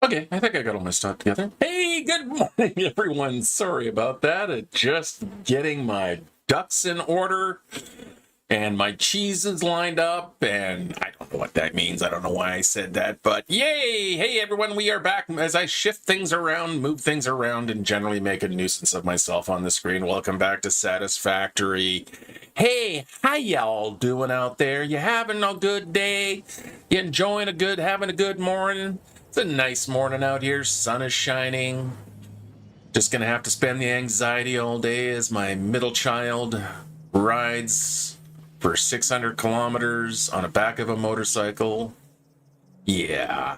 Okay, I think I got all my stuff together. Hey, good morning, everyone. Sorry about that. Just getting my ducks in order and my cheeses lined up, and I don't know what that means. I don't know why I said that, but yay! Hey, everyone, we are back as I shift things around, move things around, and generally make a nuisance of myself on the screen. Welcome back to Satisfactory. Hey, how y'all doing out there? You having a good day? You enjoying having a good morning? It's a nice morning out here. Sun is shining. Just gonna have to spend the anxiety all day as my middle child rides for 600 kilometers on the back of a motorcycle. Yeah.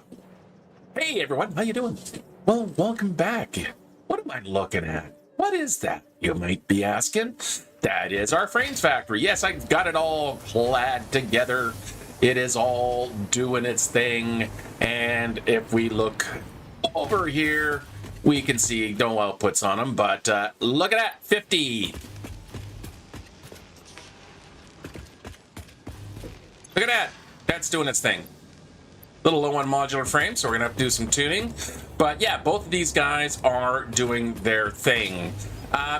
Hey everyone, how you doing? Well, welcome back. What am I looking at? What is that, you might be asking? That is our frames factory. Yes, I've got it all clad together. It is all doing its thing. And if we look over here, we can see no outputs on them, but look at that, 50. Look at that. That's doing its thing. Little low on modular frames, so we're going to have to do some tuning. But yeah, both of these guys are doing their thing.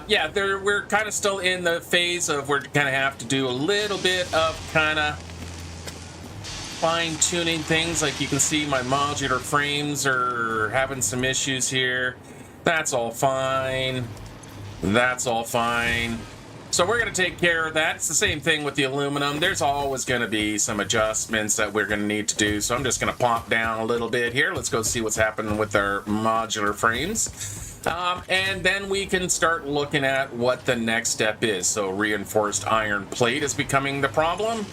Yeah, we're kind of still in the phase of we're going to have to do a little bit of kind of fine-tuning things. Like you can see my modular frames are having some issues here. That's all fine. That's all fine. So we're going to take care of that. It's the same thing with the aluminum. There's always going to be some adjustments that we're going to need to do. So I'm just going to pop down a little bit here. Let's go see what's happening with our modular frames. And then we can start looking at what the next step is. So reinforced iron plate is becoming the problem.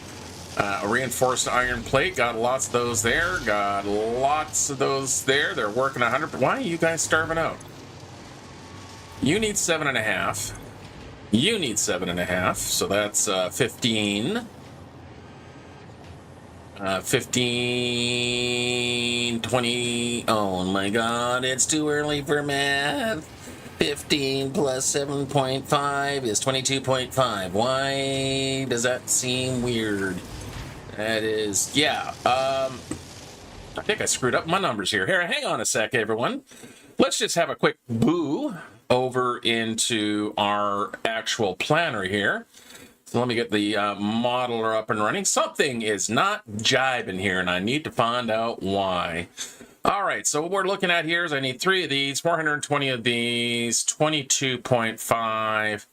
A reinforced iron plate, got lots of those there. Got lots of those there. They're working 100%. Why are you guys starving out? You need 7.5. You need 7.5, so that's 15. 15, 20. Oh my god, it's too early for math. 15 plus 7.5 is 22.5. Why does that seem weird? That is, yeah. I think I screwed up my numbers here. Here, hang on a sec, everyone. Let's just have a quick boo over into our actual planner here. So let me get the modeler up and running. Something is not jiving here, and I need to find out why. All right, so what we're looking at here is I need 3 of these, 420 of these, 22.5.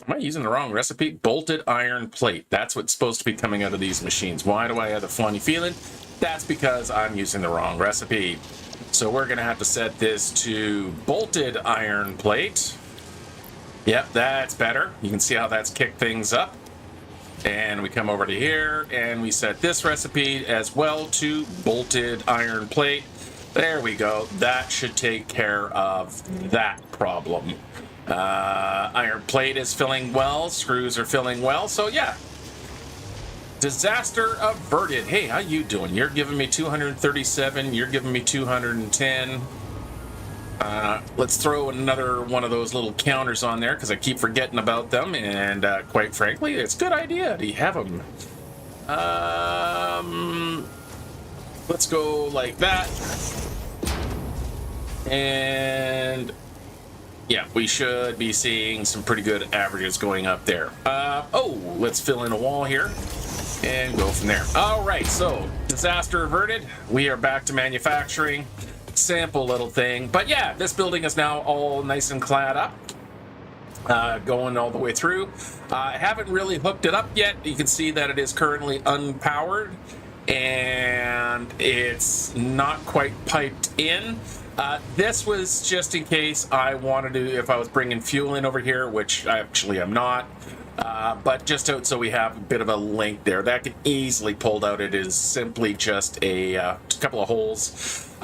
Am I using the wrong recipe? Bolted iron plate. That's what's supposed to be coming out of these machines. Why do I have the funny feeling? That's because I'm using the wrong recipe. So we're going to have to set this to bolted iron plate. Yep, that's better. You can see how that's kicked things up. And we come over to here and we set this recipe as well to bolted iron plate. There we go. That should take care of that problem. Iron plate is filling well. Screws are filling well. So yeah. Disaster averted. Hey, how you doing? You're giving me 237. You're giving me 210. Let's throw another one of those little counters on there because I keep forgetting about them. And quite frankly, it's a good idea to have them. Let's go like that. And yeah, we should be seeing some pretty good averages going up there. Let's fill in a wall here and go from there. All right, so disaster averted. We are back to manufacturing. Sample little thing. But yeah, this building is now all nice and clad up. Going all the way through. I haven't really hooked it up yet. You can see that it is currently unpowered and it's not quite piped in. This was just in case I wanted to, if I was bringing fuel in over here, which I actually am not, but just so we have a bit of a link there. That can easily pulled out. It is simply just a couple of holes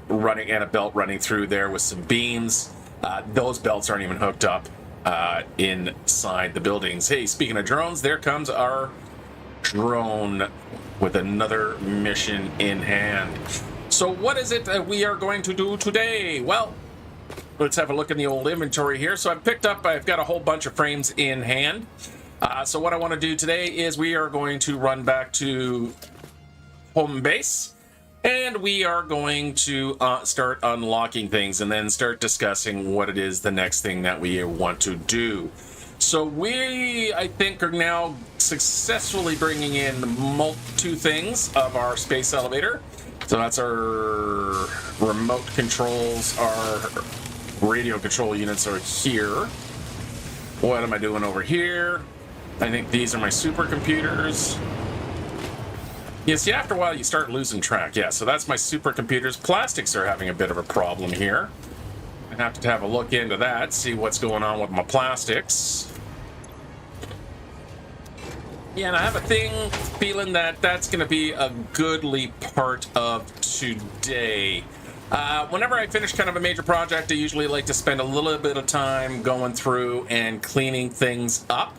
running and a belt running through there with some beams. Those belts aren't even hooked up inside the buildings. Hey, speaking of drones, there comes our drone with another mission in hand. So what is it that we are going to do today? Well, let's have a look in the old inventory here. So I've got a whole bunch of frames in hand. So what I want to do today is we are going to run back to home base And we are going to start unlocking things and then start discussing what it is the next thing that we want to do. So we, I think, are now successfully bringing in two things of our space elevator. So that's our remote controls, our radio control units are here. What am I doing over here? I think these are my supercomputers. Yeah, see, after a while you start losing track. Yeah, so that's my supercomputers. Plastics are having a bit of a problem here. I have to have a look into that, see what's going on with my plastics. Yeah, and I have a feeling that that's going to be a goodly part of today. Whenever I finish kind of a major project, I usually like to spend a little bit of time going through and cleaning things up.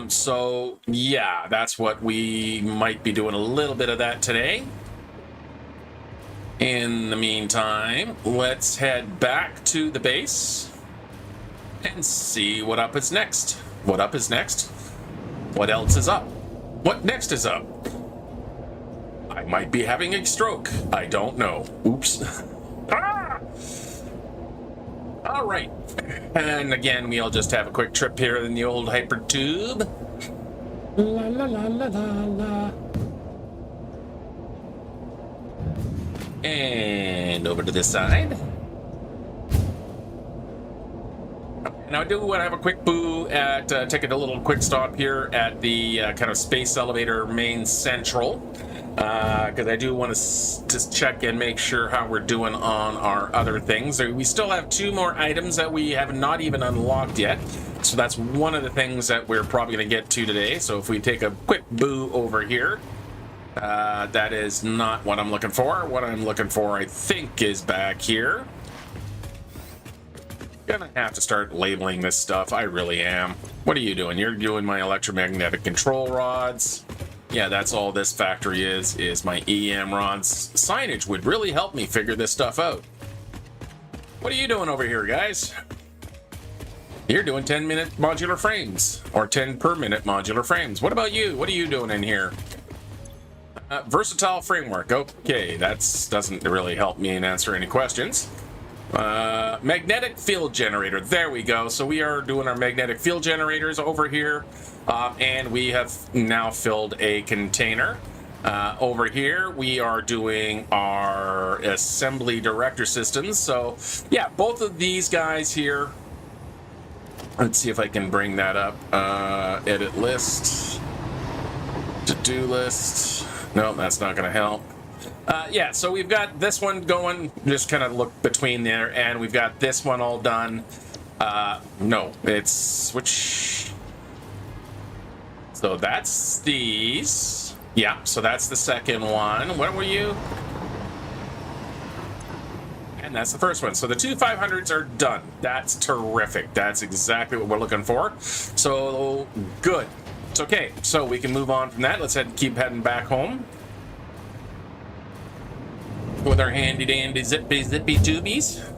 So yeah, that's what we might be doing, a little bit of that today. In the meantime, let's head back to the base and see what up is next. What up is next? What else is up? What next is up? I might be having a stroke. I don't know. Oops. Ah! All right. And again, we'll just have a quick trip here in the old hypertube. La la la la la la. And over to this side. Now I do want to have a quick boo at taking a little quick stop here at the kind of space elevator main central. Because I do want to just check and make sure how we're doing on our other things. We still have 2 more items that we have not even unlocked yet. So that's one of the things that we're probably going to get to today. So if we take a quick boo over here, that is not what I'm looking for. What I'm looking for, I think, is back here. Gonna have to start labeling this stuff. I really am. What are you doing? You're doing my electromagnetic control rods. Yeah, that's all this factory is my EM rods. Signage would really help me figure this stuff out. What are you doing over here, guys? You're doing 10-minute modular frames, or 10 per minute modular frames. What about you? What are you doing in here? Versatile framework. Okay, that doesn't really help me and answer any questions. Magnetic field generator. There we go. So we are doing our magnetic field generators over here. And we have now filled a container. Over here, we are doing our assembly director systems. So, yeah, both of these guys here. Let's see if I can bring that up. Edit list. To-do list. No, that's not going to help. Yeah, so we've got this one going. Just kind of look between there. And we've got this one all done. No, it's switch. So that's these. Yeah, so that's the second one. What were you? And that's the first one. So the 2 500s are done. That's terrific. That's exactly what we're looking for. So good. It's okay. So we can move on from that. Let's keep heading back home with our handy dandy zippy tubies.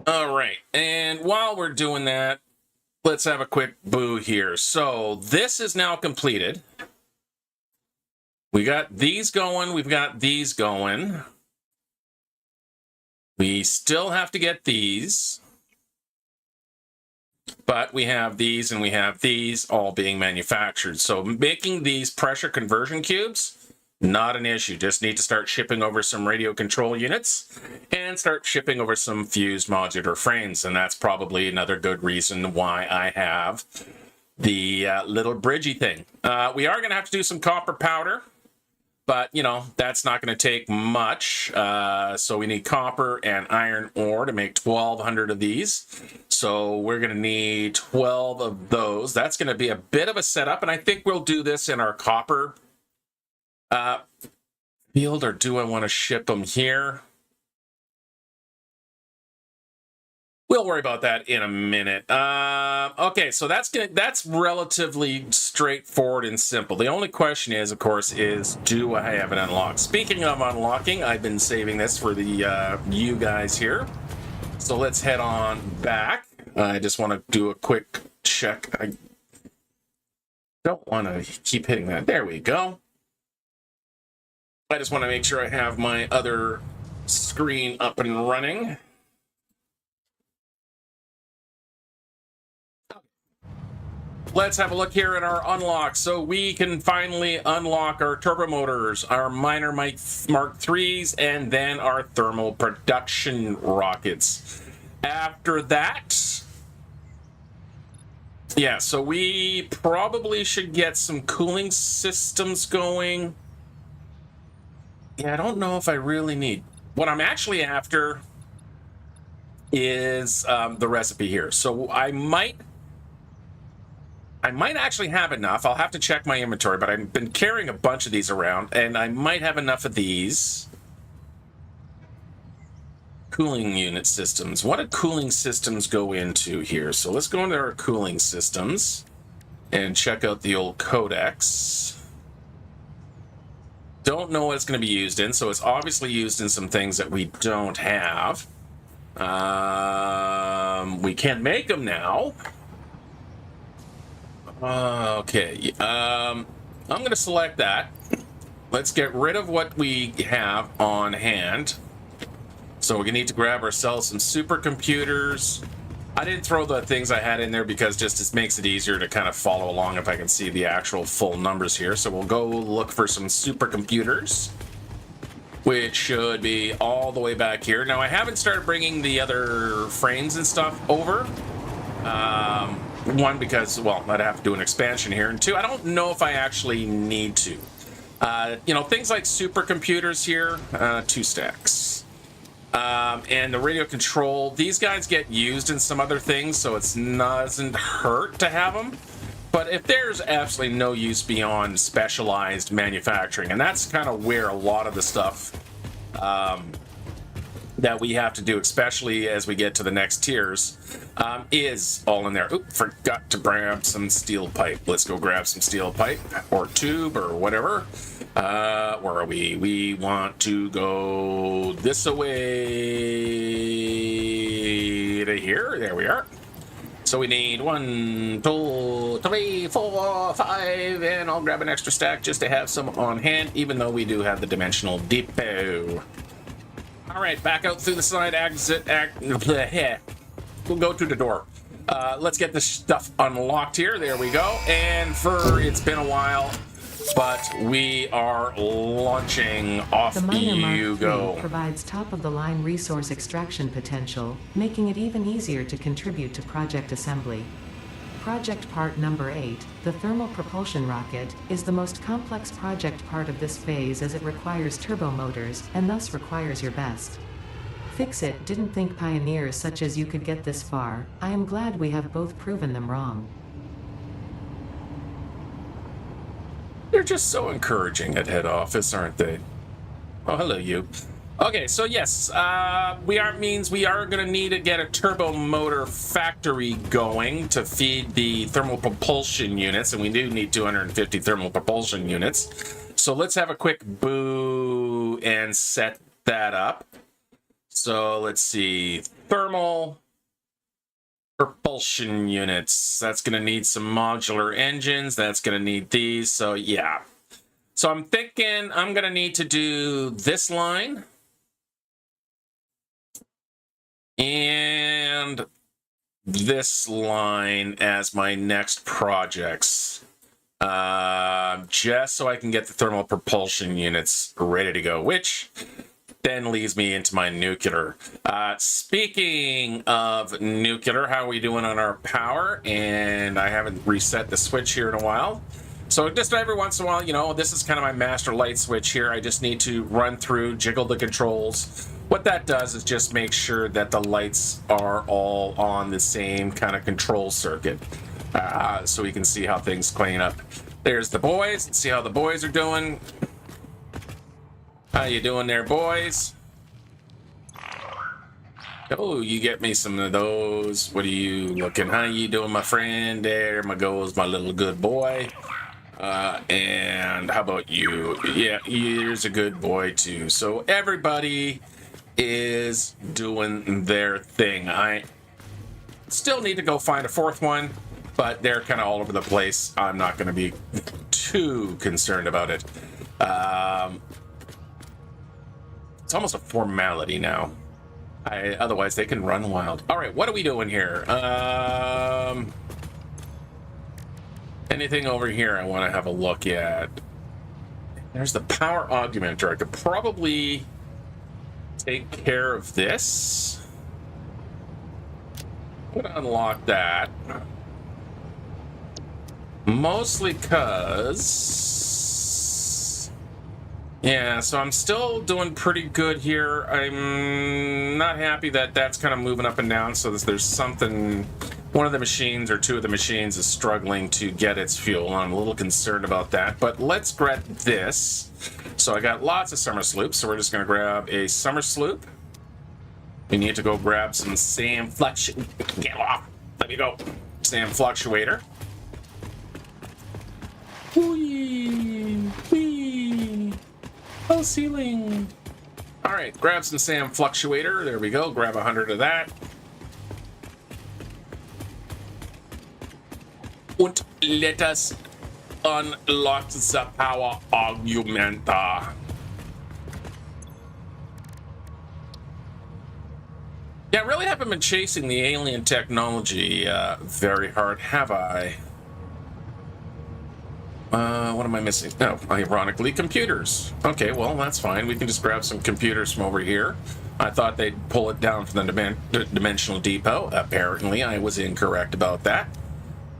All right, and while we're doing that, let's have a quick boo here. So this is now completed. We got these going. We've got these going. We still have to get these. But we have these and we have these all being manufactured. So making these pressure conversion cubes, not an issue. Just need to start shipping over some radio control units and start shipping over some fused modular frames. And that's probably another good reason why I have the little bridgey thing. We are going to have to do some copper powder, but, you know, that's not going to take much. So we need copper and iron ore to make 1,200 of these. So we're going to need 12 of those. That's going to be a bit of a setup, and I think we'll do this in our copper field, or do I want to ship them here? We'll worry about that in a minute. Okay, so that's relatively straightforward and simple. The only question is, of course, is do I have it unlocked? Speaking of unlocking, I've been saving this for the you guys here. So let's head on back. I just want to do a quick check. I don't want to keep hitting that. There we go. I just want to make sure I have my other screen up and running. Let's have a look here at our unlock. So we can finally unlock our turbo motors, our minor Mark IIIs, and then our thermal production rockets. After that, yeah, so we probably should get some cooling systems going. Yeah, I don't know if I really need. What I'm actually after is the recipe here. So I might actually have enough. I'll have to check my inventory, but I've been carrying a bunch of these around, and I might have enough of these. Cooling unit systems. What do cooling systems go into here? So let's go into our cooling systems and check out the old codex. Don't know what it's going to be used in, so it's obviously used in some things that we don't have. We can't make them now. Okay, I'm going to select that. Let's get rid of what we have on hand. So we're going to need to grab ourselves some supercomputers. I didn't throw the things I had in there because just it makes it easier to kind of follow along if I can see the actual full numbers here. So we'll go look for some supercomputers, which should be all the way back here. Now, I haven't started bringing the other frames and stuff over. One, because, well, I'd have to do an expansion here. And two, I don't know if I actually need to. You know, things like supercomputers here, 2 stacks. And the radio control, these guys get used in some other things, so it doesn't hurt to have them. But if there's absolutely no use beyond specialized manufacturing, and that's kind of where a lot of the stuff that we have to do, especially as we get to the next tiers, is all in there. Oop, forgot to grab some steel pipe. Let's go grab some steel pipe or tube or whatever. Where are we? We want to go this way to here. There we are. So we need 1, 2, 3, 4, 5, and I'll grab an extra stack just to have some on hand, even though we do have the dimensional depot. All right, back out through the side exit. We'll go to the door. Let's get this stuff unlocked here. There we go. And it's been a while, but we are launching off. The minor you Mark go. III provides top-of-the-line resource extraction potential, making it even easier to contribute to project assembly. Project part number 8, the thermal propulsion rocket, is the most complex project part of this phase as it requires turbo motors, and thus requires your best. Fix it, didn't think pioneers such as you could get this far. I am glad we have both proven them wrong. They're just so encouraging at head office, aren't they? Oh, hello, you. Okay, so yes, we are going to need to get a turbo motor factory going to feed the thermal propulsion units, and we do need 250 thermal propulsion units. So let's have a quick boo and set that up. So let's see, thermal propulsion units. That's going to need some modular engines. That's going to need these. So yeah. So I'm thinking I'm going to need to do this line and this line as my next projects, just so I can get the thermal propulsion units ready to go, which then leads me into my nuclear. Speaking of nuclear, how are we doing on our power? And I haven't reset the switch here in a while. So just every once in a while, you know, this is kind of my master light switch here. I just need to run through, jiggle the controls. What that does is just make sure that the lights are all on the same kind of control circuit. So we can see how things clean up. There's the boys. See how the boys are doing. How you doing there, boys? Oh, you get me some of those. What are you looking? How you doing, my friend? There goes my little good boy. And how about you? Yeah, here's a good boy too. So everybody is doing their thing. I still need to go find a fourth one, but they're kind of all over the place. I'm not going to be too concerned about it. It's almost a formality now. Otherwise, they can run wild. All right, what are we doing here? Anything over here I want to have a look at? There's the power augmenter. I could probably take care of this. I'm going to unlock that. Mostly because... yeah, so I'm still doing pretty good here. I'm not happy that that's kind of moving up and down, so there's something... one of the machines or two of the machines is struggling to get its fuel. I'm a little concerned about that, but let's grab this. So I got lots of summer sloops, so we're just going to grab a summer sloop. We need to go grab some sand get off. Let me go. Sand fluctuator. Whee! Whee! Oh, ceiling! Alright, grab some sand fluctuator. There we go. Grab 100 of that. And let us unlock the power augmenter. Yeah, I really haven't been chasing the alien technology very hard, have I? What am I missing? No, ironically, computers. Okay, well, that's fine. We can just grab some computers from over here. I thought they'd pull it down from the Dimensional Depot. Apparently, I was incorrect about that.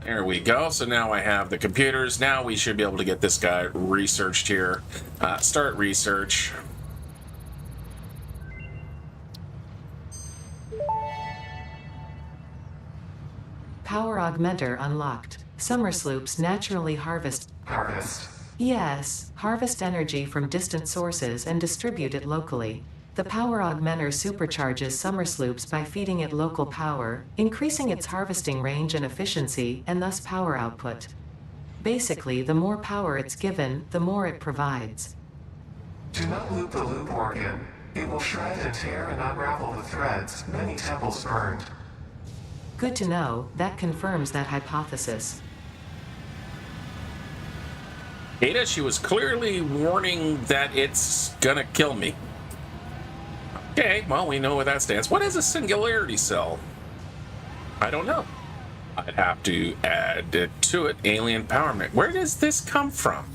There we go. So now I have the computers. Now we should be able to get this guy researched here. Start research. Power augmenter unlocked. Summer sloops naturally harvest. Yes, harvest energy from distant sources and distribute it locally. The power augmenter supercharges summer sloops by feeding it local power, increasing its harvesting range and efficiency, and thus power output. Basically, the more power it's given, the more it provides. Do not loop the loop organ. It will shred and tear and unravel the threads, many temples burned. Good to know. That confirms that hypothesis. Ada, she was clearly warning that it's gonna kill me. Okay, well, we know where that stands. What is a singularity cell? I don't know. I'd have to add it to it. Alien empowerment. Where does this come from?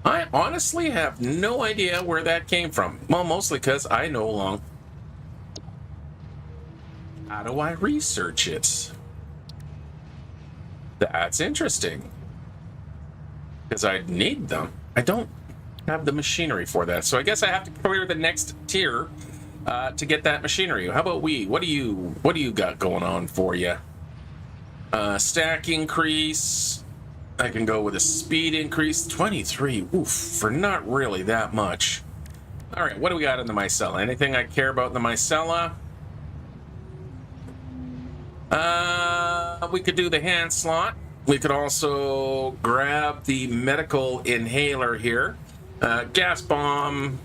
I honestly have no idea where that came from. Well, mostly because I know along. How do I research it? That's interesting. Because I need them. I don't have the machinery for that. So I guess I have to clear the next tier to get that machinery. How about we? What do you got going on for you? Stack increase. I can go with a speed increase. 23. Oof, for not really that much. All right, what do we got in the micella? Anything I care about in the micella? We could do the hand slot. We could also grab the medical inhaler here. Gas bomb.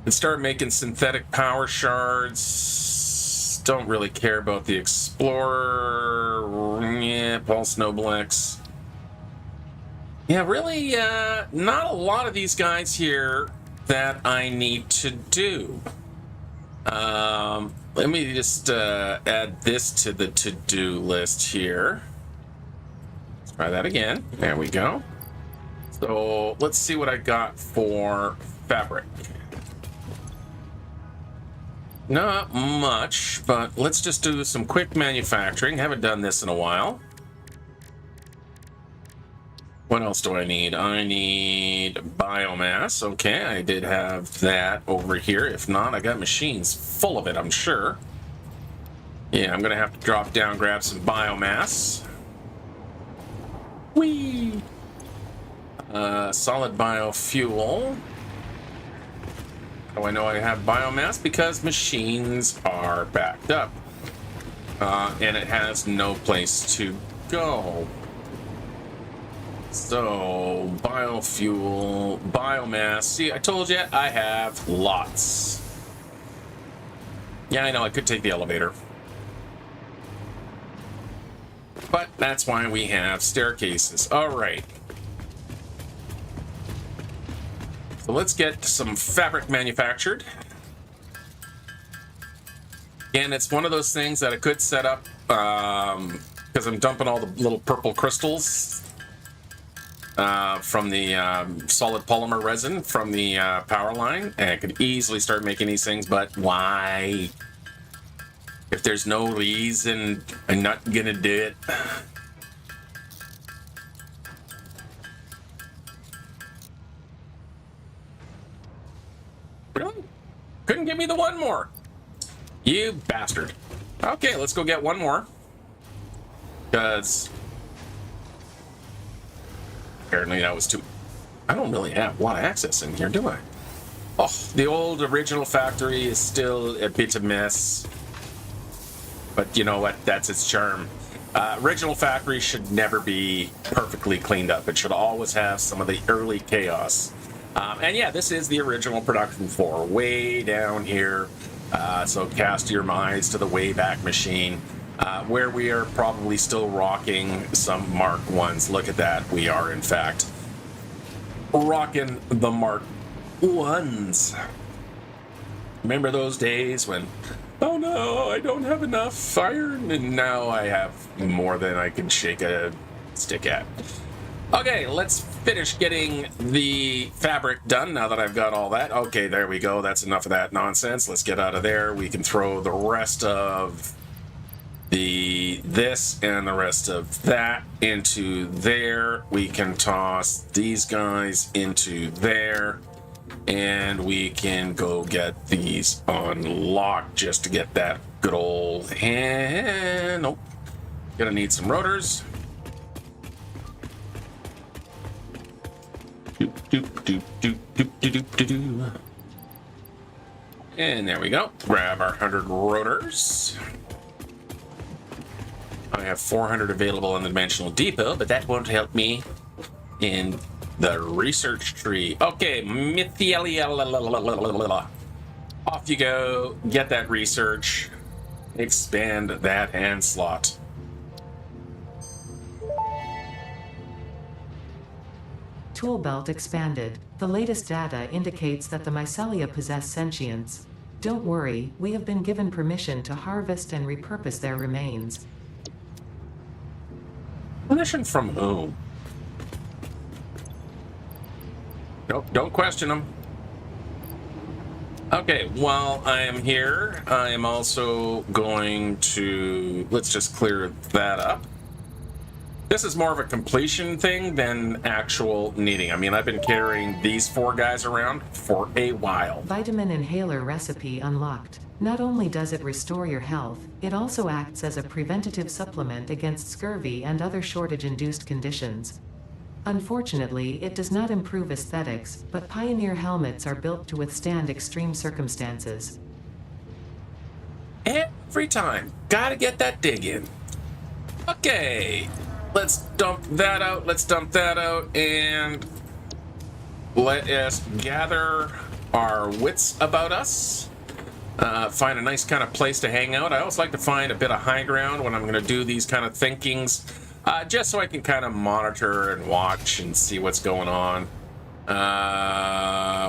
And start making synthetic power shards. Don't really care about the explorer. Yeah, pulse noblex. Yeah, really, not a lot of these guys here that I need to do. Let me just add this to the to-do list here. Let's try that again. There we go. So let's see what I got for fabric. Not much, but let's just do some quick manufacturing. Haven't done this in a while. What else do I need? I need biomass. Okay, I did have that over here. If not, I got machines full of it, I'm sure. Yeah, I'm going to have to drop down, grab some biomass. Whee! Solid biofuel. How do I know I have biomass? Because machines are backed up. And it has no place to go. So, biofuel, biomass. See, I told you I have lots. Yeah, I know, I could take the elevator. But that's why we have staircases. All right. So let's get some fabric manufactured. And it's one of those things that I could set up because I'm dumping all the little purple crystals from the solid polymer resin from the power line. And I could easily start making these things, but why? If there's no reason, I'm not gonna do it. Really? Couldn't give me the one more. You bastard. Okay, let's go get one more. Because apparently that was too... I don't really have a lot of access in here, do I? Oh, the old original factory is still a bit of a mess. But you know what? That's its charm. Original factory should never be perfectly cleaned up. It should always have some of the early chaos. And yeah, this is the original production floor, way down here. So cast your minds to the Wayback Machine, where we are probably still rocking some Mark 1s. Look at that. We are, in fact, rocking the Mark 1s. Remember those days when... Oh no, I don't have enough iron, and now I have more than I can shake a stick at. Okay, let's finish getting the fabric done now that I've got all that. Okay, there we go. That's enough of that nonsense. Let's get out of there. We can throw the rest of this and the rest of that into there. We can toss these guys into there. And we can go get these unlocked just to get that good old hand. Nope. Gonna need some rotors. Doop, doop, doop, doop, doop, doop, doop, doop. And there we go. Grab our 100 rotors. I have 400 available in the Dimensional Depot, but that won't help me in the research tree. Okay, off you go. Get that research. Expand that hand slot. Tool belt expanded. The latest data indicates that the mycelia possess sentience. Don't worry, we have been given permission to harvest and repurpose their remains. Permission from whom? Nope, don't question them. Okay, while I am here, I am also going to... Let's just clear that up. This is more of a completion thing than actual needing. I mean, I've been carrying these 4 guys around for a while. Vitamin inhaler recipe unlocked. Not only does it restore your health, it also acts as a preventative supplement against scurvy and other shortage-induced conditions. Unfortunately, it does not improve aesthetics, but Pioneer helmets are built to withstand extreme circumstances. Every time. Gotta get that dig in. Okay. Let's dump that out. Let's dump that out. And let us gather our wits about us. Find a nice kind of place to hang out. I always like to find a bit of high ground when I'm going to do these kind of thinkings. Just so I can kind of monitor and watch and see what's going on.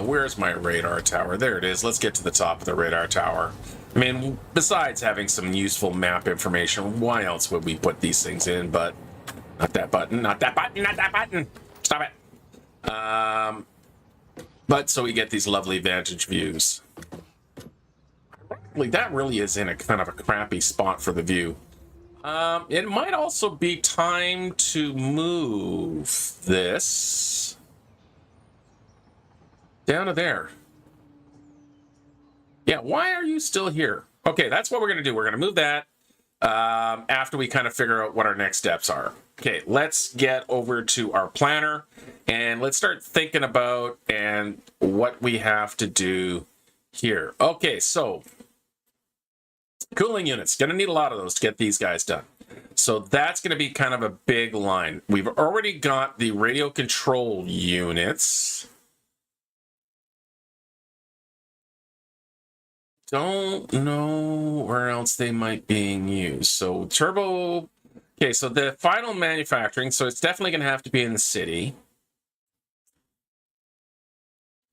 Where's my radar tower? There it is. Let's get to the top of the radar tower. I mean, besides having some useful map information, why else would we put these things in? But not that button, not that button, not that button. Stop it. But so we get these lovely vantage views. That really is in a kind of a crappy spot for the view. It might also be time to move this down to there. Yeah, why are you still here? Okay, that's what we're going to do. We're going to move that after we kind of figure out what our next steps are. Okay, let's get over to our planner and let's start thinking about and what we have to do here. Okay, so cooling units, gonna need a lot of those to get these guys done. So that's gonna be kind of a big line. We've already got the radio control units. don't know where else they might being used. So turbo, okay, so the final manufacturing, so it's definitely going to have to be in the city.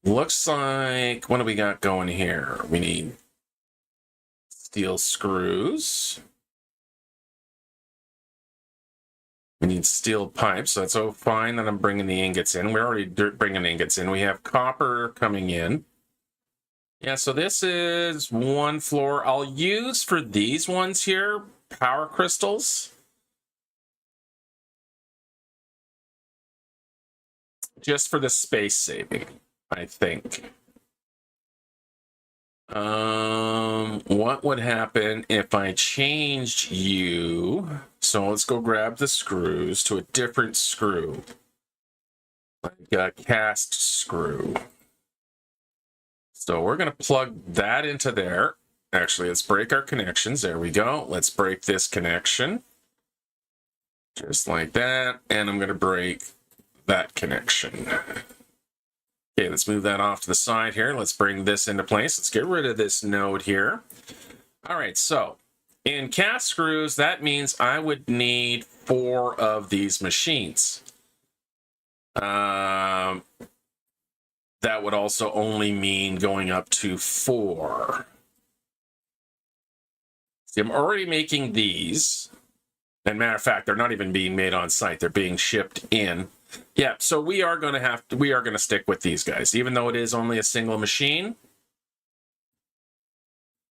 Looks like, what do we got going here? We need steel screws. We need steel pipes, so that's all fine that I'm bringing the ingots in. We're already bringing ingots in. We have copper coming in. Yeah, so this is one floor. I'll use for these ones here, power crystals. Just for the space saving, I think. What would happen if I changed you? So let's go grab the screws to a different screw. Like a cast screw. So we're going to plug that into there. Actually, let's break our connections. There we go. Let's break this connection. Just like that. And I'm going to break that connection. Okay, let's move that off to the side here. Let's bring this into place. Let's get rid of this node here. All right, so in cast screws, that means I would need 4 of these machines. That would also only mean going up to 4. See, I'm already making these. And matter of fact, they're not even being made on site. They're being shipped in. Yeah, so we are going to stick with these guys. Even though it is only a single machine,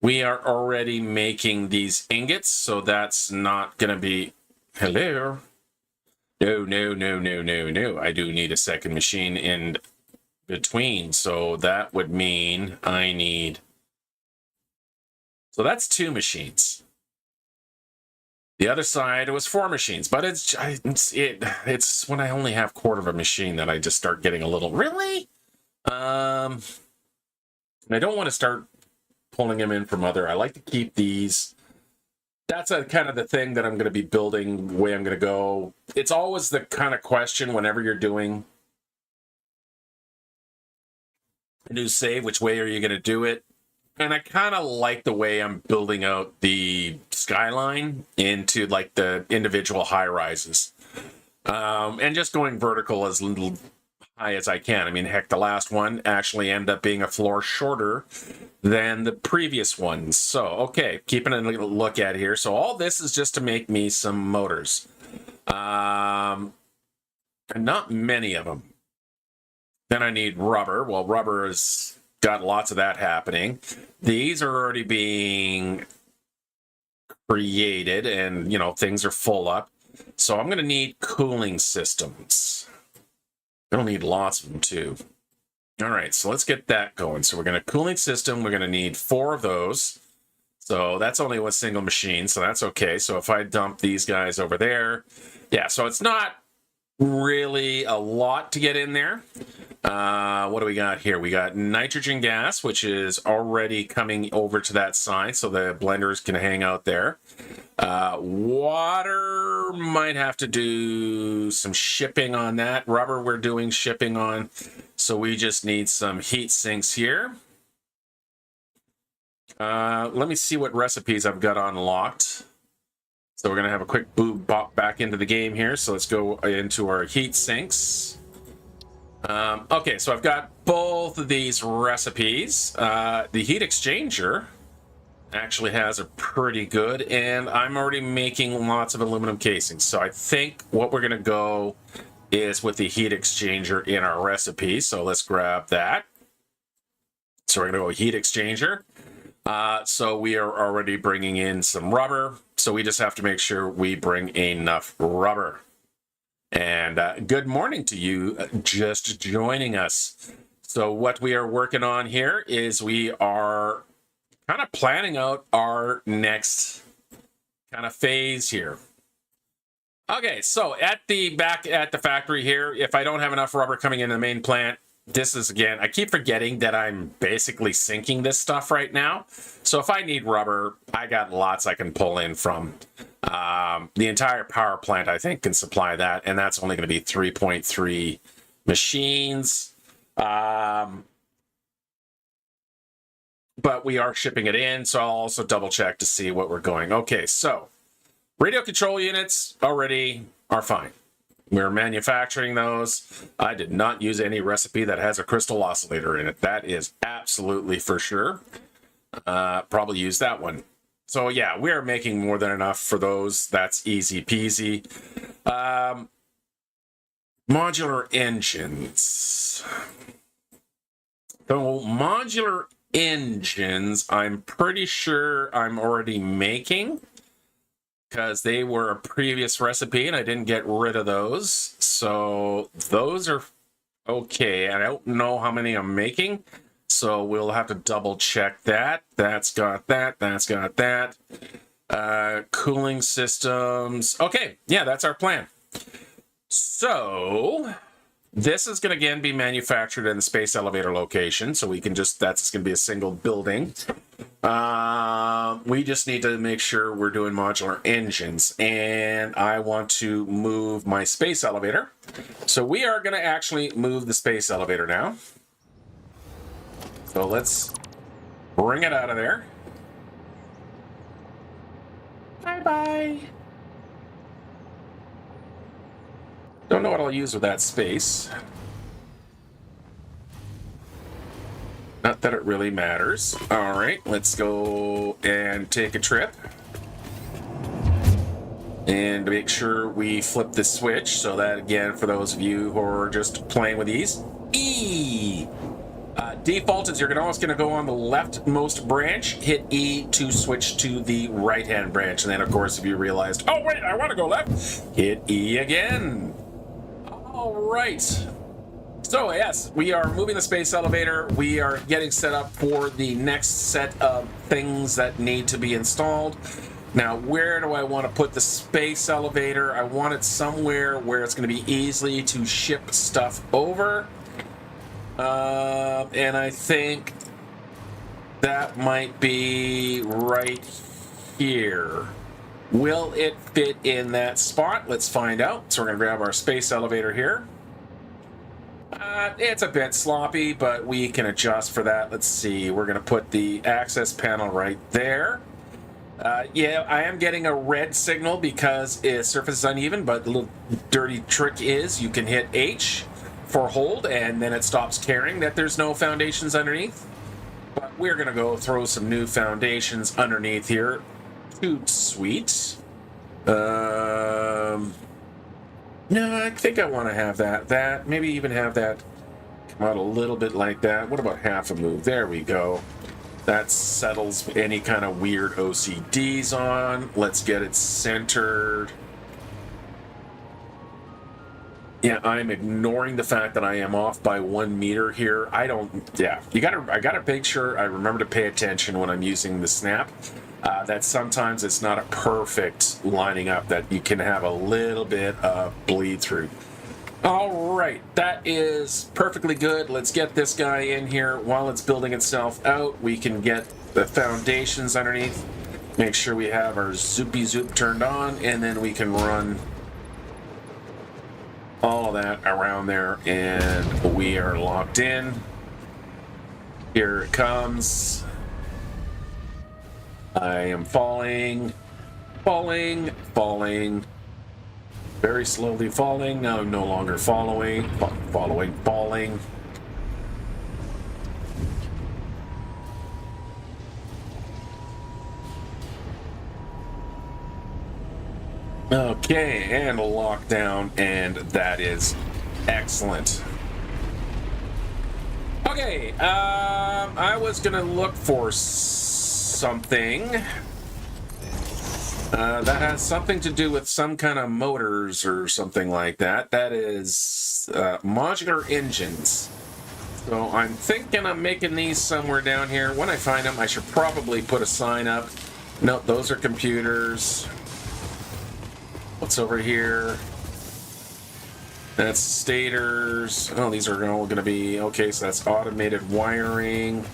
we are already making these ingots, so that's not going to be... Hello? No. I do need a second machine in between, so that would mean I need... So that's 2 machines. The other side, it was 4 machines, but it's when I only have quarter of a machine that I just start getting a little, really? And I don't want to start pulling them in from other. I like to keep these. That's a kind of the thing that I'm going to be building, the way I'm going to go. It's always the kind of question whenever you're doing a new save, which way are you going to do it? And I kind of like the way I'm building out the skyline into like the individual high rises. And just going vertical as little high as I can. I mean, heck, the last one actually ended up being a floor shorter than the previous ones. So, okay, keeping a look at here. So all this is just to make me some motors. And not many of them. Then I need rubber. Well, rubber is... got lots of that happening. These are already being created and, you know, things are full up. So I'm going to need cooling systems. I'll need lots of them too. All right, so let's get that going. So we're going to cooling system. We're going to need 4 of those. So that's only one single machine, so that's okay. So if I dump these guys over there, yeah, so it's not really a lot to get in there. What do we got here? We got nitrogen gas, which is already coming over to that side, so the blenders can hang out there. Water, might have to do some shipping on that. Rubber, we're doing shipping on, so we just need some heat sinks here. Let me see what recipes I've got unlocked. So we're going to have a quick bop back into the game here. So let's go into our heat sinks. Okay, so I've got both of these recipes. The heat exchanger actually has a pretty good, and I'm already making lots of aluminum casings. So I think what we're going to go is with the heat exchanger in our recipe. So let's grab that. So we're going to go heat exchanger. So we are already bringing in some rubber. So we just have to make sure we bring enough rubber. And good morning to you just joining us. So what we are working on here is we are kind of planning out our next kind of phase here. Okay, so back at the factory here, if I don't have enough rubber coming in the main plant, this is, again, I keep forgetting that I'm basically sinking this stuff right now. So if I need rubber, I got lots I can pull in from. The entire power plant, I think, can supply that, and that's only going to be 3.3 machines. but we are shipping it in, so I'll also double check to see what we're going. Okay, so radio control units already are fine. We're manufacturing those. I did not use any recipe that has a crystal oscillator in it. That is absolutely for sure. Probably use that one. So yeah, we are making more than enough for those. That's easy peasy. Modular engines. So modular engines, I'm pretty sure I'm already making, because they were a previous recipe and I didn't get rid of those. So those are okay. I don't know how many I'm making, so we'll have to double check that. That's got that. That's got that. Cooling systems. Okay, yeah, that's our plan. So this is going to again be manufactured in the space elevator location, so we can just, that's going to be a single building. We just need to make sure we're doing modular engines, and I want to move my space elevator. So we are going to actually move the space elevator now. So let's bring it out of there. Bye-bye. Don't know what I'll use with that space. Not that it really matters. All right, let's go and take a trip. And make sure we flip the switch, so that, again, for those of you who are just playing with these, E! Default is you're always going to go on the leftmost branch, hit E to switch to the right-hand branch. And then, of course, if you realized, oh, wait, I want to go left, hit E again. All right. So, yes, we are moving the space elevator. We are getting set up for the next set of things that need to be installed. Now, where do I want to put the space elevator? I want it somewhere where it's going to be easy to ship stuff over. And I think that might be right here. Will it fit in that spot? Let's find out. So we're going to grab our space elevator here. It's a bit sloppy, but we can adjust for that. Let's see. We're going to put the access panel right there. Yeah, I am getting a red signal because the surface is uneven, but the little dirty trick is you can hit H for hold, and then it stops caring that there's no foundations underneath. But we're going to go throw some new foundations underneath here. Too sweet. No, I think I want to have that. Maybe even have that come out a little bit like that. What about half a move? There we go. That settles any kind of weird OCDs on. Let's get it centered. Yeah, I'm ignoring the fact that I am off by 1 meter here. I gotta make sure I remember to pay attention when I'm using the snap. That sometimes it's not a perfect lining up, that you can have a little bit of bleed through. All right, that is perfectly good. Let's get this guy in here. While it's building itself out, we can get the foundations underneath. Make sure we have our zoopy zoop turned on, and then we can run all of that around there, and we are locked in. Here it comes. I am falling. Very slowly falling. Now I'm no longer falling. Okay, and a lockdown, and that is excellent. Okay, I was gonna look for something that has something to do with some kind of motors or something like that. That is modular engines. So I'm thinking I'm making these somewhere down here. When I find them, I should probably put a sign up. Nope, those are computers. What's over here? That's stators. Oh, these are all going to be... Okay, so that's automated wiring.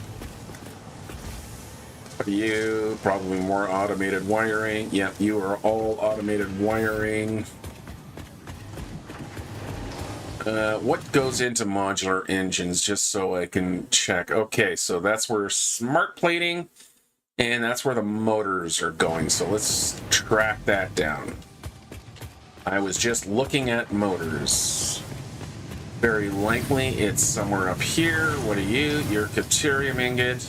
You, probably more automated wiring. Yep, you are all automated wiring. What goes into modular engines, just so I can check. Okay, so that's where smart plating, and that's where the motors are going. So let's track that down. I was just looking at motors. Very likely it's somewhere up here. What are you? You're Caterium ingot.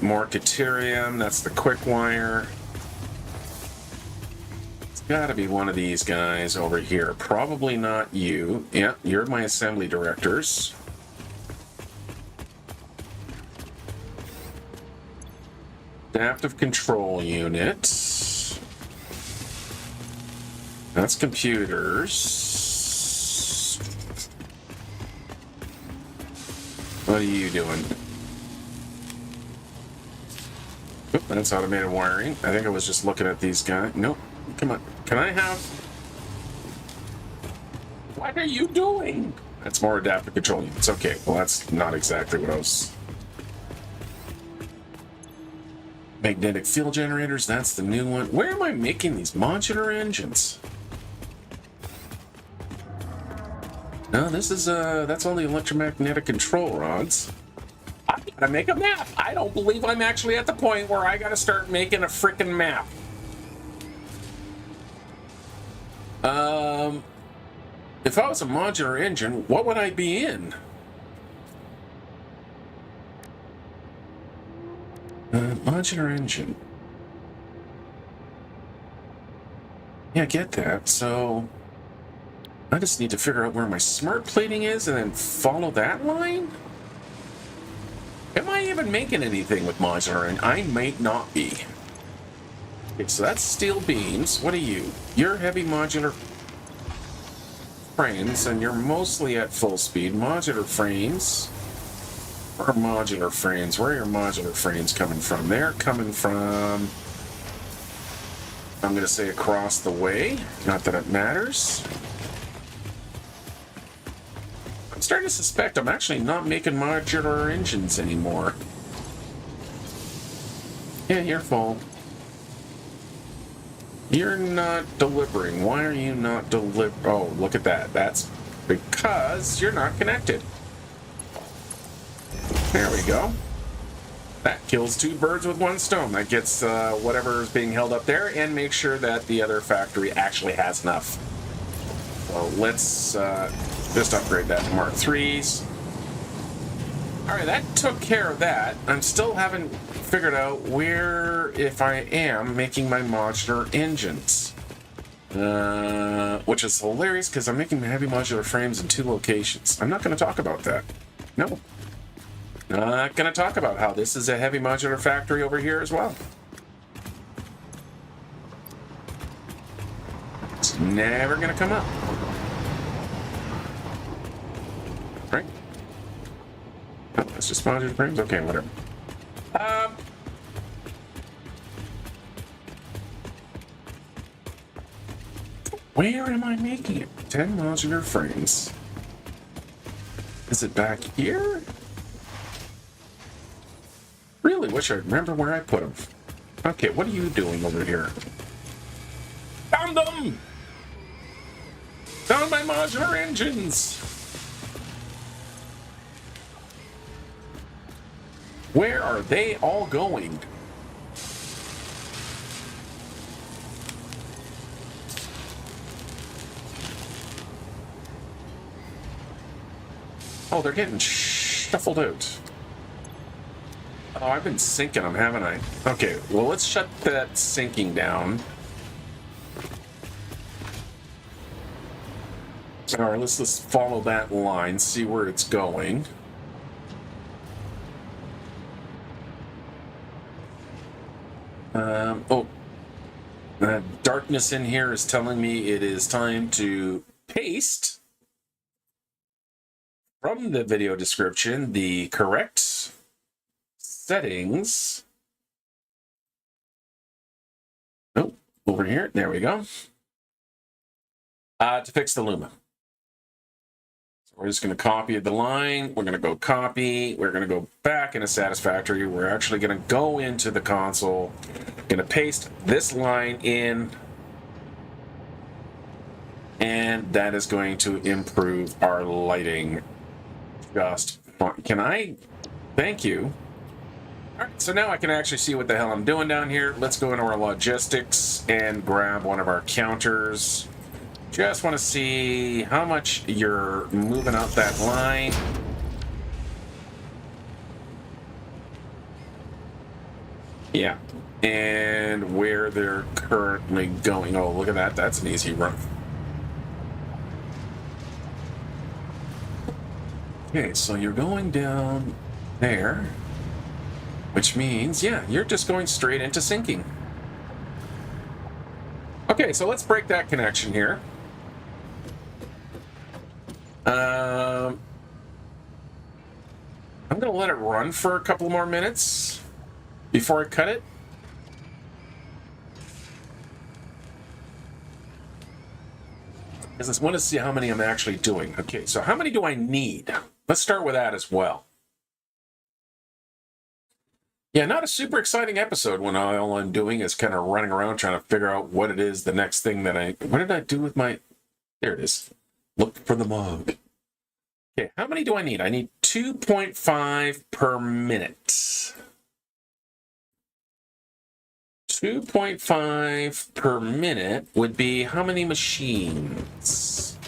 More Caterium, that's the quick wire. Gotta be one of these guys over here. Probably not you. Yeah, you're my assembly directors. Adaptive control unit. That's computers. What are you doing? Oop, that's automated wiring. I think I was just looking at these guys. Nope. Come on. Can I have... What are you doing? That's more adaptive control units. Okay, well, that's not exactly what I was... Magnetic field generators, that's the new one. Where am I making these modular engines? No, this is, that's all the electromagnetic control rods. I gotta make a map. I don't believe I'm actually at the point where I gotta start making a frickin' map. If I was a modular engine, what would I be in? Modular engine. Yeah, I get that. So I just need to figure out where my smart plating is and then follow that line? Am I even making anything with modular? And I might not be. Okay, so that's steel beams. What are you? You're heavy modular frames, and you're mostly at full speed. Modular frames. Where are modular frames? Where are your modular frames coming from? They're coming from... I'm going to say across the way. Not that it matters. I'm starting to suspect I'm actually not making modular engines anymore. Yeah, you're full. You're not delivering. Why are you not delivering? Oh, look at that. That's because you're not connected. There we go. That kills two birds with one stone. That gets whatever is being held up there and makes sure that the other factory actually has enough. So let's just upgrade that to Mark IIIs. Alright, that took care of that. I'm still haven't figured out where, if I am, making my modular engines. Which is hilarious because I'm making heavy modular frames in 2 locations. I'm not going to talk about that. No. Not going to talk about how this is a heavy modular factory over here as well. It's never going to come up. Right? Oh, that's just modular frames? Okay, whatever. Where am I making it? 10 modular frames. Is it back here? Really wish I remember where I put them. Okay, what are you doing over here? Found them! Found my modular engines! Where are they all going? Oh, they're getting shuffled out. Oh, I've been sinking them, haven't I? Okay, well, let's shut that sinking down. All right, let's just follow that line, see where it's going. Darkness in here is telling me it is time to paste from the video description the correct settings. Oh, over here. There we go. To fix the Lumen. So we're just going to copy the line. We're going to go copy. We're going to go back into Satisfactory. We're actually going to go into the console. Going to paste this line in. And that is going to improve our lighting just fine. Can I? Thank you. All right, so now I can actually see what the hell I'm doing down here. Let's go into our logistics and grab one of our counters. Just want to see how much you're moving up that line. Yeah, and where they're currently going. Oh, look at that. That's an easy run. Okay, so you're going down there, which means, yeah, you're just going straight into sinking. Okay, so let's break that connection here. I'm going to let it run for a couple more minutes before I cut it. Because I want to see how many I'm actually doing. Okay, so how many do I need? Let's start with that as well. Yeah, not a super exciting episode when all I'm doing is kind of running around trying to figure out what it is the next thing that what did I do with my... There it is. Look for the mug. Okay, how many do I need? I need 2.5 per minute. 2.5 per minute would be how many machines?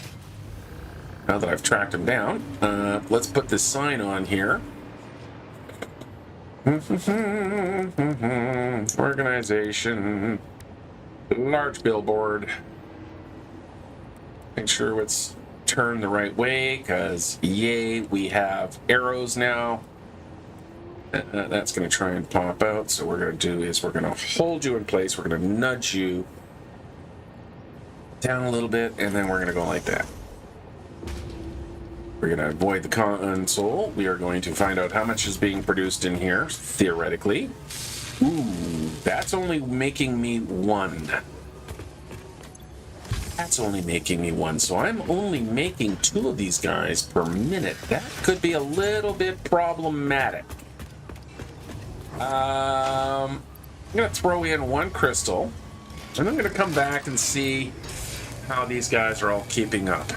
Now that I've tracked them down, let's put this sign on here. Organization. Large billboard. Make sure it's turned the right way, because yay, we have arrows now. That's going to try and pop out. So what we're going to do is we're going to hold you in place. We're going to nudge you down a little bit, and then we're going to go like that. We're going to avoid the console. We are going to find out how much is being produced in here, theoretically. Ooh, that's only making me one. That's only making me one. So I'm only making 2 of these guys per minute. That could be a little bit problematic. I'm going to throw in 1 crystal, and I'm going to come back and see how these guys are all keeping up.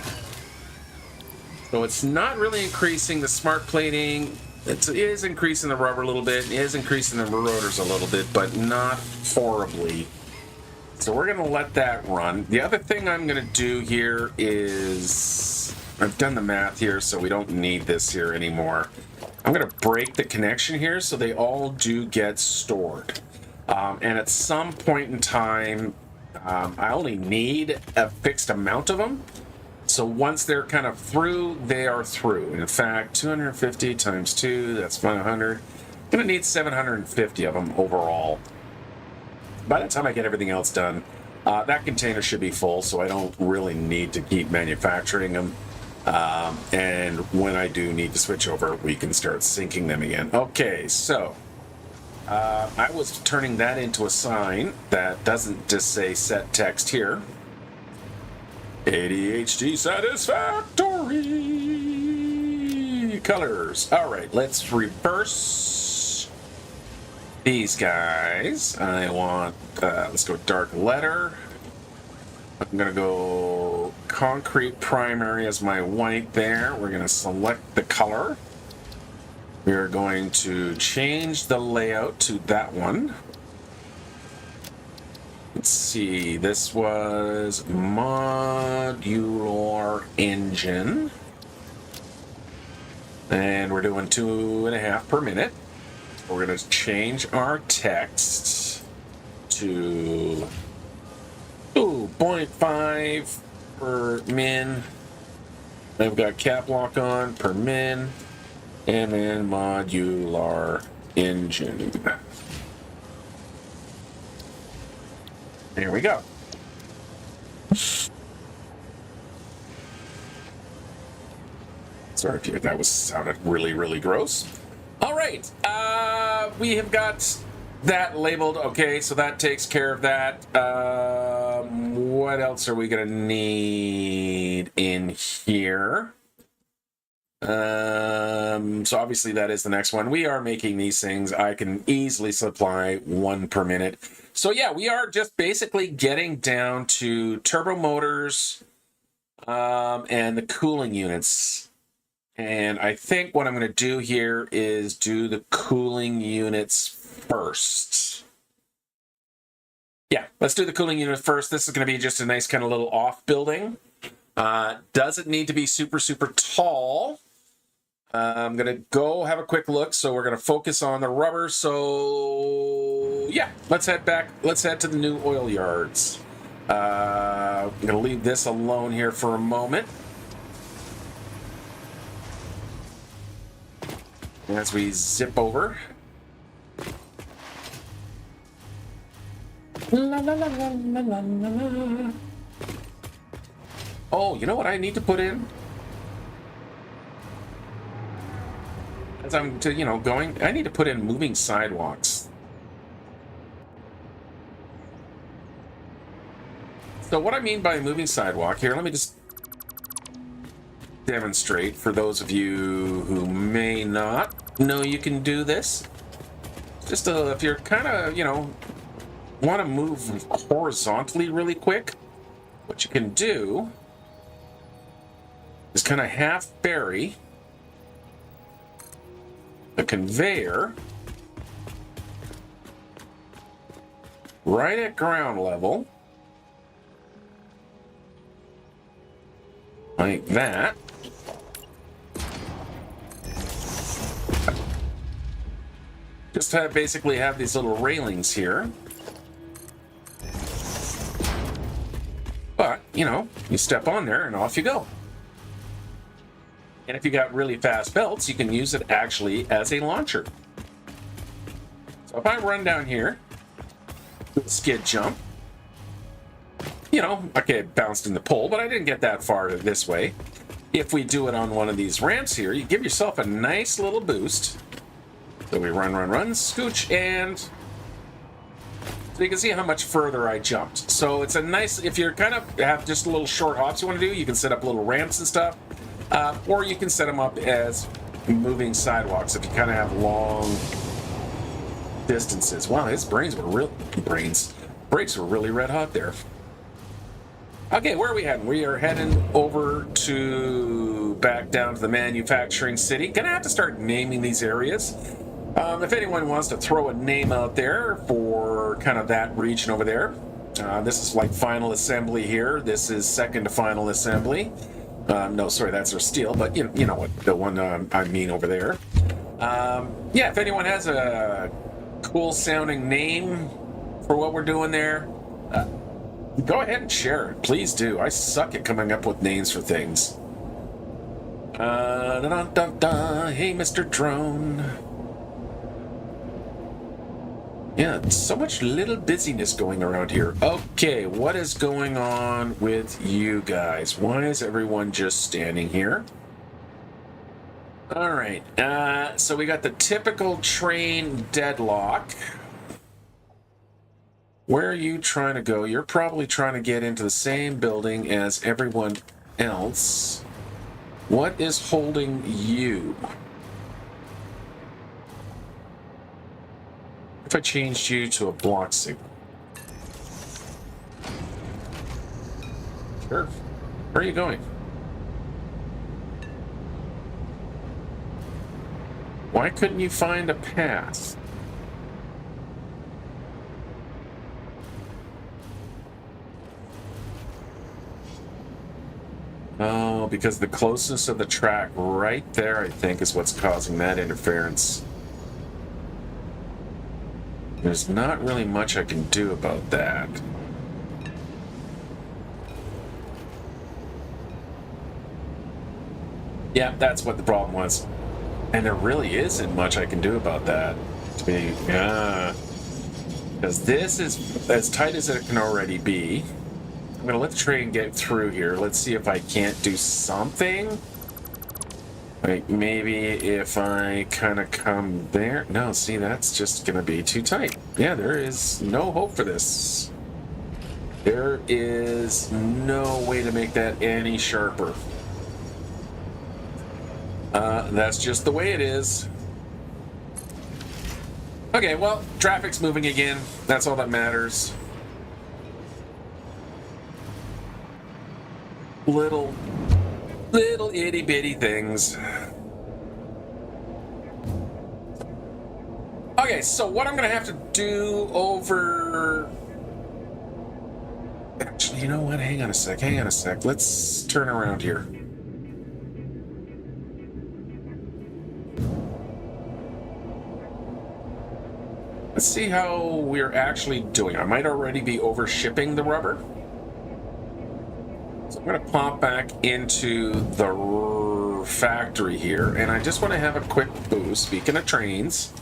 So it's not really increasing the smart plating. It is increasing the rubber a little bit. It is increasing the rotors a little bit, but not horribly. So we're going to let that run. The other thing I'm going to do here is... I've done the math here, so we don't need this here anymore. I'm going to break the connection here so they all do get stored. And at some point in time, I only need a fixed amount of them. So once they're kind of through, they are through. In fact, 250 times 2, that's 100. I'm going to need 750 of them overall. By the time I get everything else done, that container should be full, so I don't really need to keep manufacturing them. And when I do need to switch over, we can start syncing them again. Okay, so I was turning that into a sign that doesn't just say set text here. ADHD Satisfactory colors. All right, let's reverse these guys. I want, let's go dark letter. I'm going to go concrete primary as my white there. We're going to select the color. We are going to change the layout to that one. Let's see, this was modular engine. And we're doing 2.5 per minute. We're going to change our text to 0.5 per min. I've got cap lock on per min. And then modular engine. There we go. Sorry if that sounded really, really gross. All right, we have got that labeled. Okay, so that takes care of that. What else are we gonna need in here? So obviously that is the next one. We are making these things. I can easily supply 1 per minute. So yeah, we are just basically getting down to turbo motors, and the cooling units. And I think what I'm going to do here is do the cooling units first. Yeah, let's do the cooling unit first. This is going to be just a nice kind of little off building. Doesn't need to be super, super tall. I'm going to go have a quick look. So we're going to focus on the rubber. So yeah, let's head back. Let's head to the new oil yards. I'm going to leave this alone here for a moment. As we zip over. La, la, la, la, la, la, la. Oh, you know what I need to put in? As I'm going, I need to put in moving sidewalks. So what I mean by a moving sidewalk here, let me just demonstrate for those of you who may not know you can do this. Just if you're kind of, want to move horizontally really quick, what you can do is kind of half bury the conveyor right at ground level, like that. Just basically have these little railings here. But, you step on there and off you go. And if you got really fast belts, you can use it actually as a launcher. So if I run down here, skid jump, okay, it bounced in the pole, but I didn't get that far this way. If we do it on one of these ramps here, you give yourself a nice little boost. So we run, scooch, and so you can see how much further I jumped. So it's a nice, if you're kind of have just a little short hops you want to do, you can set up little ramps and stuff. Or you can set them up as moving sidewalks if you kind of have long distances. Wow, his brakes were really red hot there. Okay, where are we heading? We are heading over to back down to the manufacturing city. Gonna have to start naming these areas. If anyone wants to throw a name out there for kind of that region over there, this is like final assembly here. This is second to final assembly. No, sorry, that's our steel, but you know what the one I mean over there. Yeah, if anyone has a cool sounding name for what we're doing there, go ahead and share it. Please do. I suck at coming up with names for things. Hey, Mr. Drone. Yeah, so much little busyness going around here. Okay, what is going on with you guys? Why is everyone just standing here? All right, so we got the typical train deadlock. Where are you trying to go? You're probably trying to get into the same building as everyone else. What is holding you? If I changed you to a block signal. Sure. Where are you going? Why couldn't you find a path? Oh, because the closeness of the track right there, I think, is what's causing that interference. There's not really much I can do about that. Yeah, that's what the problem was. And there really isn't much I can do about that. To be, because this is as tight as it can already be. I'm going to let the train get through here. Let's see if I can't do something. Like maybe if I kind of come there. No, see, that's just going to be too tight. Yeah, there is no hope for this. There is no way to make that any sharper. That's just the way it is. Okay, well, traffic's moving again. That's all that matters. little itty bitty things. Okay, so what I'm gonna have to do over... Actually, you know what? Hang on a sec. Let's turn around here. Let's see how we're actually doing. I might already be over shipping the rubber. So I'm gonna pop back into the factory here, and I just want to have a quick boost. Speaking of trains,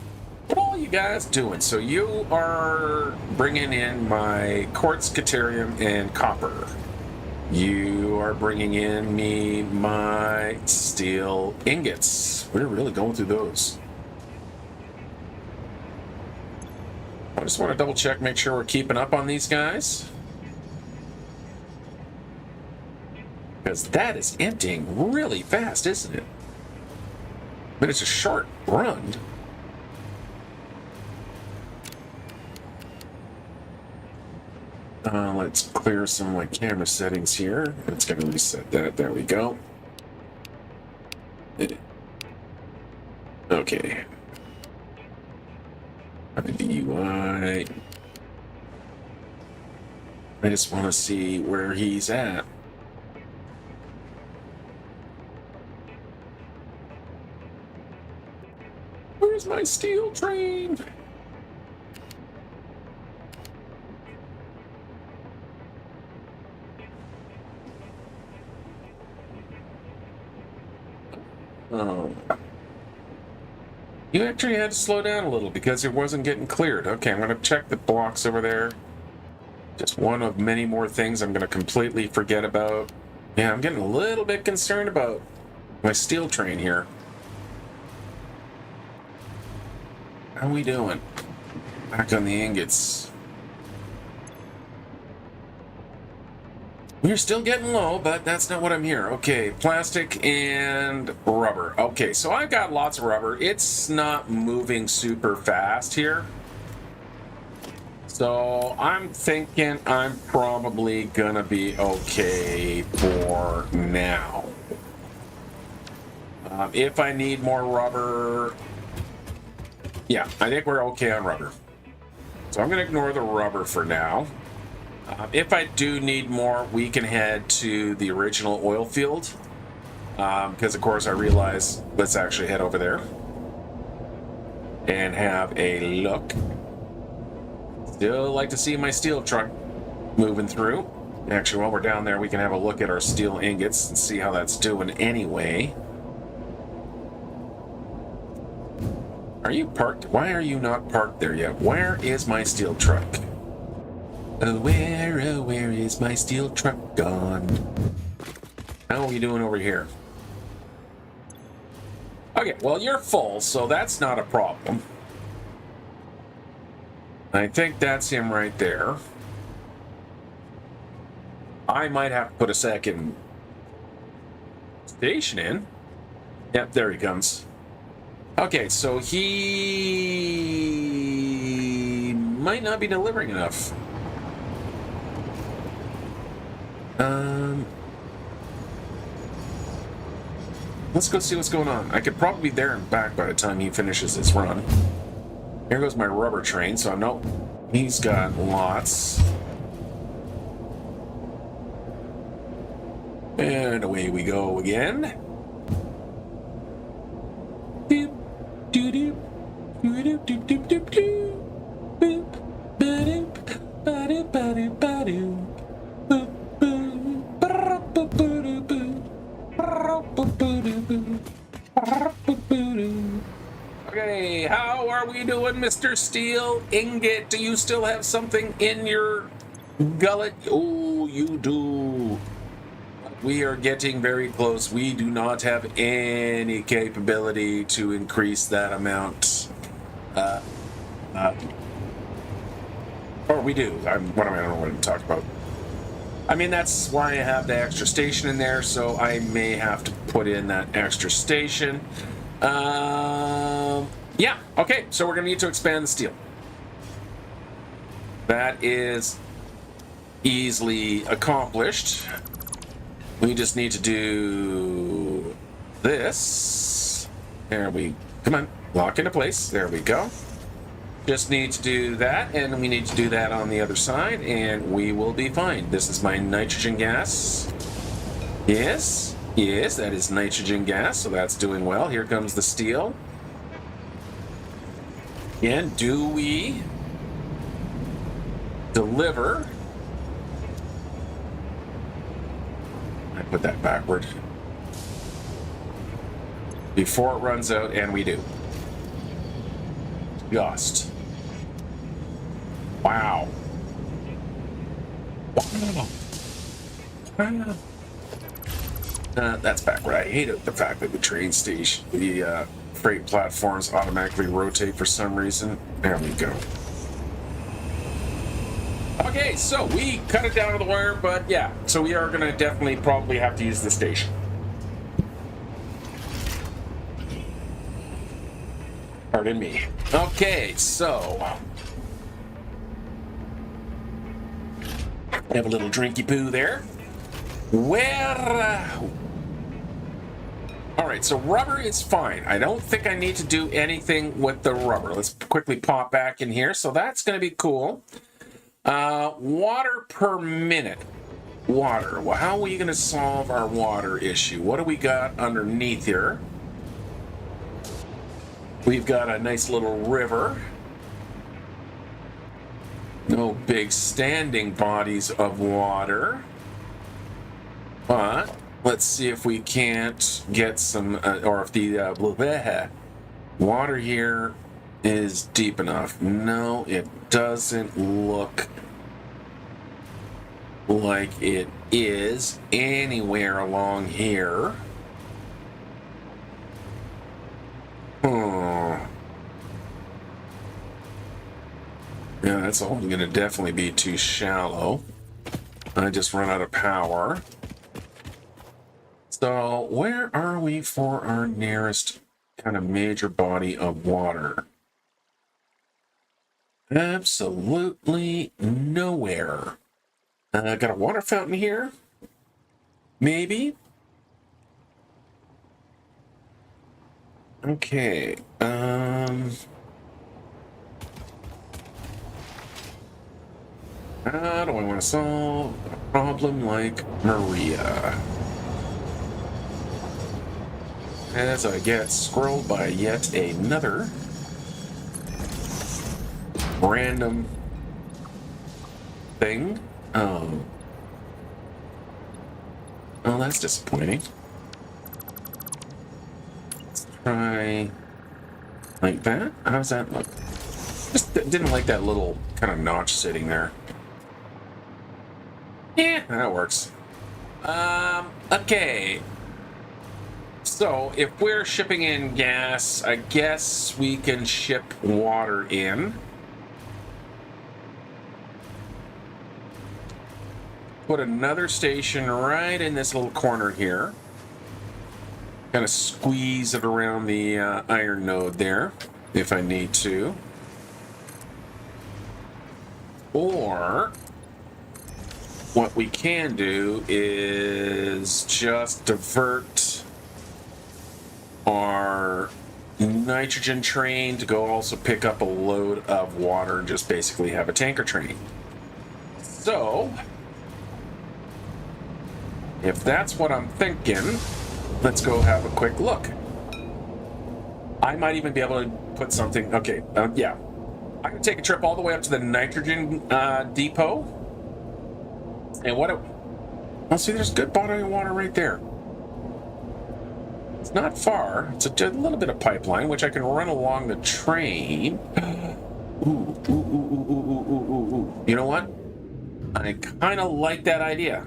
what are all you guys doing? So you are bringing in my quartz, caterium, and copper. You are bringing in me my steel ingots. We're really going through those. I just want to double check, make sure we're keeping up on these guys. Because that is emptying really fast, isn't it? But it's a short run. Let's clear some of my camera settings here. It's going to reset that. There we go. Okay. The UI. I just want to see where he's at. Where's my steel train? Oh. You actually had to slow down a little because it wasn't getting cleared. Okay, I'm going to check the blocks over there. Just one of many more things I'm going to completely forget about. Yeah, I'm getting a little bit concerned about my steel train here. How we doing? Back on the ingots. We're still getting low, but that's not what I'm here. Okay, plastic and rubber. Okay, so I've got lots of rubber. It's not moving super fast here. So I'm thinking I'm probably gonna be okay for now. If I need more rubber, yeah, I think we're okay on rubber. So I'm gonna ignore the rubber for now. If I do need more, we can head to the original oil field. Because, of course, I realize, let's actually head over there and have a look. Still like to see my steel truck moving through. Actually, while we're down there, we can have a look at our steel ingots and see how that's doing anyway. Are you parked? Why are you not parked there yet? Where is my steel truck? Oh, where is my steel truck gone? How are we doing over here? Okay, well, you're full, so that's not a problem. I think that's him right there. I might have to put a second station in. Yep, there he comes. Okay, so he might not be delivering enough. Let's go see what's going on. I could probably be there and back by the time he finishes his run. Here goes my rubber train, so I know he's got lots. And away we go again. Doop, doop, doop, doop, doop, doop, doop, doop. Boop, ba-doop, ba-doop, ba-doop, ba-doop. Boop, boop, ba-doop, ba-doop, boop. Okay, how are we doing, Mr. Steel Ingot? Do you still have something in your gullet? Oh, you do. We are getting very close. We do not have any capability to increase that amount. Or we do. I don't know what I'm talking about. I mean, that's why I have the extra station in there, so I may have to put in that extra station. Yeah, okay, so we're going to need to expand the steel. That is easily accomplished. We just need to do this. There we, come on, lock into place. There we go. Just need to do that, and we need to do that on the other side, and we will be fine. This is my nitrogen gas. Yes, yes, that is nitrogen gas, so that's doing well. Here comes the steel. And do we deliver? I put that backward. Before it runs out, and we do. Just. Wow. Wow. Wow. That's backward. I hate it, the fact that the train station, the freight platforms automatically rotate for some reason. There we go. Okay, so we cut it down to the wire, but yeah, so we are going to definitely probably have to use the station. Pardon me. Okay, so have a little drinky poo there. Where? All right, so rubber is fine. I don't think I need to do anything with the rubber. Let's quickly pop back in here. So that's going to be cool. Water per minute. Water. Well, how are we going to solve our water issue? What do we got underneath here? We've got a nice little river. No big standing bodies of water. But let's see if we can't get some, or if the water here is deep enough. No, it doesn't look like it is anywhere along here. Yeah, that's all going to definitely be too shallow. I just run out of power. So where are we for our nearest kind of major body of water? Absolutely nowhere. Got a water fountain here? Maybe? Okay. How do I want to solve a problem like Maria? As I get scrolled by yet another random thing. Oh, that's disappointing. Let's try like that. How's that look? Just didn't like that little kind of notch sitting there. Yeah, that works. Okay. So, if we're shipping in gas, I guess we can ship water in. Put another station right in this little corner here. Kind of squeeze it around the iron node there, if I need to. Or what we can do is just divert our nitrogen train to go also pick up a load of water and just basically have a tanker train. So, if that's what I'm thinking, let's go have a quick look. I might even be able to put something, okay, yeah. I'm going to take a trip all the way up to the nitrogen depot. And well, see, there's good body of water right there. It's not far. It's a little bit of pipeline, which I can run along the train. Ooh. You know what? I kind of like that idea.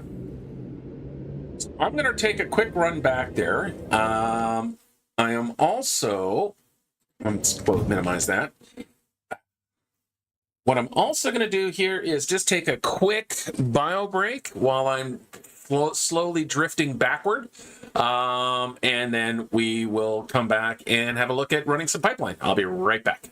So I'm going to take a quick run back there. I am also... Let's minimize that. What I'm also going to do here is just take a quick bio break while I'm slowly drifting backward. And then we will come back and have a look at running some pipeline. I'll be right back.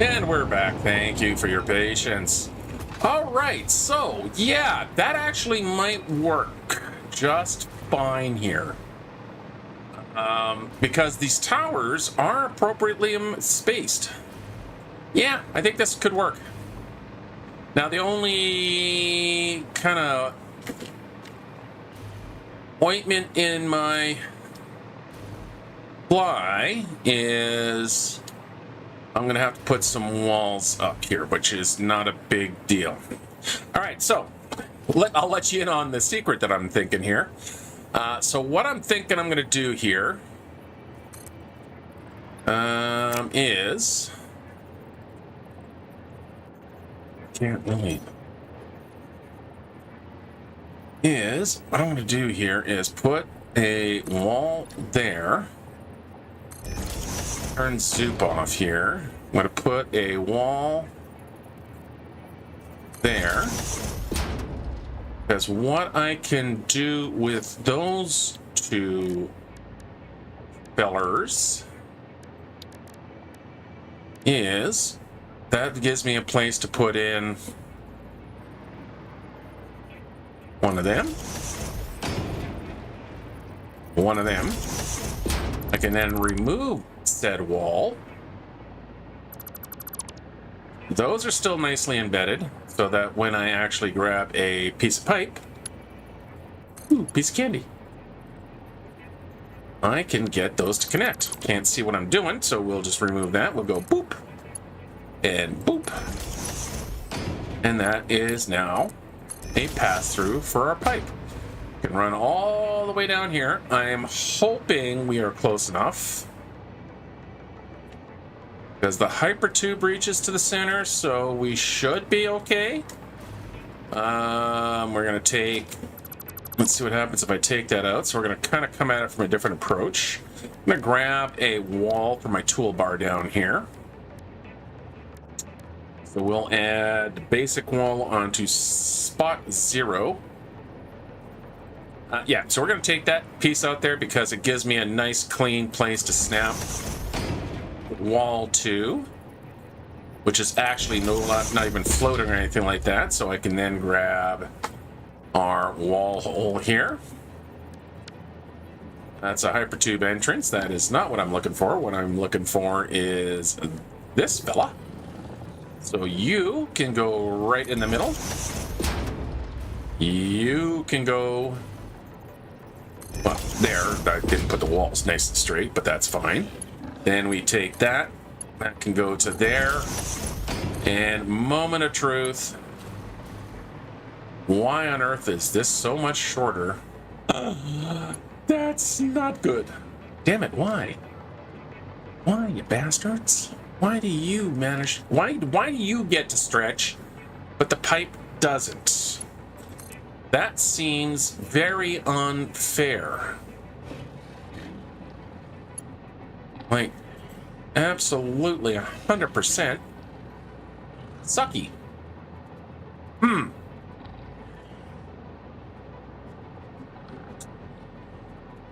And we're back. Thank you for your patience. All right, so yeah, that actually might work just fine here. Because these towers are appropriately spaced. Yeah, I think this could work. Now, the only kind of ointment in my fly is I'm going to have to put some walls up here, which is not a big deal. All right, so I'll let you in on the secret that I'm thinking here. So what I'm thinking I'm going to do here is... Can't really... What I'm going to do here is put a wall there. Turn Zoop off here. I'm going to put a wall there. Because what I can do with those two fellers is that gives me a place to put in one of them. One of them. I can then remove said wall. Those are still nicely embedded, so that when I actually grab a piece of pipe, ooh, piece of candy, I can get those to connect. Can't see what I'm doing, so we'll just remove that. We'll go boop and boop. And that is now a pass-through for our pipe. Can run all the way down here. I am hoping we are close enough, because the hypertube reaches to the center, so we should be okay. We're gonna take, let's see what happens if I take that out. So we're gonna kind of come at it from a different approach. I'm gonna grab a wall for my toolbar down here. So we'll add basic wall onto spot 0. Yeah, so we're gonna take that piece out there because it gives me a nice clean place to snap wall 2, which is actually not even floating or anything like that. So I can then grab our wall hole here. That's a hypertube entrance. That is not what I'm looking for. What I'm looking for is this fella. So you can go right in the middle. You can go, well, there. I didn't put the walls nice and straight, but that's fine. Then we take that. That can go to there. And moment of truth. Why on earth is this so much shorter? That's not good. Damn it, why? Why, you bastards? Why do you manage... Why do you get to stretch, but the pipe doesn't? That seems very unfair. Like, absolutely 100% sucky.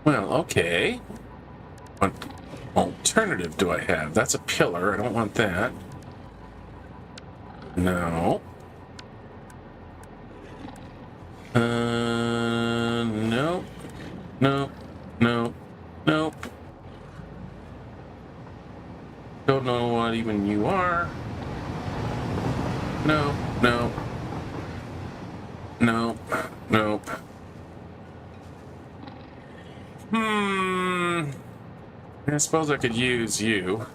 Well, okay. What alternative do I have? That's a pillar. I don't want that. No. Nope. Nope. Nope. Nope. Don't know what even you are. No. No. Nope. Nope. I suppose I could use you.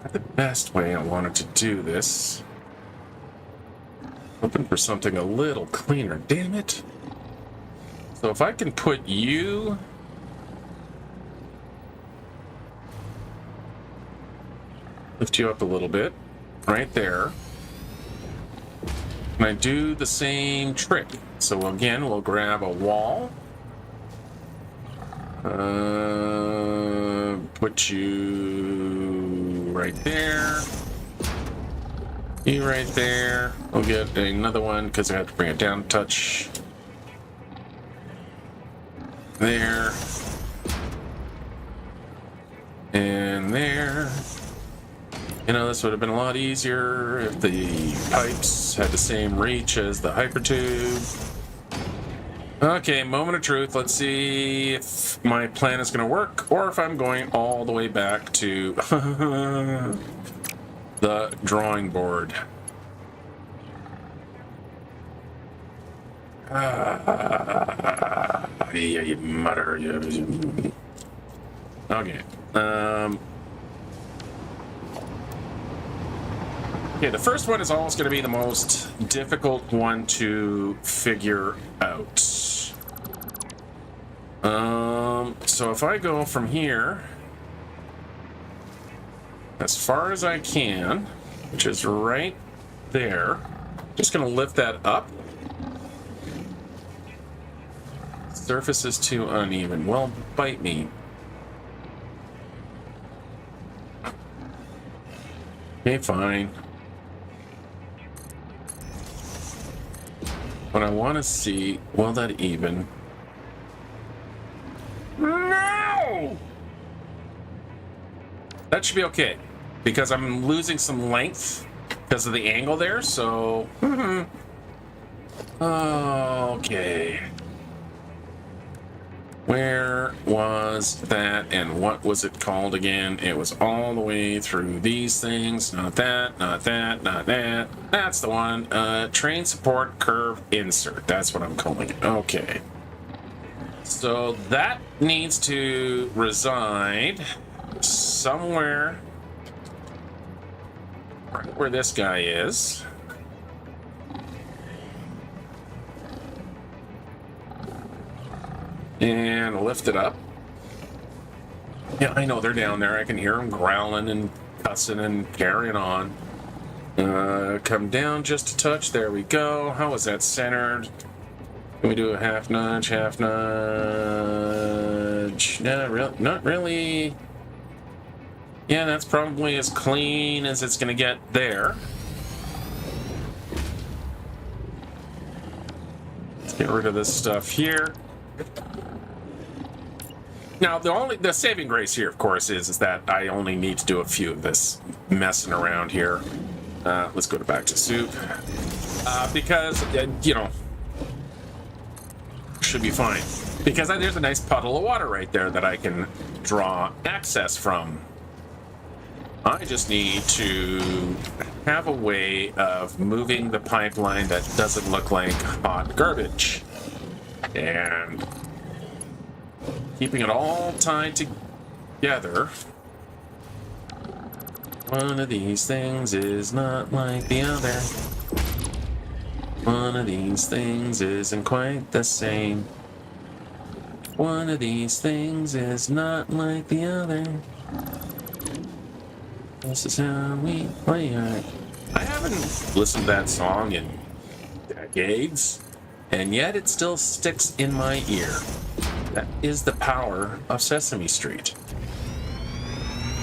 Not the best way I wanted to do this. Hoping for something a little cleaner, damn it. So if I can put you... lift you up a little bit, right there. And I do the same trick. So again, we'll grab a wall. Put you right there. You right there. We'll get another one because I have to bring it down a touch. There. And there. You know, this would have been a lot easier if the pipes had the same reach as the hypertube. Okay, moment of truth. Let's see if my plan is going to work or if I'm going all the way back to the drawing board. Yeah, you mutter. Okay. Okay, the first one is always going to be the most difficult one to figure out. So if I go from here as far as I can, which is right there, just going to lift that up. Surface is too uneven. Well, bite me. Okay, fine. But I want to see, will that even? No! That should be okay, because I'm losing some length because of the angle there, so... Okay. Where was that, and what was it called again? It was all the way through these things. Not that, not that, not that. That's the one. Train support curve insert. That's what I'm calling it. Okay. So that needs to reside somewhere right where this guy is. And lift it up. Yeah, I know they're down there. I can hear them growling and cussing and carrying on. Come down just a touch. There we go. How is that centered? Can we do a half nudge, half nudge? No, not really. Yeah, that's probably as clean as it's going to get there. Let's get rid of this stuff here. Now, the saving grace here, of course, is that I only need to do a few of this messing around here. Let's go back to soup. Because, you know, should be fine. Because there's a nice puddle of water right there that I can draw access from. I just need to have a way of moving the pipeline that doesn't look like hot garbage. And keeping it all tied together. One of these things is not like the other. One of these things isn't quite the same. One of these things is not like the other. This is how we play it. I haven't listened to that song in decades, and yet it still sticks in my ear. That is the power of Sesame Street.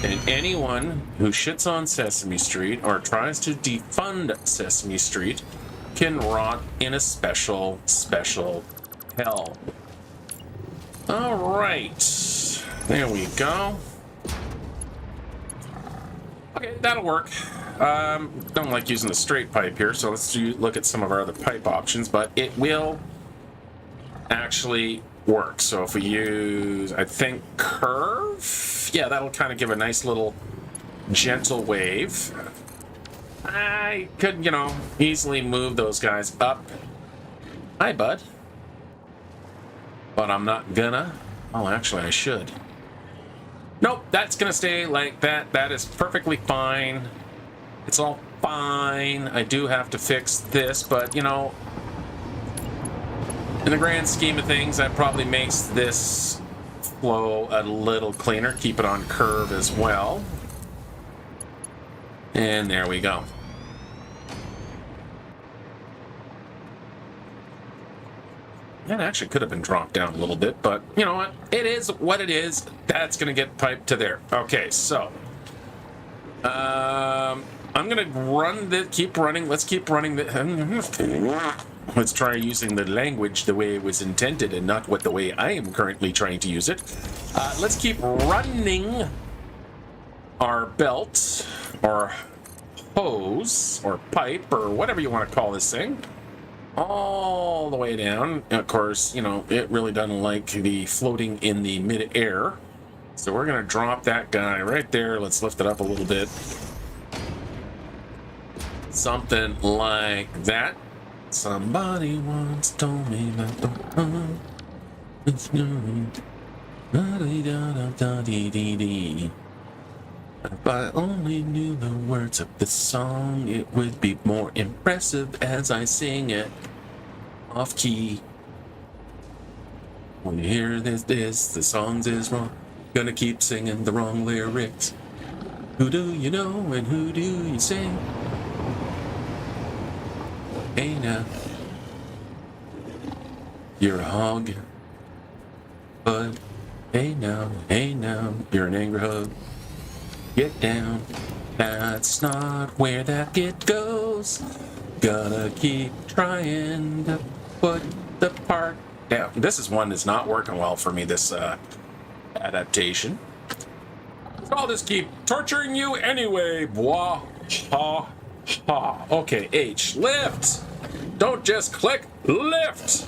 And anyone who shits on Sesame Street or tries to defund Sesame Street can rot in a special hell. All right. There we go. Okay, that'll work. Don't like using the straight pipe here, so let's look at some of our other pipe options, but it will actually work. So if we use, I think, curve, yeah, that'll kind of give a nice little gentle wave. I could, you know, easily move those guys up. Hi, bud. But I'm not gonna. Oh, actually, I should. Nope, that's gonna stay like that. That is perfectly fine. It's all fine. I do have to fix this, but, you know, in the grand scheme of things, that probably makes this flow a little cleaner. Keep it on curve as well. And there we go. That actually could have been dropped down a little bit, but you know what? It is what it is. That's going to get piped to there. Okay, so I I'm gonna run the keep running. Let's keep running the. Let's try using the language the way it was intended and not the way I am currently trying to use it. Let's keep running our belt or hose or pipe or whatever you want to call this thing all the way down. And of course, you know, it really doesn't like the floating in the mid-air. So we're going to drop that guy right there. Let's lift it up a little bit. Something like that. Somebody once told me that the heart is new. If I only knew the words of the song, it would be more impressive as I sing it off key. When you hear this, the songs is wrong. Gonna keep singing the wrong lyrics. Who do you know and who do you sing? Hey now, you're a hog. But hey now, you're an angry hog. Get down, that's not where that get goes. Gotta keep trying to put the part down. This is one that's not working well for me, this adaptation. So I'll just keep torturing you anyway. Blah, ha, ha. Okay, H, lift. Don't just click, lift.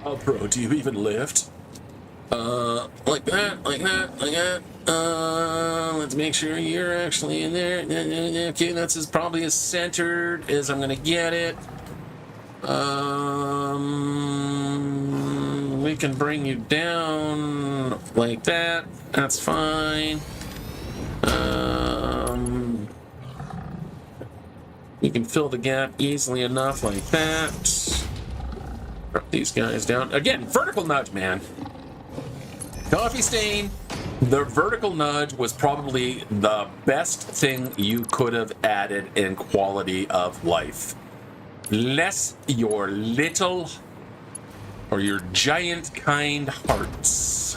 Oh, bro, do you even lift? Like that, like that, like that. Let's make sure you're actually in there. Okay, that's probably as centered as I'm gonna get it. We can bring you down like that. That's fine. We can fill the gap easily enough like that. Drop these guys down. Again, vertical nudge, man. Coffee stain. The vertical nudge was probably the best thing you could have added in quality of life. Bless your little or your giant kind hearts.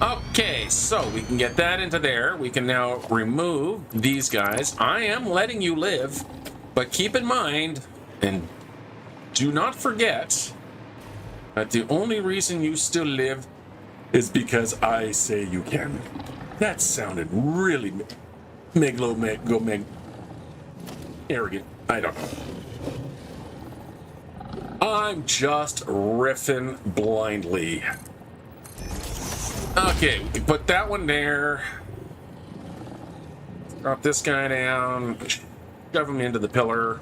Okay, so we can get that into there. We can now remove these guys. I am letting you live, but keep in mind, and do not forget, that the only reason you still live is because I say you can. That sounded really arrogant. I don't know. I'm just riffing blindly. Okay, we can put that one there. Drop this guy down. Shove him into the pillar.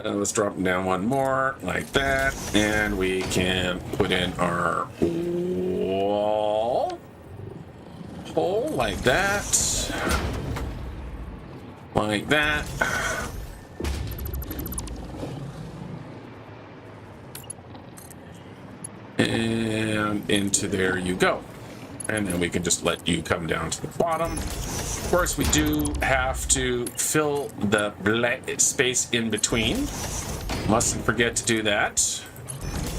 Let's drop him down one more, like that. And we can put in our wall. Hole, like that. Like that. And into there you go. And then we can just let you come down to the bottom. Of course, we do have to fill the space in between. Mustn't forget to do that.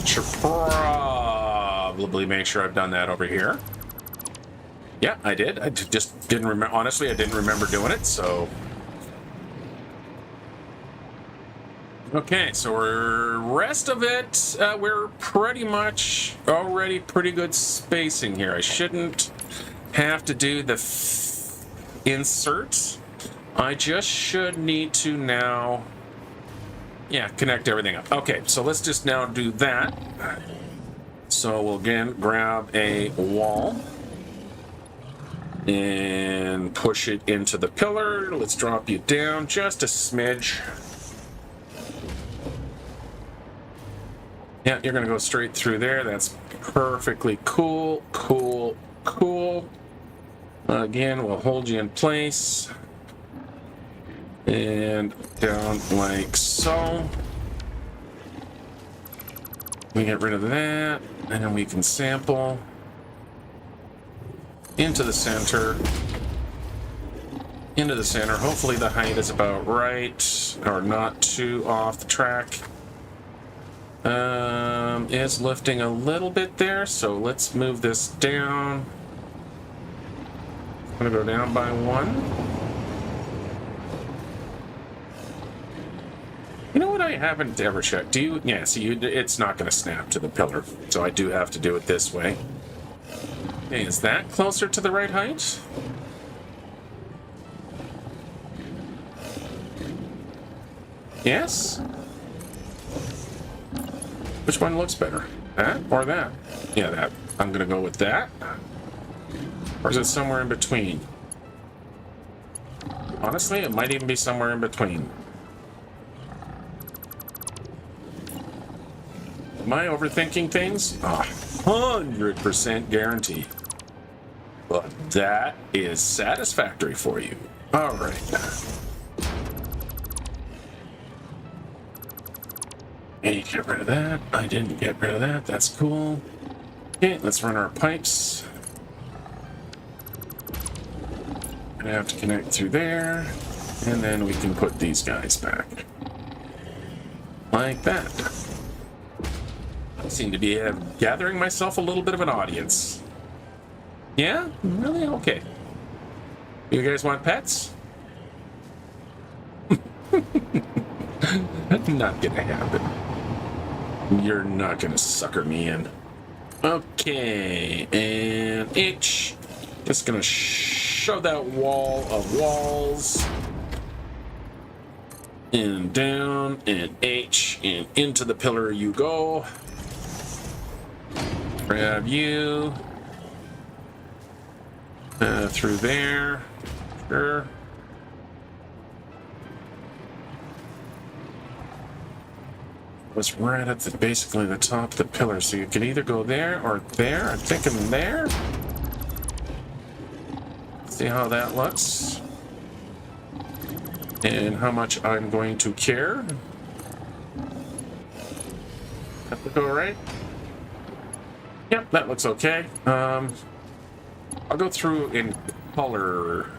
Should probably make sure I've done that over here. Yeah, I did. I just didn't remember. Honestly, I didn't remember doing it, so. Okay, so rest of it, we're pretty much already pretty good spacing here. I shouldn't have to do the insert. I just should need to now, yeah, connect everything up. Okay, so let's just now do that. So we'll again grab a wall and push it into the pillar. Let's drop you down just a smidge. Yeah, you're gonna go straight through there. That's perfectly cool, cool, cool. Again, we'll hold you in place. And down like so. We get rid of that, and then we can sample into the center. Into the center. Hopefully the height is about right, or not too off the track. Is lifting a little bit there, so let's move this down. I'm gonna go down by 1. You know what I haven't ever checked? Do you? Yeah, see, it's not gonna snap to the pillar, so I do have to do it this way. Okay, is that closer to the right height? Yes? Which one looks better? That or that? Yeah, that. I'm gonna go with that. Or is it somewhere in between? Honestly, it might even be somewhere in between. Am I overthinking things? 100% guarantee. But that is satisfactory for you. All right. Hey, get rid of that. I didn't get rid of that. That's cool. Okay, let's run our pipes. Gonna have to connect through there, and then we can put these guys back. Like that. I seem to be gathering myself a little bit of an audience. Yeah? Really? Okay. You guys want pets? Not gonna happen. You're not gonna sucker me in. Okay, and H. Just gonna shove that wall of walls. And down, and H, and into the pillar you go. Grab you. Through there. Sure. Was right at basically the top of the pillar, so you can either go there or there. I'm thinking there. See how that looks, and how much I'm going to care. Have to go right. Yep, that looks okay. I'll go through and color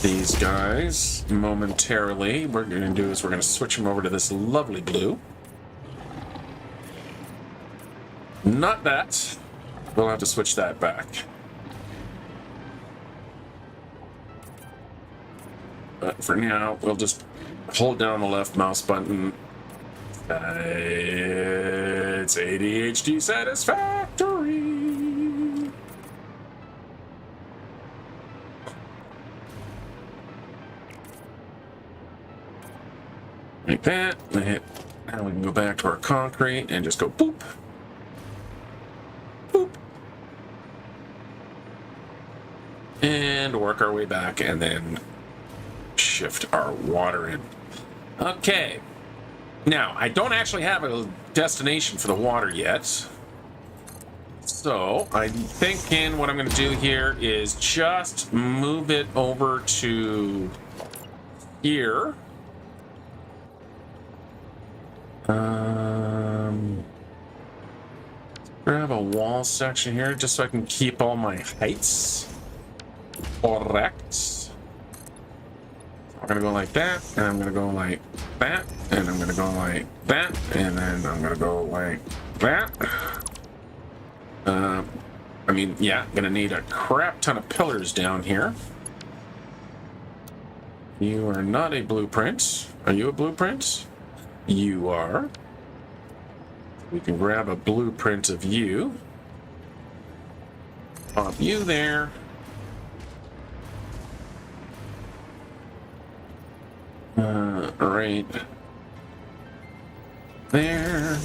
these guys momentarily. What we're going to do is we're going to switch them over to this lovely blue. Not that. We'll have to switch that back. But for now, we'll just hold down the left mouse button. It's ADHD Satisfactory. Like that. Now we can go back to our concrete and just go boop. Boop. And work our way back and then shift our water in. Okay. Now, I don't actually have a destination for the water yet. So, I'm thinking what I'm going to do here is just move it over to here. Grab a wall section here just so I can keep all my heights correct. I'm gonna go like that, and I'm gonna go like that, and I'm gonna go like that, and then I'm gonna go like that. I mean, yeah, gonna need a crap ton of pillars down here. You are not a blueprint. Are you a blueprint? You are. We can grab a blueprint of you. Pop you there. Right there.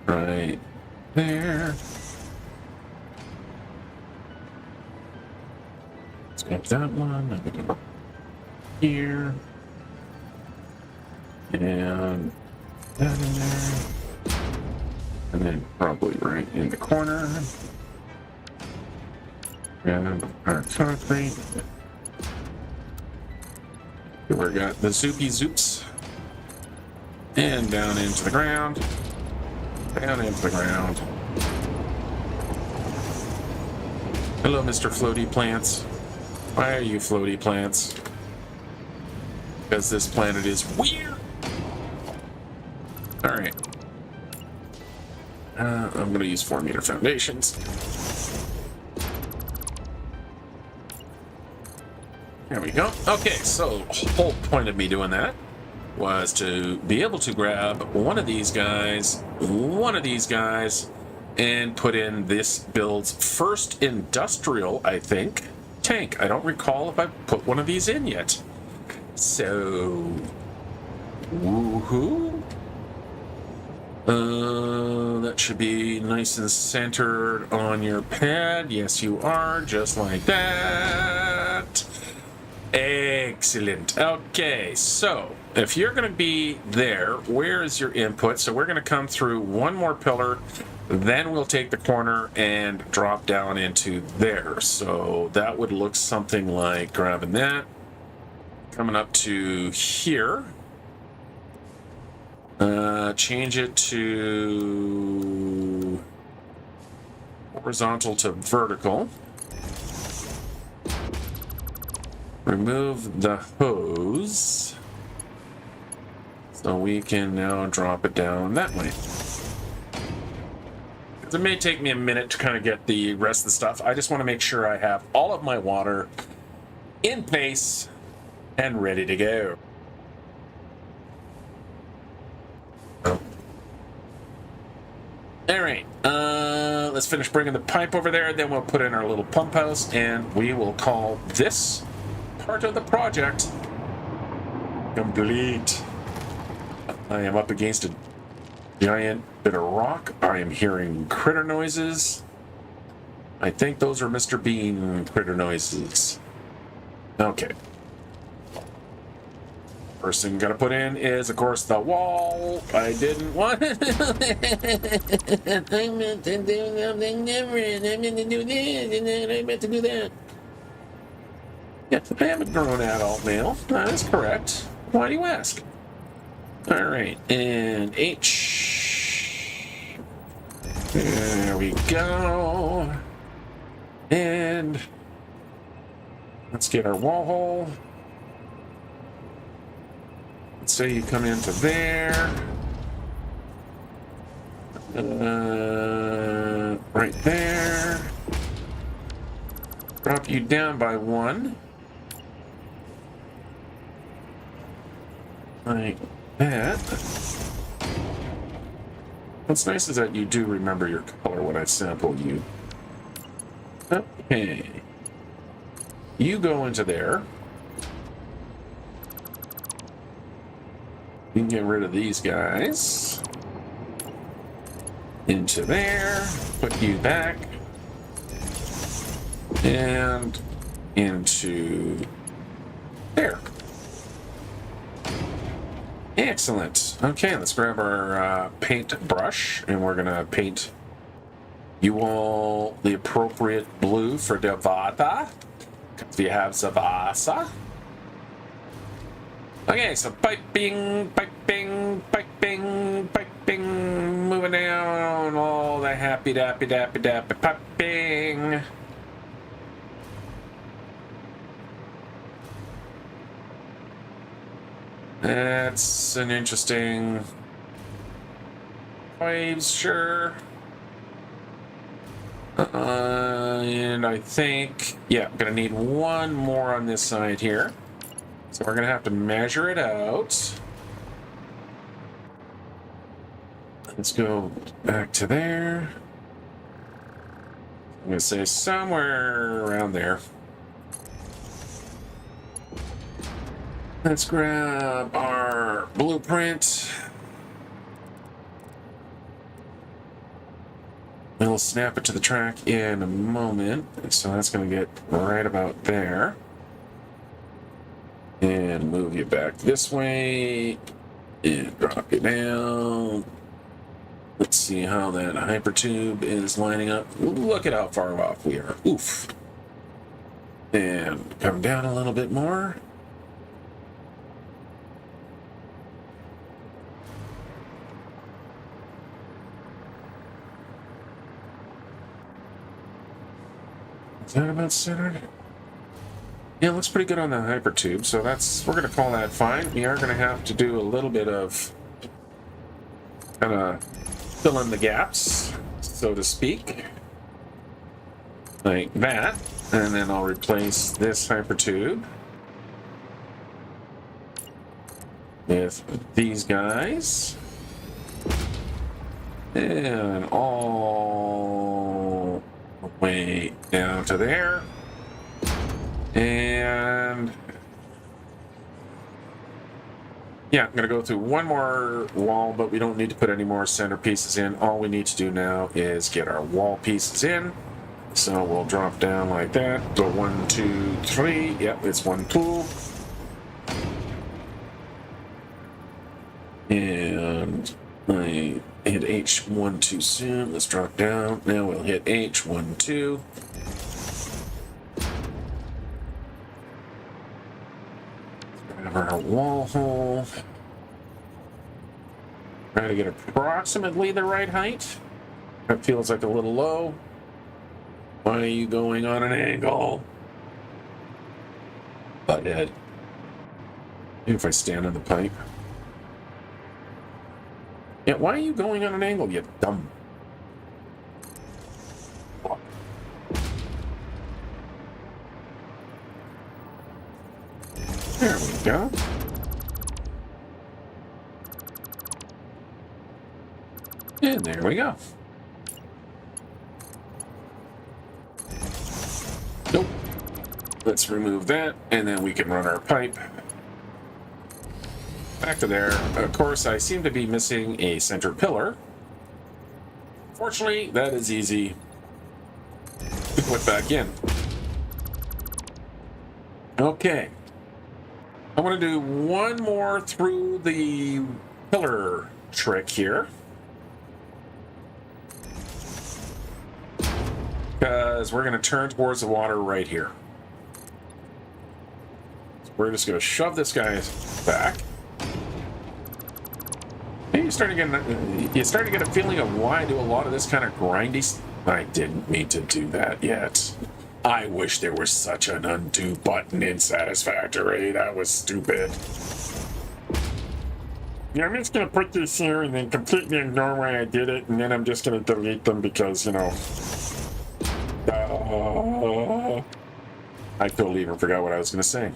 Right there. Let's get that one. Here. And that in there. And then probably right in the corner. And our concrete. We got the zoopy zoops. And down into the ground. Down into the ground. Hello, Mr. Floaty Plants. Why are you floaty plants? Because this planet is weird. Alright. I'm going to use 4-meter foundations. There we go. Okay, so the whole point of me doing that was to be able to grab one of these guys, and put in this build's first industrial, I think, tank. I don't recall if I put one of these in yet. So, woohoo! That should be nice and centered on your pad. Yes, you are, just like that. Excellent. Okay, so if you're going to be there, where is your input? So we're going to come through one more pillar, then we'll take the corner and drop down into there. So that would look something like grabbing that, coming up to here, change it to horizontal to vertical. Remove the hose, so we can now drop it down that way. It may take me a minute to kind of get the rest of the stuff. I just want to make sure I have all of my water in place and ready to go. All right, let's finish bringing the pipe over there, then we'll put in our little pump house, and we will call this part of the project complete. I am up against a giant bit of rock. I am hearing critter noises. I think those are Mr. Bean critter noises. Okay. First thing gotta put in is, of course, the wall. I didn't want it. I meant to do something different. I meant to do this, and then I meant to do that. Yes, I am a grown adult male. That is correct. Why do you ask? All right, and H. There we go. And let's get our wall hole. Let's say you come into there. Right there. Drop you down by 1. Like that. What's nice is that you do remember your color when I sample you. Okay. You go into there. You can get rid of these guys. Into there. Put you back. And into there. Excellent. Okay, let's grab our paint brush, and we're gonna paint you all the appropriate blue for Devata, because we have Zavasa. Okay, so piping, moving down all the happy dappy piping. That's an interesting waves, sure. And I think, yeah, I'm gonna need one more on this side here. So we're gonna have to measure it out. Let's go back to there. I'm gonna say somewhere around there. Let's grab our blueprint. We'll snap it to the track in a moment. So that's going to get right about there. And move you back this way. And drop you down. Let's see how that hypertube is lining up. Look at how far off we are. Oof. And come down a little bit more. Is that about centered? Yeah, it looks pretty good on the hypertube, so we're gonna call that fine. We are gonna have to do a little bit of kind of fill in the gaps, so to speak, like that. And then I'll replace this hypertube with these guys. And all the way down to there. And yeah, I'm going to go through one more wall, but we don't need to put any more centerpieces in. All we need to do now is get our wall pieces in. So we'll drop down like that. Go 1, 2, 3. Yep, it's 1, 2. And I hit H1 too soon. Let's drop down. Now we'll hit H1, 2. Grab our wall hole. Try to get approximately the right height. That feels like a little low. Why are you going on an angle? Butthead. Maybe if I stand on the pipe. Yeah, why are you going on an angle, you dumb? There we go. And there we go. Nope. Let's remove that, and then we can run our pipe back to there. Of course, I seem to be missing a center pillar. Fortunately, that is easy to put back in. Okay. I want to do one more through the pillar trick here. Because we're going to turn towards the water right here. So we're just going to shove this guy back. And you start to get a feeling of why I do a lot of this kind of grindy. I didn't mean to do that yet. I wish there was such an undo button in Satisfactory. That was stupid. Yeah, I'm just going to put this here and then completely ignore why I did it, and then I'm just going to delete them because, you know... I totally even forgot what I was going to say.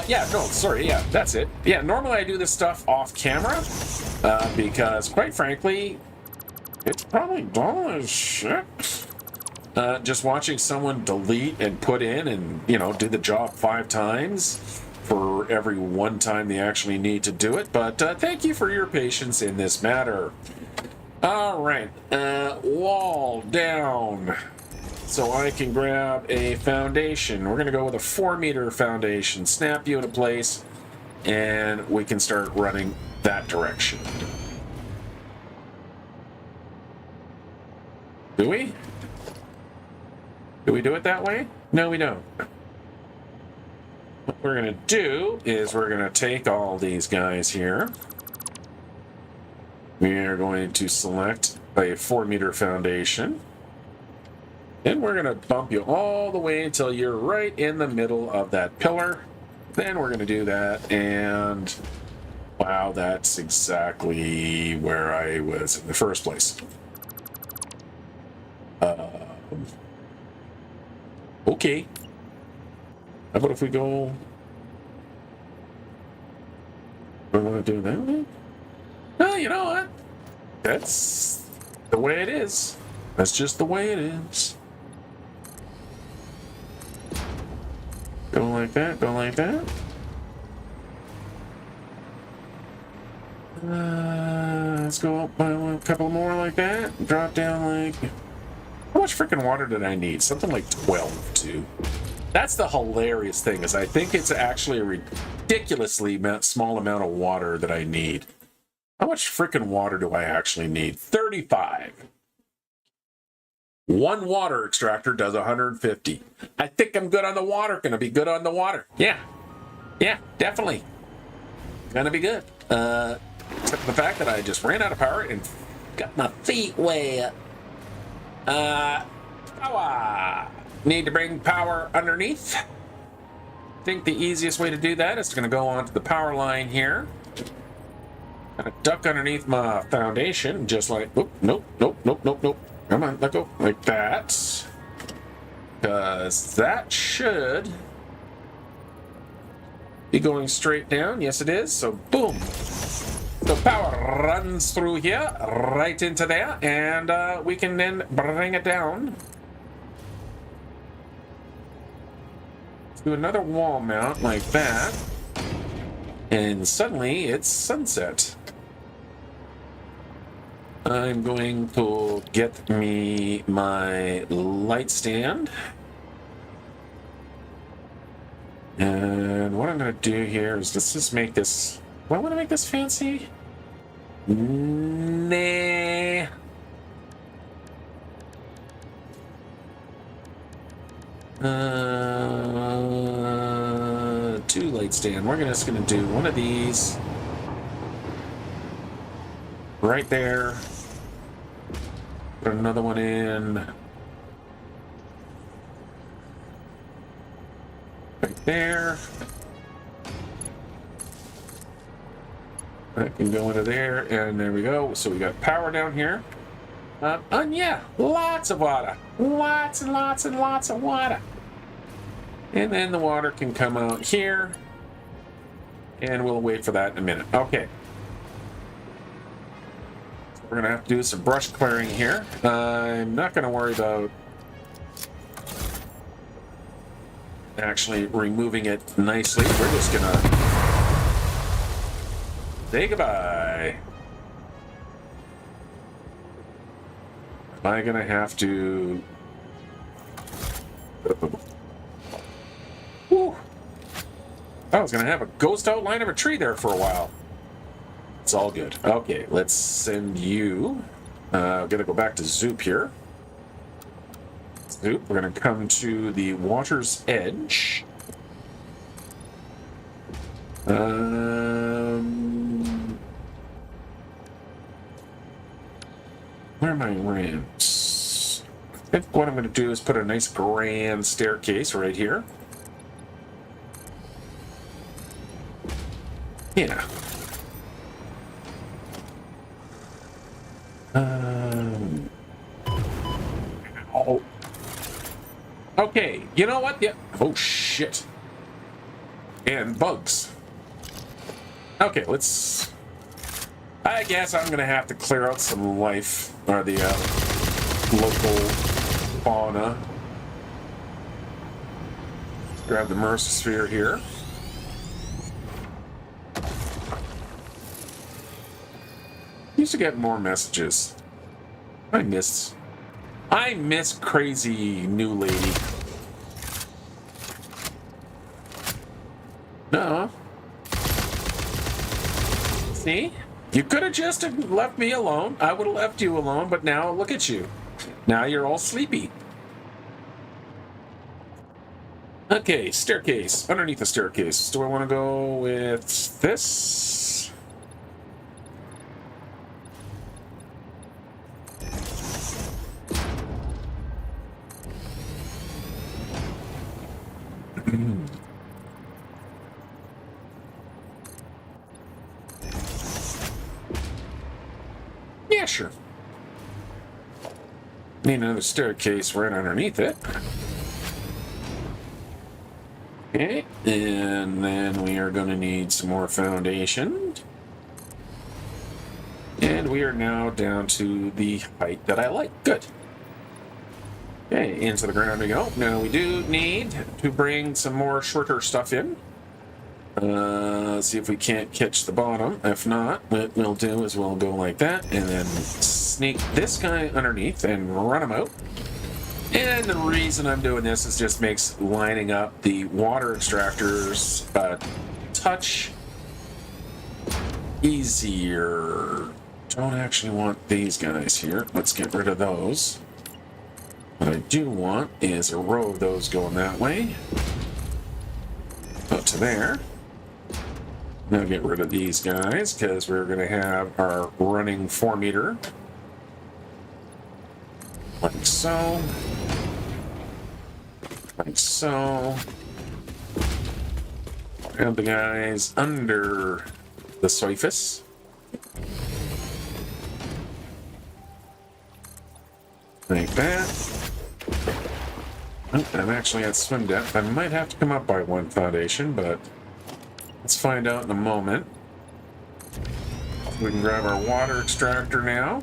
Yeah, no, sorry, yeah, that's it. Yeah, normally I do this stuff off camera, because, quite frankly, it's probably dull as shit. Just watching someone delete and put in and, you know, do the job 5 times for every one time they actually need to do it. But thank you for your patience in this matter. All right, wall down. So I can grab a foundation. We're going to go with a 4-meter foundation. Snap you into place, and we can start running that direction. Do we? Do we do it that way? No, we don't. What we're going to do is we're going to take all these guys here. We are going to select a 4-meter foundation. And we're going to bump you all the way until you're right in the middle of that pillar. Then we're going to do that, and wow, that's exactly where I was in the first place. Okay. How about if we go... I want to do that way? Well, you know what? That's the way it is. That's just the way it is. Go like that, go like that. Let's go up by a couple more like that. Drop down like... How much freaking water did I need? Something like 12, too. That's the hilarious thing, is I think it's actually a ridiculously small amount of water that I need. How much freaking water do I actually need? 35. One water extractor does 150. I think I'm good on the water. Gonna be good on the water. Yeah. Yeah, definitely. Gonna be good. Except for the fact that I just ran out of power and got my feet wet. Power. Need to bring power underneath. I think the easiest way to do that is going to go onto the power line here. Gonna duck underneath my foundation, just like, oop, nope, nope, nope, nope, nope. Come on, let go, like that. Because that should be going straight down. Yes, it is. So, boom. The power runs through here, right into there, and we can then bring it down to another wall mount like that. And suddenly, it's sunset. I'm going to get me my light stand. And what I'm going to do here is let's just make this... Do I want to make this fancy? Nah. Two light stand. We're just going to do one of these right there. Put another one in right there. That can go into there, and there we go. So we got power down here. And yeah, lots of water. Lots and lots and lots of water. And then the water can come out here. And we'll wait for that in a minute. Okay. So we're going to have to do some brush clearing here. I'm not going to worry about actually removing it nicely. We're just going to say goodbye. Am I going to have to... Whew. I was going to have a ghost outline of a tree there for a while. It's all good. Okay, let's send you... I'm going to go back to Zoop here. Zoop, we're going to come to the water's edge. Where are my ramps? I think what I'm going to do is put a nice grand staircase right here. Yeah. Oh. Okay, you know what? Yeah. Oh, shit. And bugs. Okay, let's... I guess I'm gonna have to clear out some life, or the local fauna. Grab the Mercisphere here. Used to get more messages. I miss crazy new lady. No. See? You could have just left me alone. I would have left you alone, but now look at you. Now you're all sleepy. Okay, staircase. Underneath the staircase. Do I want to go with this? Yeah, sure. Need another staircase right underneath it. Okay, and then we are going to need some more foundation. And we are now down to the height that I like. Good. Okay, into the ground we go. Now we do need to bring some more shorter stuff in. Let's see if we can't catch the bottom. If not, what we'll do is we'll go like that and then sneak this guy underneath and run him out. And the reason I'm doing this is just makes lining up the water extractors a touch easier. Don't actually want these guys here. Let's get rid of those. What I do want is a row of those going that way. Up to there. Now get rid of these guys because we're going to have our running 4 meter. Like so. Like so. And the guys under the surface. Like that. Oh, I'm actually at swim depth. I might have to come up by one foundation, but let's find out in a moment. We can grab our water extractor now.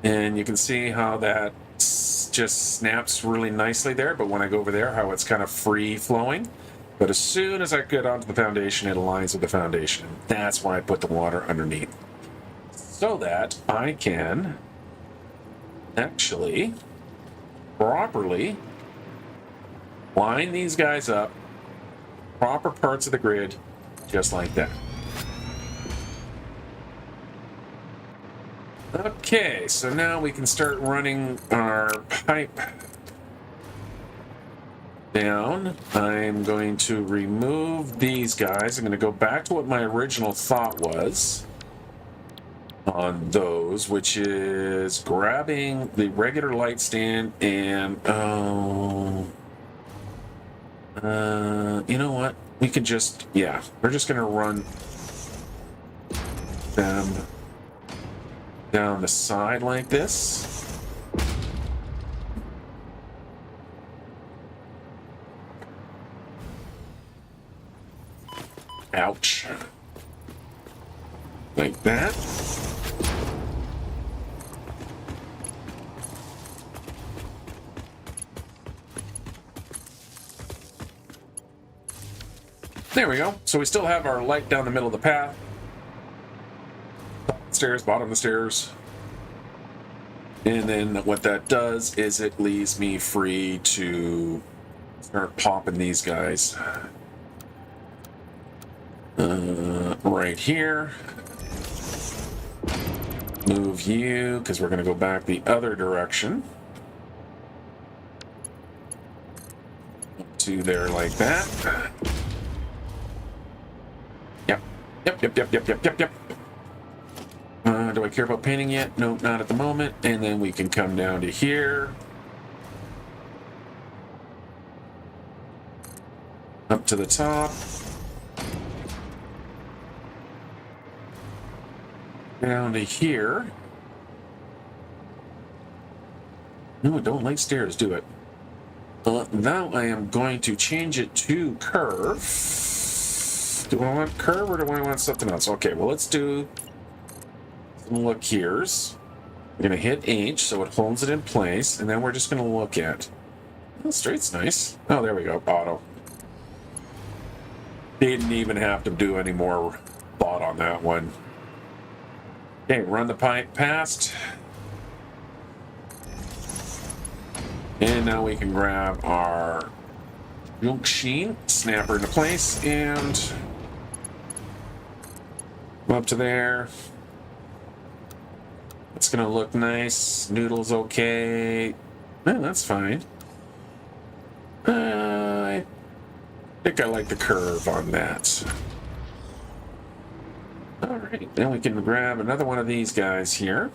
And you can see how that just snaps really nicely there, but when I go over there, how it's kind of free flowing. But as soon as I get onto the foundation, it aligns with the foundation. That's why I put the water underneath. So that I can actually properly line these guys up, proper parts of the grid, just like that. Okay, so now we can start running our pipe down. I'm going to remove these guys. I'm going to go back to what my original thought was on those, which is grabbing the regular light stand and you know what? We could just, yeah, we're just going to run them down the side like this. Ouch. Like that. There we go. So we still have our light down the middle of the path. Top of the stairs, bottom of the stairs. And then what that does is it leaves me free to start popping these guys. Right here. Move you, because we're going to go back the other direction. Up to there like that. Yep. Do I care about painting yet? Nope, not at the moment. And then we can come down to here. Up to the top. Down to here. No, don't like stairs, do it. Now I am going to change it to curve. Do I want curve or do I want something else? Okay, well, let's do some look here's. I'm going to hit H so it holds it in place, and then we're just going to look at. Oh, straight's nice. Oh, there we go. Auto. Didn't even have to do any more thought on that one. Okay, run the pipe past. And now we can grab our milk sheen, snap her into place, and up to there. It's gonna look nice. Noodle's okay. Yeah, that's fine. I think I like the curve on that. Alright, then we can grab another one of these guys here.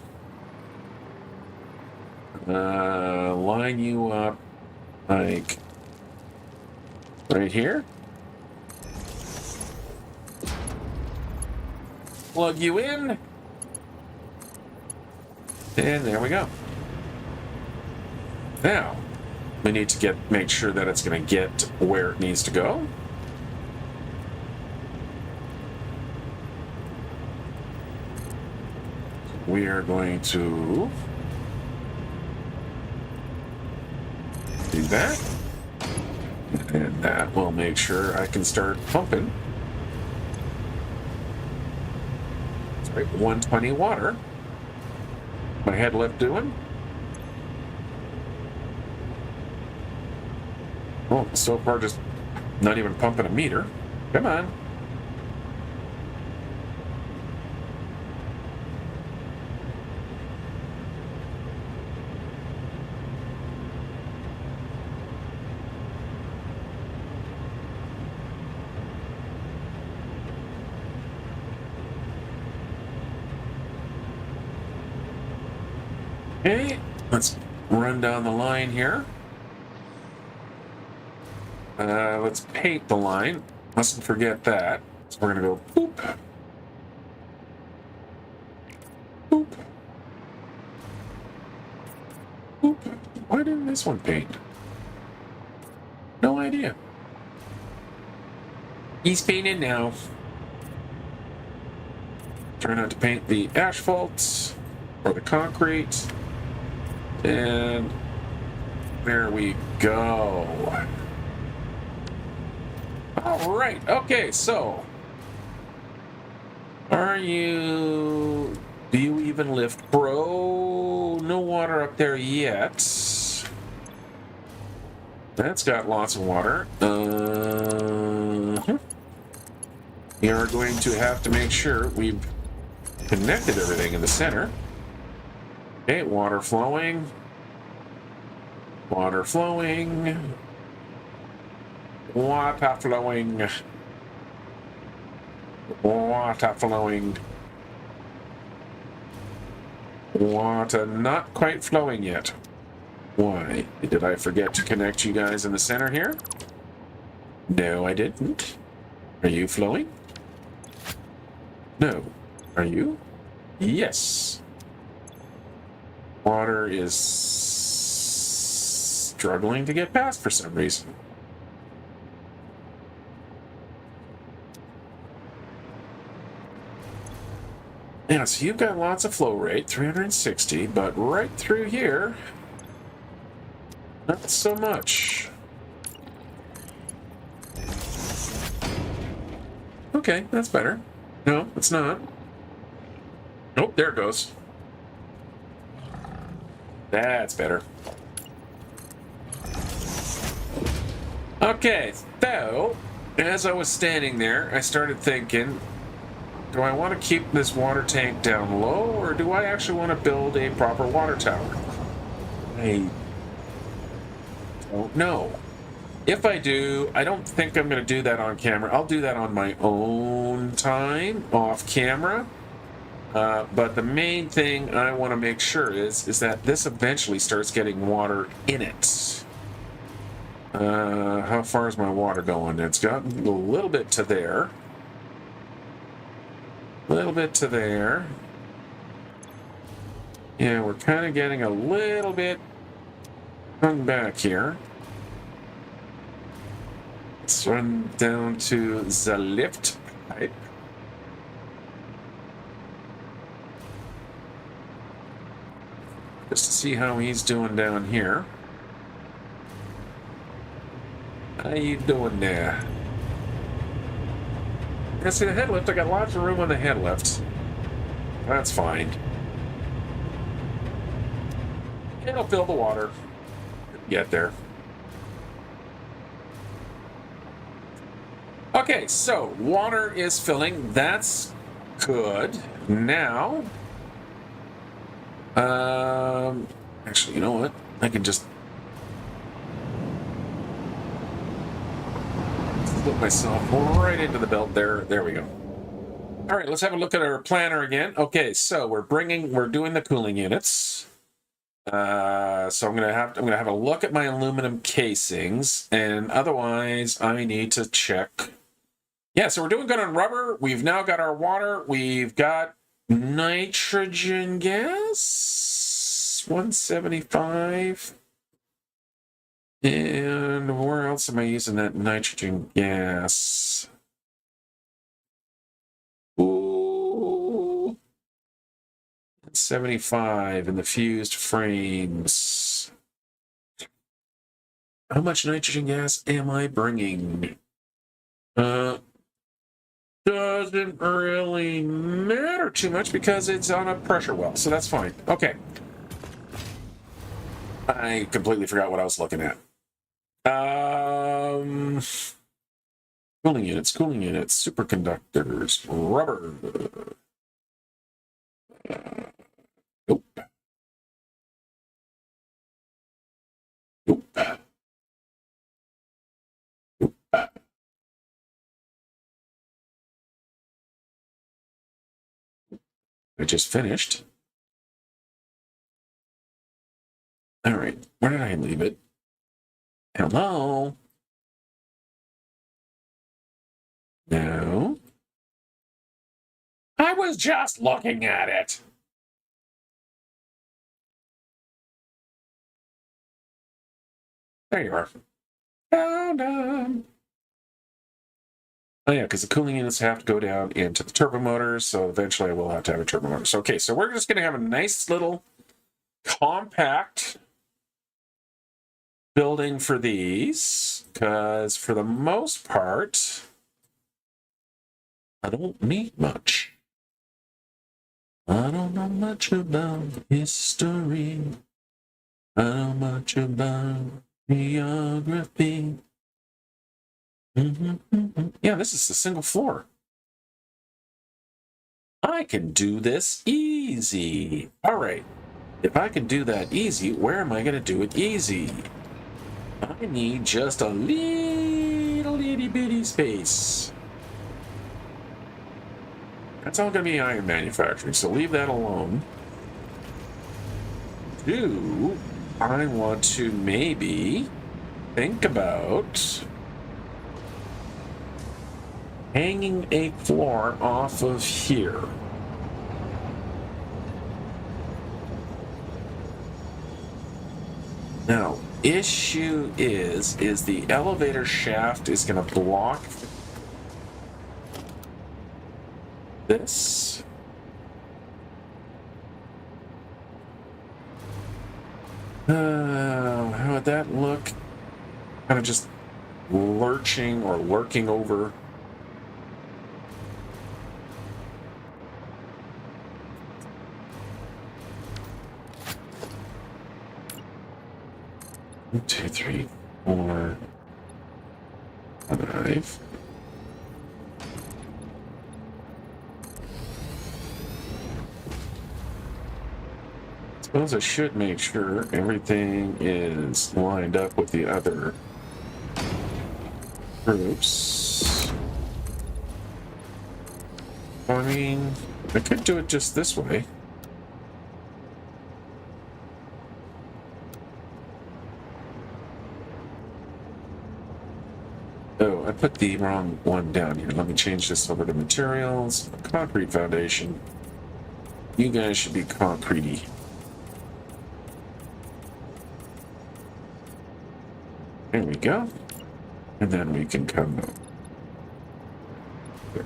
Line you up like right here. Plug you in. And there we go. Now, we need to make sure that it's going to get where it needs to go. We are going to do that. And that will make sure I can start pumping. That's right, 120 water. My head lift doing. Oh, so far just not even pumping a meter. Come on. Okay, let's run down the line here. Let's paint the line. Mustn't forget that. So we're gonna go boop. Boop. Oop, why didn't this one paint? No idea. He's painted now. Try not to paint the asphalt or the concrete. And there we go. All right. Okay, so do you even lift, bro? No water up there yet. That's got lots of water. We are going to have to make sure we've connected everything in the center. Okay, water flowing. Water flowing. Water flowing. Water flowing. Water not quite flowing yet. Why? Did I forget to connect you guys in the center here? No, I didn't. Are you flowing? No. Are you? Yes. Water is struggling to get past for some reason. Yeah, so you've got lots of flow rate, 360, but right through here, not so much. Okay, that's better. No, it's not. Nope, there it goes. That's better. Okay, so, as I was standing there, I started thinking, do I want to keep this water tank down low, or do I actually want to build a proper water tower? I don't know. If I do, I don't think I'm going to do that on camera. I'll do that on my own time, off camera. But the main thing I want to make sure is that this eventually starts getting water in it. How far is my water going? It's gotten a little bit to there. A little bit to there. Yeah, we're kind of getting a little bit hung back here. Let's run down to the lift pipe. Just to see how he's doing down here. How you doing there? Yeah, see the head lift, I got lots of room on the head lift. That's fine. It'll fill the water. Get there. Okay, so water is filling. That's good. Now, actually, you know what? I can just put myself right into the belt there. There we go. All right, let's have a look at our planner again. Okay, so we're doing the cooling units. So I'm gonna have a look at my aluminum casings, and otherwise I need to check. Yeah, so we're doing good on rubber. We've now got our water. We've got nitrogen gas, 175. And where else am I using that nitrogen gas? Ooh, 75 in the fused frames. How much nitrogen gas am I bringing? Doesn't really matter too much because it's on a pressure well, so that's fine. Okay. I completely forgot what I was looking at. Cooling units, superconductors, rubber. Nope. Nope. Nope. I just finished. All right, where did I leave it? Hello? No. I was just looking at it. There you are. Down. Oh yeah, because the cooling units have to go down into the turbo motors, so eventually I will have to have a turbo motor. So, okay, so we're just going to have a nice little compact building for these, because for the most part, I don't need much. I don't know much about history. I don't know much about geography. Yeah, this is a single floor. I can do this easy. All right. If I can do that easy, where am I going to do it easy? I need just a little itty bitty space. That's all going to be iron manufacturing, so leave that alone. I want to maybe think about hanging a floor off of here. Now, issue is the elevator shaft is going to block this. How would that look? Kind of just lurching or lurking over. One, 2, 3, 4, 5. Suppose I should make sure everything is lined up with the other groups. I mean, I could do it just this way. Oh, I put the wrong one down here. Let me change this over to materials. Concrete foundation. You guys should be concrete-y. There we go. And then we can come up. There.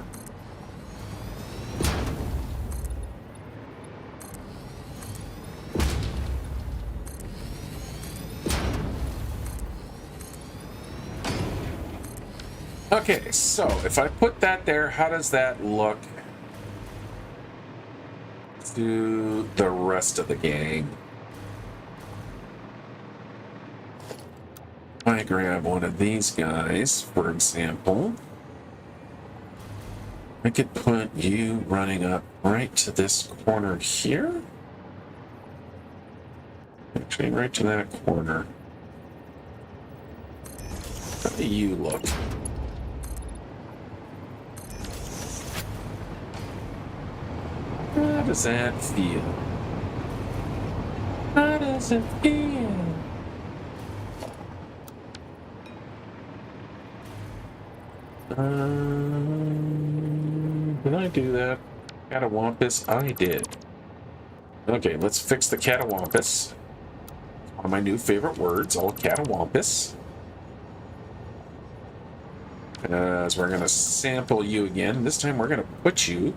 Okay, so if I put that there, how does that look to the rest of the gang? I grab one of these guys, for example. I could put you running up right to this corner here. Actually, right to that corner. How do you look? How does that feel? How does it feel? Did I do that? Catawampus? I did. Okay, let's fix the catawampus. One of my new favorite words, all catawampus. As we're going to sample you again. This time we're going to put you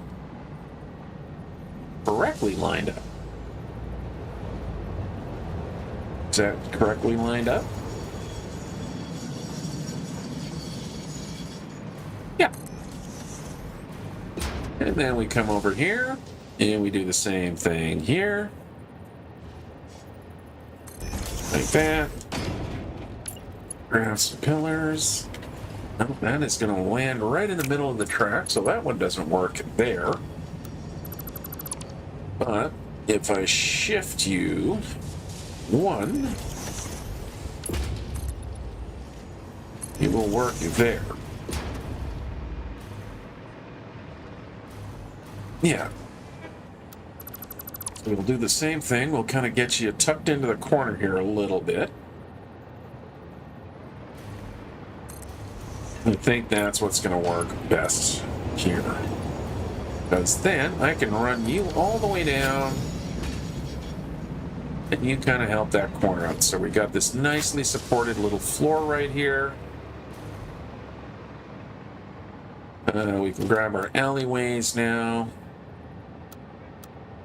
correctly lined up. Is that correctly lined up? Yeah. And then we come over here and we do the same thing here. Like that. Grab some pillars. No, that is going to land right in the middle of the track, so that one doesn't work there. But if I shift you one, it will work there. Yeah. So we'll do the same thing. We'll kind of get you tucked into the corner here a little bit. I think that's what's going to work best here. Because then I can run you all the way down And you kind of help that corner out. So we got this nicely supported little floor right here. We can grab our alleyways now.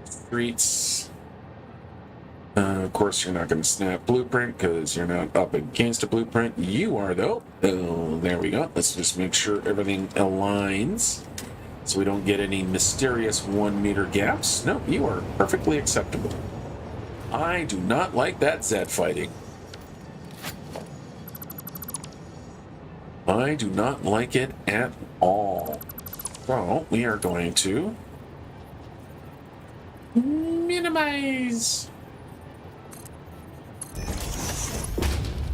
Streets. Of course, you're not going to snap blueprint because you're not up against a blueprint. You are, though. Oh, there we go. Let's just make sure everything aligns so we don't get any mysterious 1 meter gaps. No, you are perfectly acceptable. I do not like that Z fighting. I do not like it at all. So we are going to minimize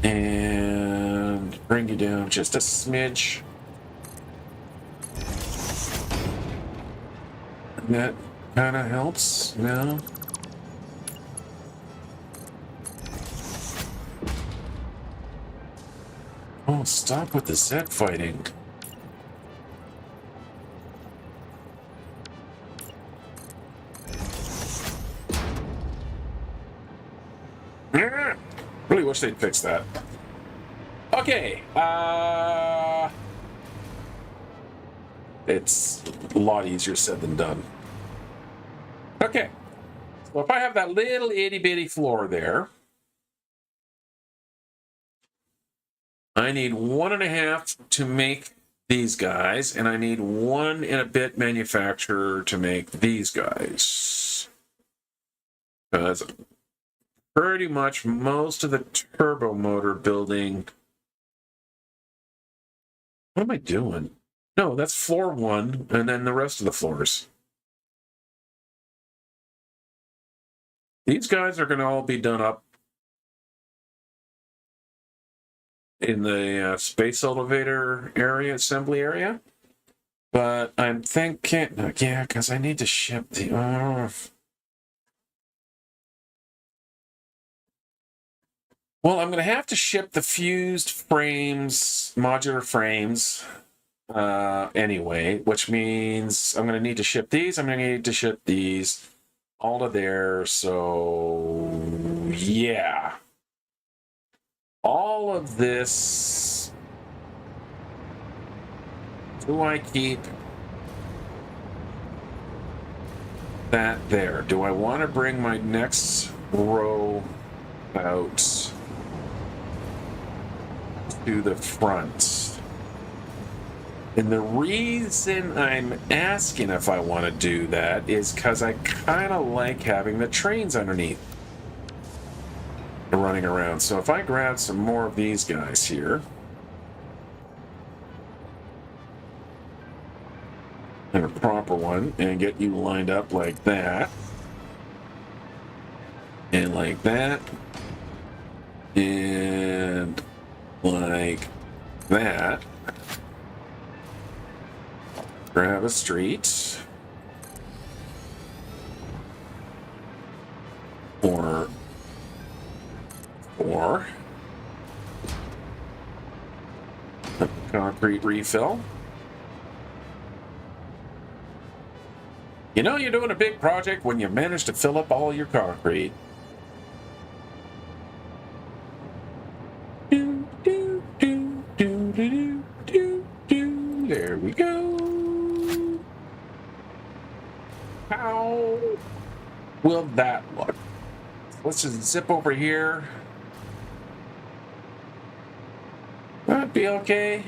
and bring you down just a smidge. And that kind of helps now. Oh, stop with the Z fighting. Really wish they'd fix that. Okay, it's a lot easier said than done. Okay, so if I have that little itty-bitty floor there, I need 1.5 to make these guys, and I need 1 and a bit manufacturer to make these guys. Because pretty much most of the turbo motor building... What am I doing? No, that's floor 1, and then the rest of the floors. These guys are going to all be done up in the space elevator area, assembly area. But I'm thinking, yeah, because I need to ship the... Well, I'm going to have to ship the fused frames, modular frames, anyway, which means I'm going to need to ship these. I'm going to need to ship these all to there. So, yeah. All of this. Do I keep that there? Do I want to bring my next row out to the front? And the reason I'm asking if I want to do that is because I kind of like having the trains underneath running around. So if I grab some more of these guys here and a proper one and get you lined up like that and like that and like that, grab a street or a concrete refill. You know you're doing a big project when you manage to fill up all your concrete. There we go. How will that look? Let's just zip over here. That'd be okay.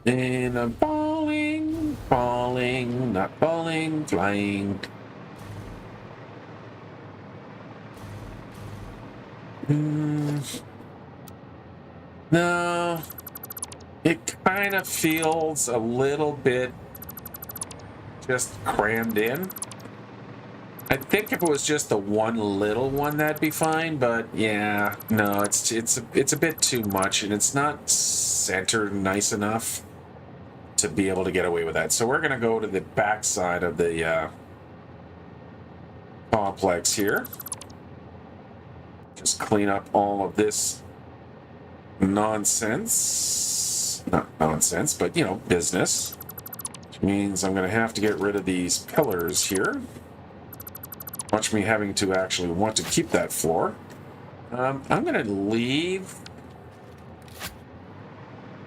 And I'm falling, not falling, flying. No, it kind of feels a little bit just crammed in. I think if it was just the one little one, that'd be fine. But yeah, no, it's a bit too much, and it's not centered nice enough to be able to get away with that. So we're gonna go to the back side of the complex here. Just clean up all of this nonsense. Not nonsense, but you know, business. Which means I'm gonna have to get rid of these pillars here. much me having to actually want to keep that floor. I'm going to leave...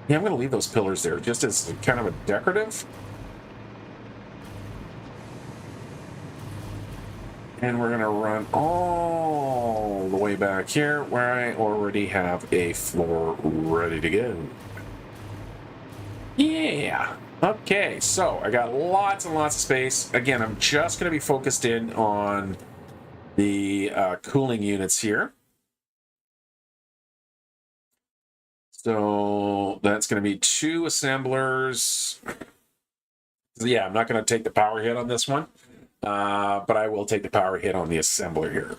Yeah, I'm going to leave those pillars there, just as kind of a decorative. And we're going to run all the way back here, where I already have a floor ready to go. Yeah! Okay, so I got lots and lots of space. Again, I'm just going to be focused in on the cooling units here. So that's going to be 2 assemblers. Yeah, I'm not going to take the power hit on this one, but I will take the power hit on the assembler here.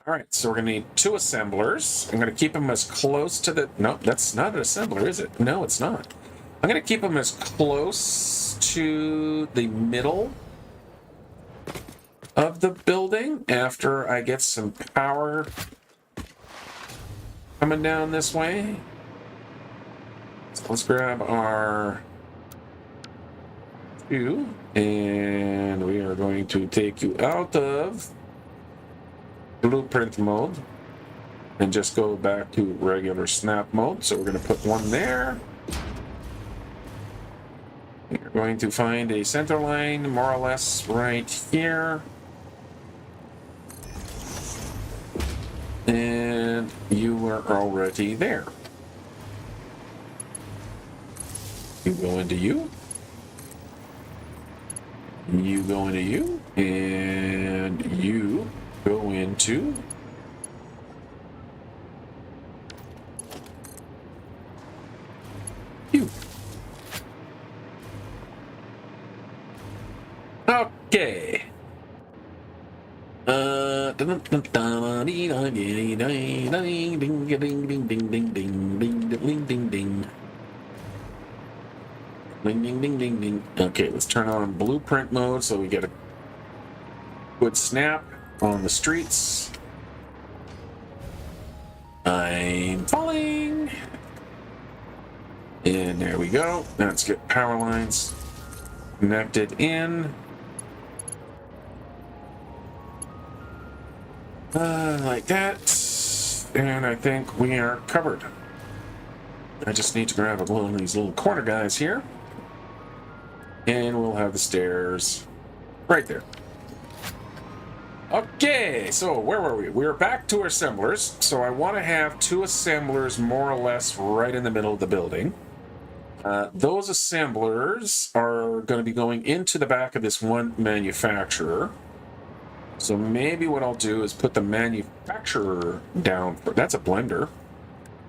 All right, so we're going to need 2 assemblers. I'm going to keep them as close to the... No, that's not an assembler, is it? No, it's not. I'm going to keep them as close to the middle of the building after I get some power coming down this way. So let's grab our 2, and we are going to take you out of blueprint mode and just go back to regular snap mode. So we're going to put 1 there. We're going to find a center line more or less right here. And you are already there. You go into you. You go into you. And you go into you. Okay. Okay, let's turn on blueprint mode so we get a good snap on the streets. I'm falling. And there we go. Now let's get power lines connected in. Like that. And I think we are covered. I just need to grab one of these little corner guys here. And we'll have the stairs right there. Okay, so where were we? We were back to our assemblers. So I want to have 2 assemblers more or less right in the middle of the building. Those assemblers are going to be going into the back of this one manufacturer. So maybe what I'll do is put the manufacturer down. That's a blender.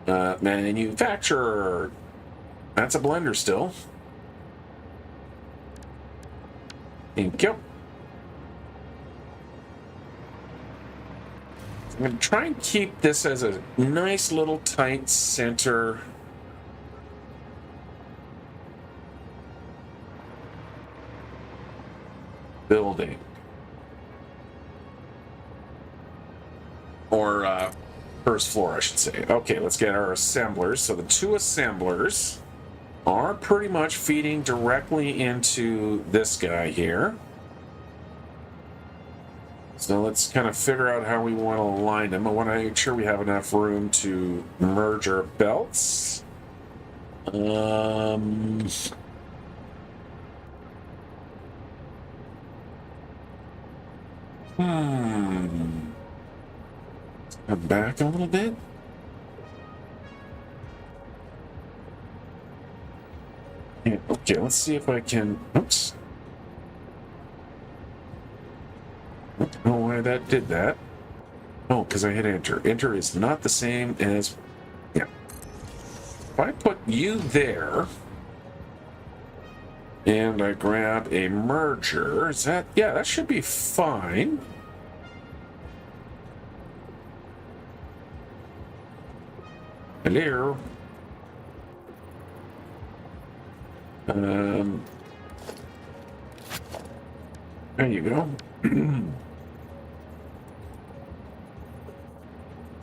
Manufacturer. That's a blender still. Thank you. I'm going to try and keep this as a nice little tight center. Building. Or first floor, I should say. Okay, let's get our assemblers. So the 2 assemblers are pretty much feeding directly into this guy here. So let's kind of figure out how we want to align them. I want to make sure we have enough room to merge our belts. Back a little bit. Yeah, okay, let's see if I can. Oops. I don't know why that did that. Oh, because I hit enter. Enter is not the same as. Yeah. If I put you there and I grab a merger, is that. Yeah, that should be fine. Hello. There you go.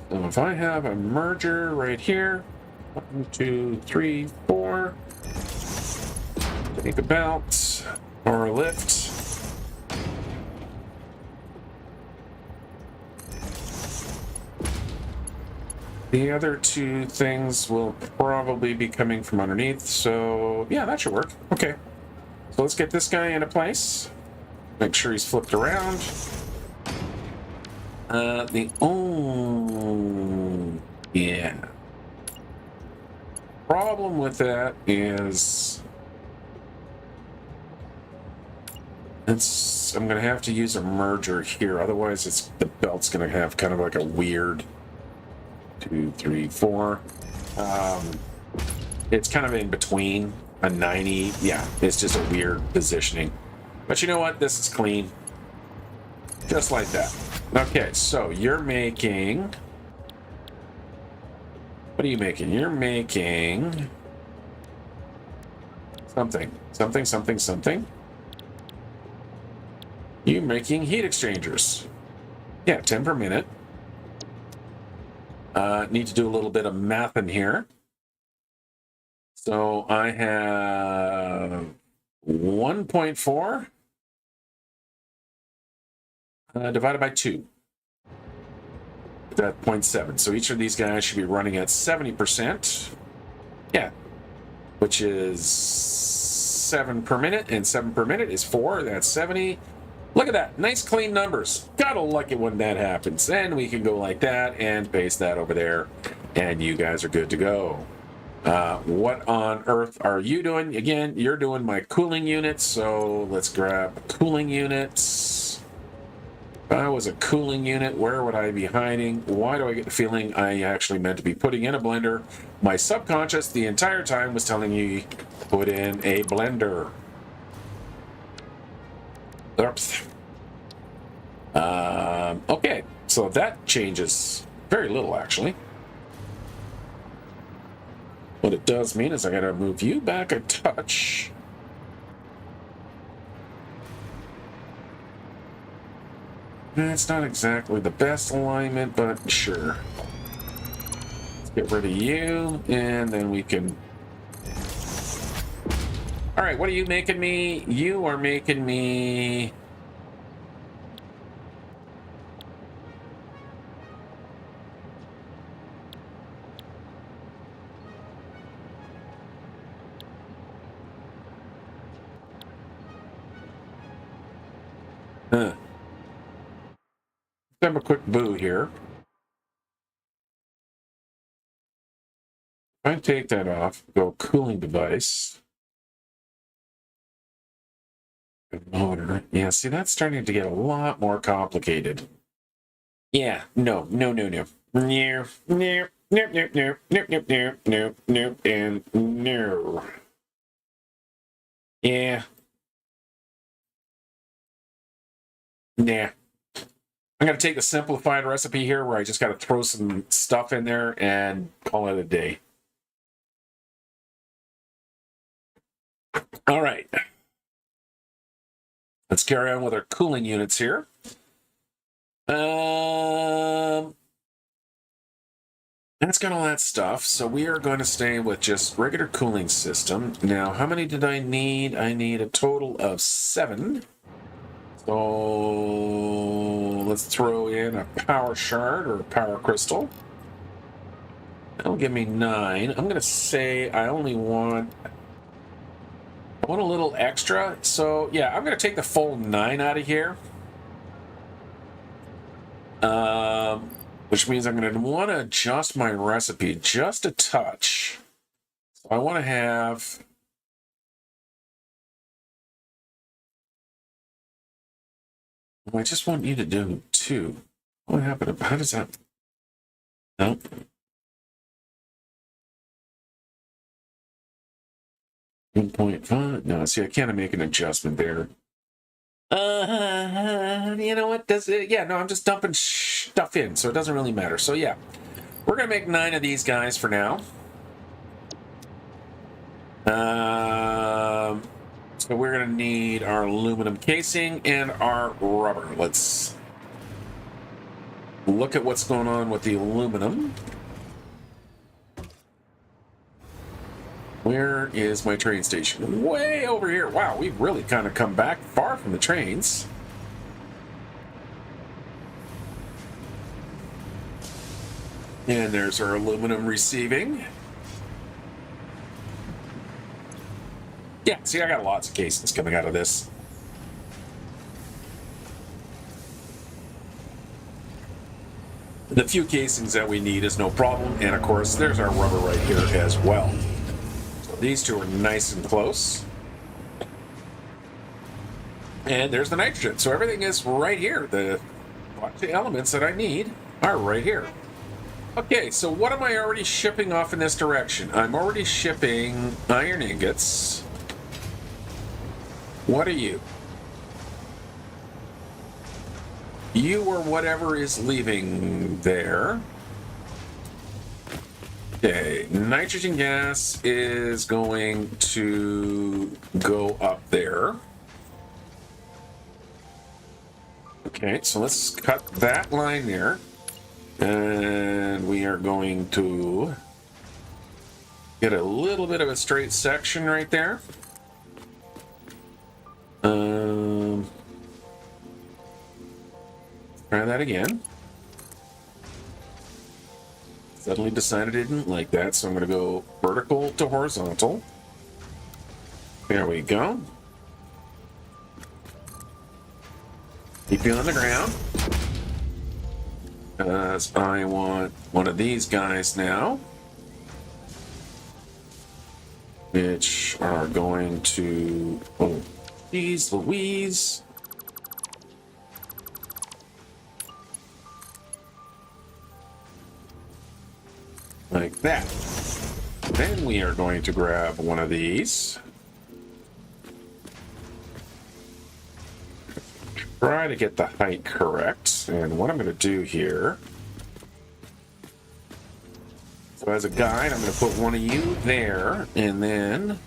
So if I have a merger right here, 1, 2, 3, 4, take a belt or a lift. The other two things will probably be coming from underneath, so yeah, that should work. Okay, so let's get this guy into place. Make sure he's flipped around. Yeah. Problem with that is I'm gonna have to use a merger here, otherwise the belt's gonna have kind of like a weird 2, 3, 4. It's kind of in between a 90. Yeah, it's just a weird positioning. But you know what? This is clean. Just like that. Okay, so you're making... What are you making? You're making... Something. You're making heat exchangers. Yeah, 10 per minute. Need to do a little bit of math in here. So I have 1.4 divided by 2. That's 0.7. So each of these guys should be running at 70%. Yeah, which is 7 per minute, and 7 per minute is 4. That's 70. Look at that. Nice clean numbers. Gotta like it when that happens. And we can go like that and paste that over there, and you guys are good to go. What on earth are you doing? Again, you're doing my cooling units, so let's grab cooling units. If I was a cooling unit, where would I be hiding? Why do I get the feeling I actually meant to be putting in a blender? My subconscious the entire time was telling you put in a blender. Oops. Okay, so that changes very little, actually. What it does mean is I gotta move you back a touch. It's not exactly the best alignment, but sure. Let's get rid of you, and then we can... Alright, what are you making me? You are making me... Have a quick boo here. If I take that off, go cooling device. Motor. Yeah, see, that's starting to get a lot more complicated. Yeah, no, and no. Yeah. Nah. I'm going to take the simplified recipe here where I just got to throw some stuff in there and call it a day. All right. Let's carry on with our cooling units here. That's got all that stuff. So we are going to stay with just regular cooling system. Now, how many did I need? I need a total of 7. So let's throw in a power shard or a power crystal. That'll give me 9. I'm going to say I want a little extra. So yeah, I'm going to take the full 9 out of here. Which means I'm going to want to adjust my recipe just a touch. So I want to have... I just want you to do 2. What happened? How does that... No. $1.5. No, see, I can't make an adjustment there. You know what? Does it? Yeah, no, I'm just dumping stuff in, so it doesn't really matter. So yeah, we're gonna make 9 of these guys for now. So we're gonna need our aluminum casing and our rubber. Let's look at what's going on with the aluminum. Where is my train station? Way over here. Wow, we've really kind of come back far from the trains. And there's our aluminum receiving. Yeah, see, I got lots of casings coming out of this. The few casings that we need is no problem. And of course, there's our rubber right here as well. So these two are nice and close. And there's the nitrogen. So everything is right here. The elements that I need are right here. Okay, so what am I already shipping off in this direction? I'm already shipping iron ingots. What are you? You or whatever is leaving there. Okay, nitrogen gas is going to go up there. Okay, so let's cut that line there. And we are going to get a little bit of a straight section right there. Try that again. Suddenly decided I didn't like that, so I'm going to go vertical to horizontal. There we go. Keep you on the ground. Because I want one of these guys now, which are going to, oh, geez Louise. Like that. Then we are going to grab one of these. Try to get the height correct. And what I'm going to do here, so as a guide, I'm going to put one of you there, and then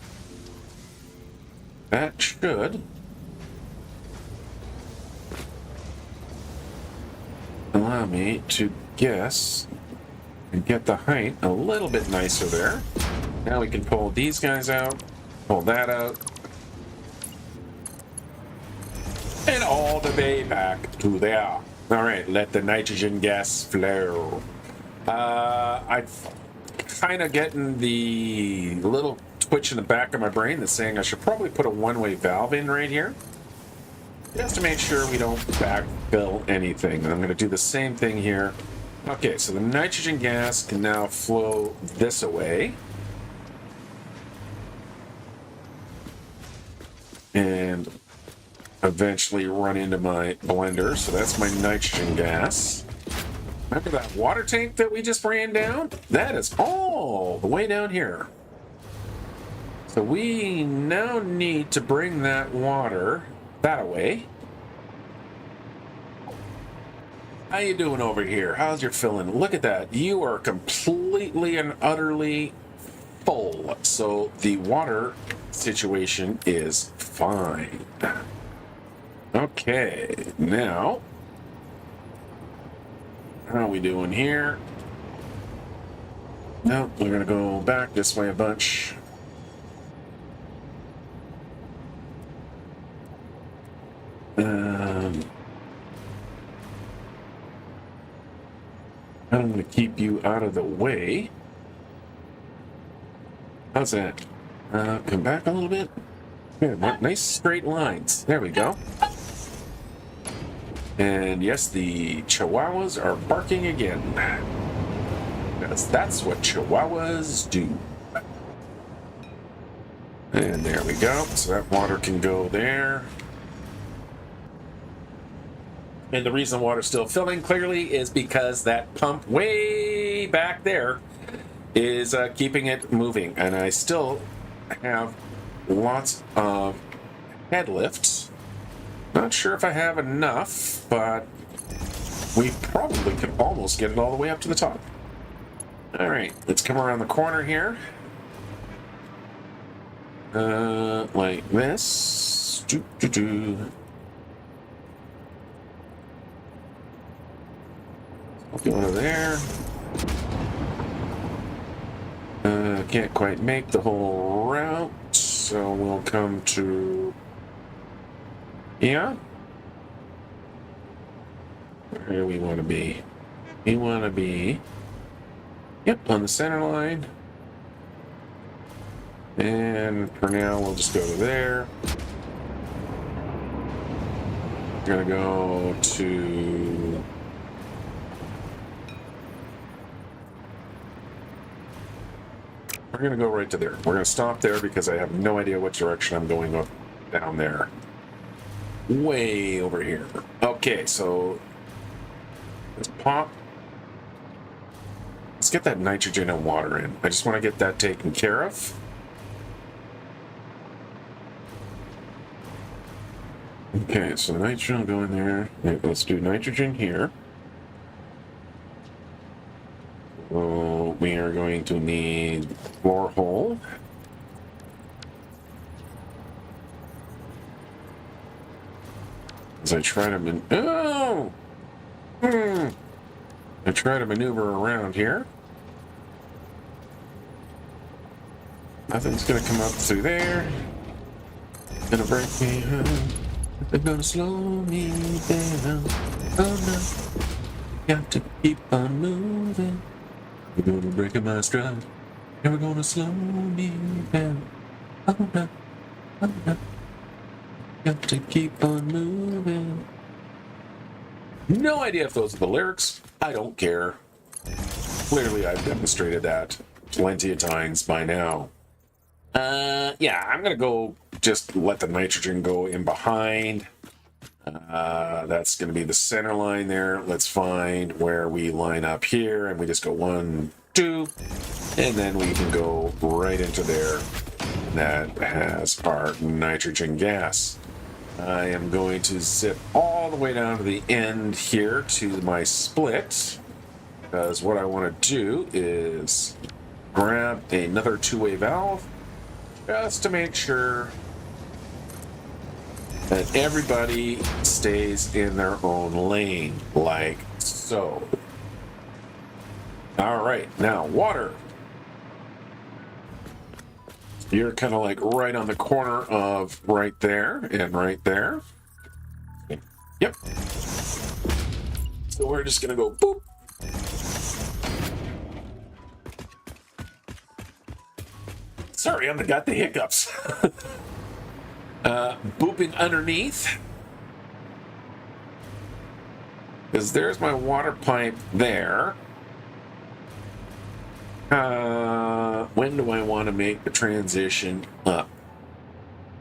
that should allow me to guess and get the height a little bit nicer there. Now we can pull these guys out, pull that out, and all the way back to there. All right, let the nitrogen gas flow. I'm kind of getting the little twitch in the back of my brain that's saying I should probably put a one-way valve in right here, just to make sure we don't backfill anything. And I'm going to do the same thing here. Okay, so the nitrogen gas can now flow this away. And eventually run into my blender. So that's my nitrogen gas. Remember that water tank that we just ran down? That is all the way down here. So we now need to bring that water that away. How you doing over here? How's your filling? Look at that. You are completely and utterly full. So the water situation is fine. Okay, now, how are we doing here? No, we're going to go back this way a bunch. I'm going to keep you out of the way. How's that? Come back a little bit. Good, nice straight lines. There we go. And yes, the Chihuahuas are barking again. Because that's what Chihuahuas do. And there we go. So that water can go there. And the reason water's still filling clearly is because that pump way back there is keeping it moving. And I still have lots of head lifts. Not sure if I have enough, but we probably could almost get it all the way up to the top. All right, let's come around the corner here. Like this. Go over there. Can't quite make the whole route, so we'll come to... Yeah? Where do we want to be? We want to be Yep, on the center line. And for now, we'll just go to there. We're gonna go to... We're gonna go right to there. We're gonna stop there because I have no idea what direction I'm going up down there. Way over here. Okay, so let's pop. Let's get that nitrogen and water in. I just want to get that taken care of. Okay, so nitrogen will go in there. Let's do nitrogen here. So we are going to need borehole. As I try to I try to maneuver around here. Nothing's gonna come up through there. Gonna break me down. They're gonna slow me down. Oh no. Got to keep on moving. We're gonna break my stride. And we're gonna slow me down. Oh no. Oh no. Got to keep on moving. No idea if those are the lyrics. I don't care. Clearly, I've demonstrated that plenty of times by now. Yeah, I'm gonna go just let the nitrogen go in behind. That's gonna be the center line there. Let's find where we line up here, and we just go 1, 2, and then we can go right into there. That has our nitrogen gas. I am going to zip all the way down to the end here to my split, because what I want to do is grab another two-way valve just to make sure that everybody stays in their own lane, like so. All right, now water. You're kind of like right on the corner of right there and right there. Yep. So we're just going to go boop. Sorry, I've got the hiccups. Booping underneath. Because there's my water pipe there. When do I want to make the transition up?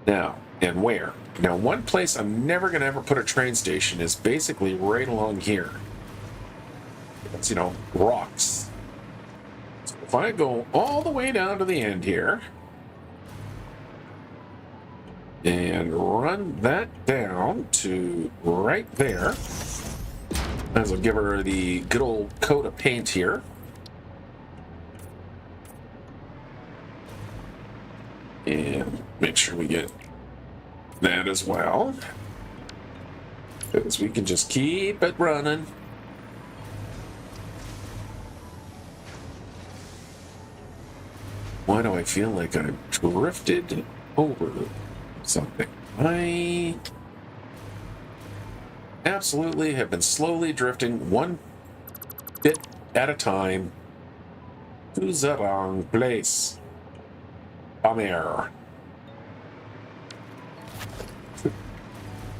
Now, and where? Now, one place I'm never going to ever put a train station is basically right along here. It's, rocks. So if I go all the way down to the end here and run that down to right there, as I'll give her the good old coat of paint here. And make sure we get that as well, because we can just keep it running. Why do I feel like I've drifted over something? I absolutely have been slowly drifting one bit at a time to the wrong place. Bummer.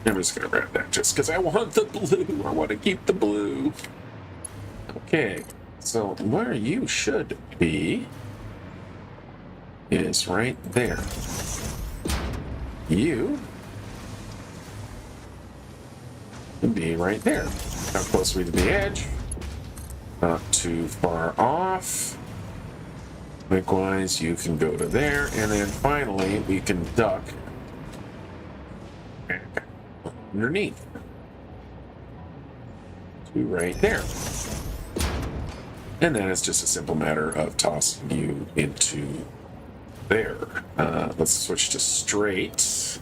I'm just gonna grab that just because I want the blue. I want to keep the blue. Okay, so where you should be is right there. You can be right there. How close are we to the edge? Not too far off. Likewise, you can go to there, and then finally we can duck underneath to right there. And then it's just a simple matter of tossing you into there. Let's switch to straight,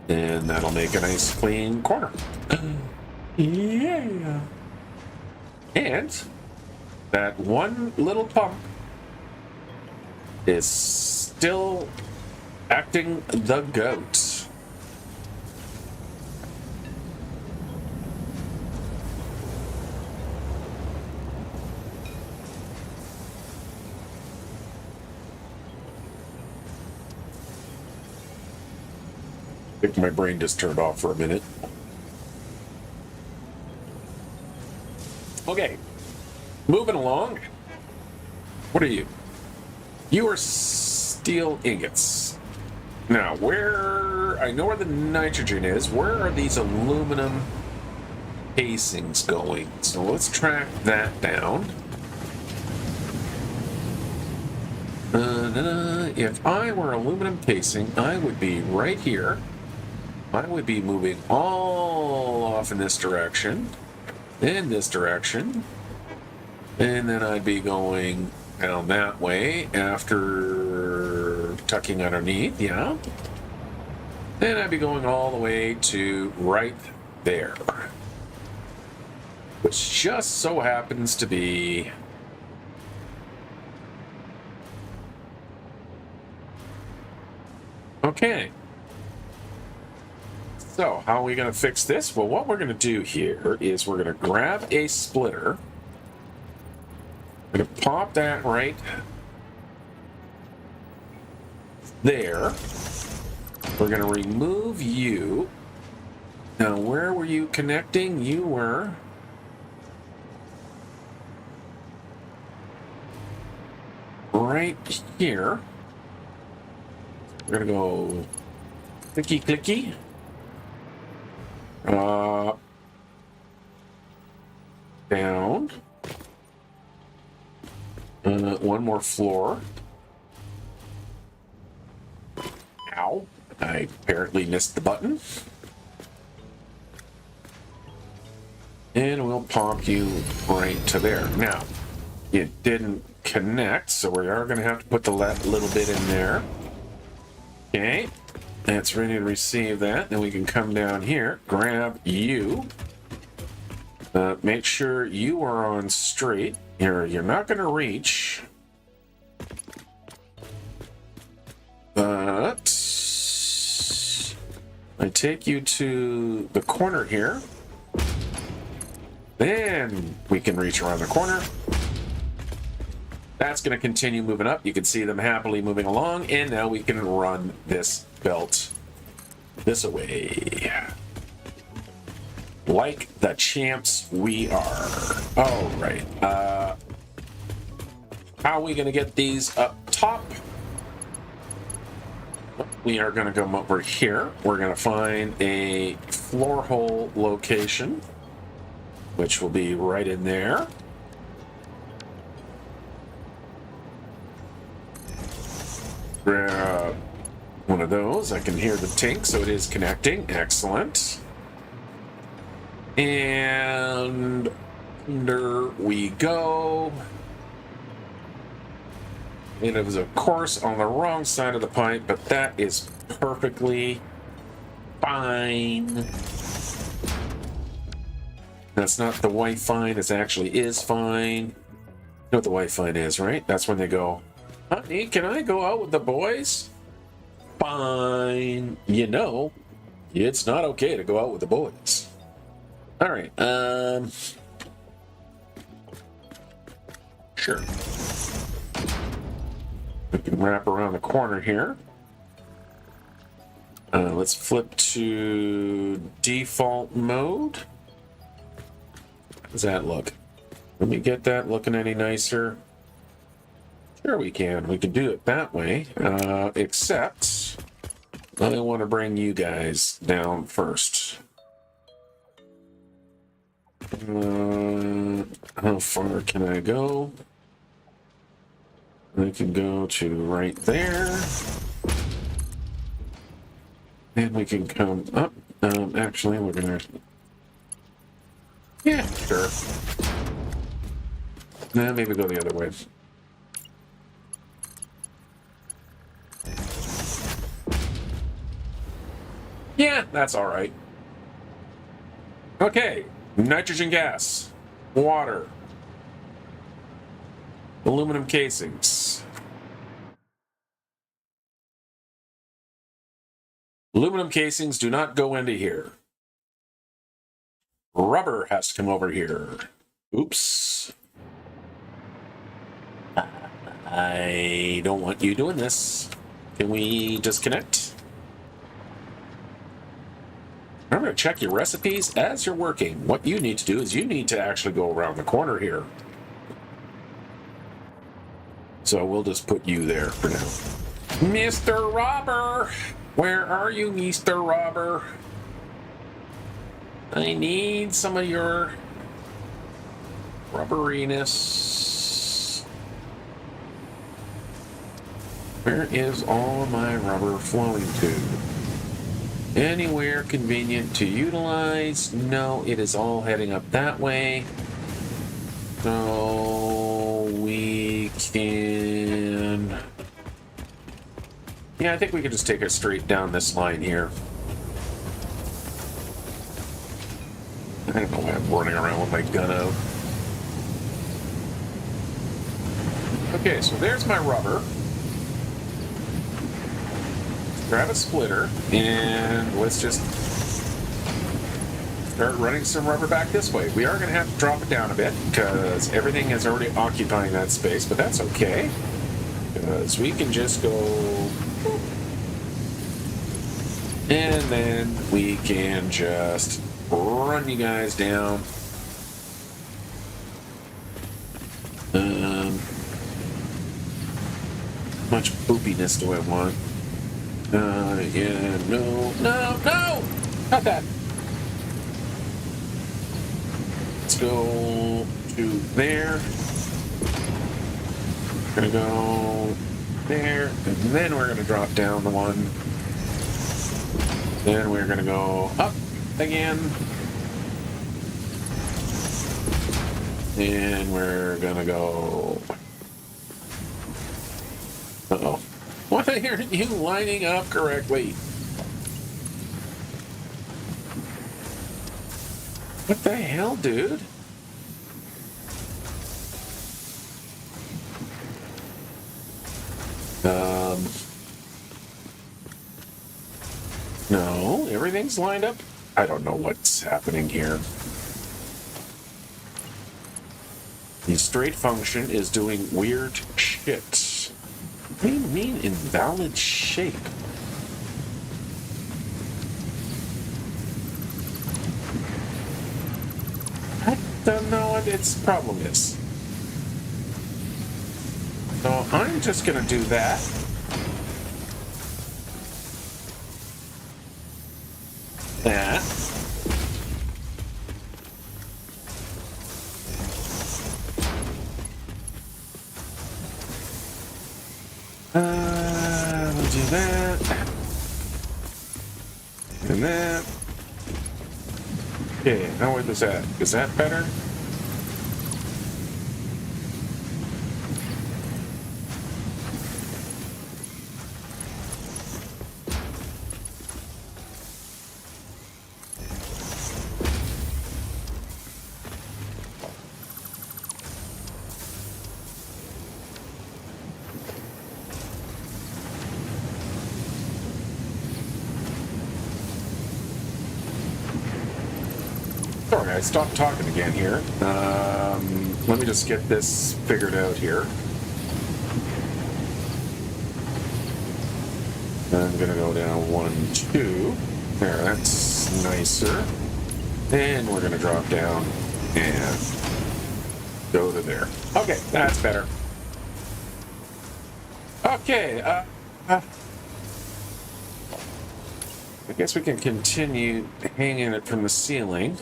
and that'll make a nice clean corner. Yeah. And that one little pump is still acting the goat. I think my brain just turned off for a minute. Okay, moving along. What are you? You are steel ingots. Now, where... I know where the nitrogen is. Where are these aluminum casings going? So let's track that down. If I were aluminum casing, I would be right here. I would be moving all off in this direction, in this direction, and then I'd be going down that way after tucking underneath, yeah. Then I'd be going all the way to right there, which just so happens to be okay. So, how are we going to fix this? Well, what we're going to do here is we're going to grab a splitter. We're going to pop that right there. We're going to remove you. Now, where were you connecting? You were... right here. We're going to go clicky clicky. Down. One more floor. Ow. I apparently missed the button. And we'll pop you right to there. Now, it didn't connect, so we are going to have to put the little bit in there. Okay. That's ready to receive that. Then we can come down here, grab you. Make sure you are on straight. You're not going to reach. But I take you to the corner here. Then we can reach around the corner. That's going to continue moving up. You can see them happily moving along. And now we can run this belt this way. Like the champs we are. All right. How are we going to get these up top? We are going to come over here. We're going to find a floor hole location, which will be right in there. Grab one of those. I can hear the tink, so it is connecting. Excellent. And under we go. And it was, of course, on the wrong side of the pipe, but that is perfectly fine. That's not the white fine, it actually is fine. You know what the white fine is, right? That's when they go, honey, can I go out with the boys? Fine. You know, it's not okay to go out with the boys. All right. Sure. We can wrap around the corner here. Let's flip to default mode. How does that look? Let me get that looking any nicer. Sure we can. We can do it that way. Except I want to bring you guys down first. How far can I go? I can go to right there. And we can come up. Actually, we're gonna... Yeah, sure. Nah, maybe go the other way. Yeah, that's all right. Okay, nitrogen gas, water, aluminum casings. Aluminum casings do not go into here. Rubber has to come over here. Oops. I don't want you doing this. Can we disconnect? Remember to check your recipes as you're working. What you need to do is you need to actually go around the corner here. So we'll just put you there for now. Mr. Robber! Where are you, Mr. Robber? I need some of your rubberiness. Where is all of my rubber flowing to? Anywhere convenient to utilize? No, it is all heading up that way. So we can... Yeah, I think we can just take it straight down this line here. I don't know why I'm running around with my gun out. Okay, so there's my rubber. Grab a splitter, and let's just start running some rubber back this way. We are going to have to drop it down a bit, because everything is already occupying that space, but that's okay. Because we can just go... And then we can just run you guys down. Much boopiness do I want? Yeah, no, not that. Let's go to there. We're gonna go there, and then we're gonna drop down the one. Then we're gonna go up again. And we're gonna go... Uh-oh. Why aren't you lining up correctly? What the hell, dude? No, everything's lined up. I don't know what's happening here. The straight function is doing weird shit. What do you mean invalid shape? I don't know what its problem is. So I'm just gonna do that. That. We'll do that. And that. Okay, now where is that? Is that better? Sorry, I stopped talking again here. Let me just get this figured out here. I'm going to go down 1, 2. There, that's nicer. Then we're going to drop down and go to there. Okay, that's better. Okay, I guess we can continue hanging it from the ceiling.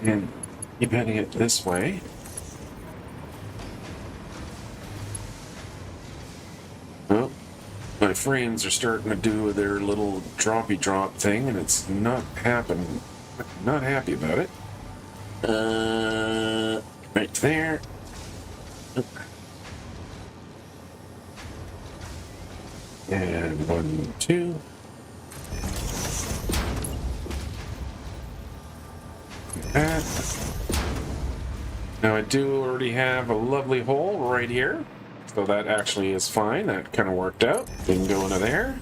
And keep heading it this way. Well, my frames are starting to do their little droppy drop thing, and it's not happening. Not happy about it. Right there. And 1, 2. That. Now I do already have a lovely hole right here, so that actually is fine. That kind of worked out. We can go into there.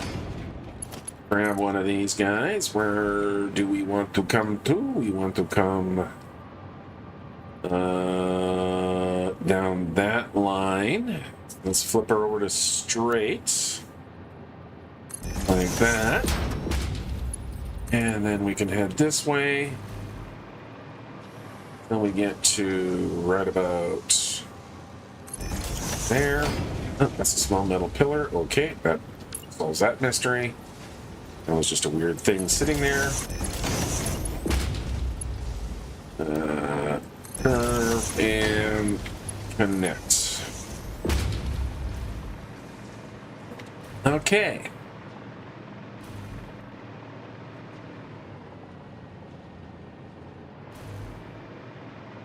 Grab one of these guys. Where do we want to come to? We want to come down that line. line. Let's flip her over to straight. Like that. And then we can head this way. Then we get to right about there. Oh, that's a small metal pillar. Okay, that solves that mystery. That was just a weird thing sitting there. Curve and connect. Okay.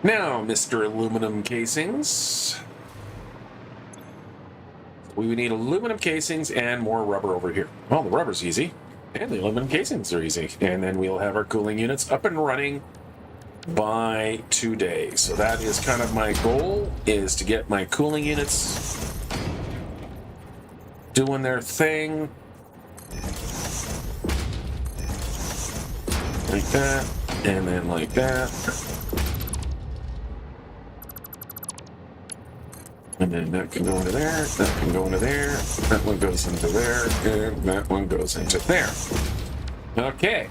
Now, Mr. Aluminum Casings. We would need aluminum casings and more rubber over here. Well, the rubber's easy, and the aluminum casings are easy. And then we'll have our cooling units up and running by 2 days. So that is kind of my goal, is to get my cooling units doing their thing. Like that, and then like that. And then that can go into there, that can go into there, that one goes into there, and that one goes into there. Okay.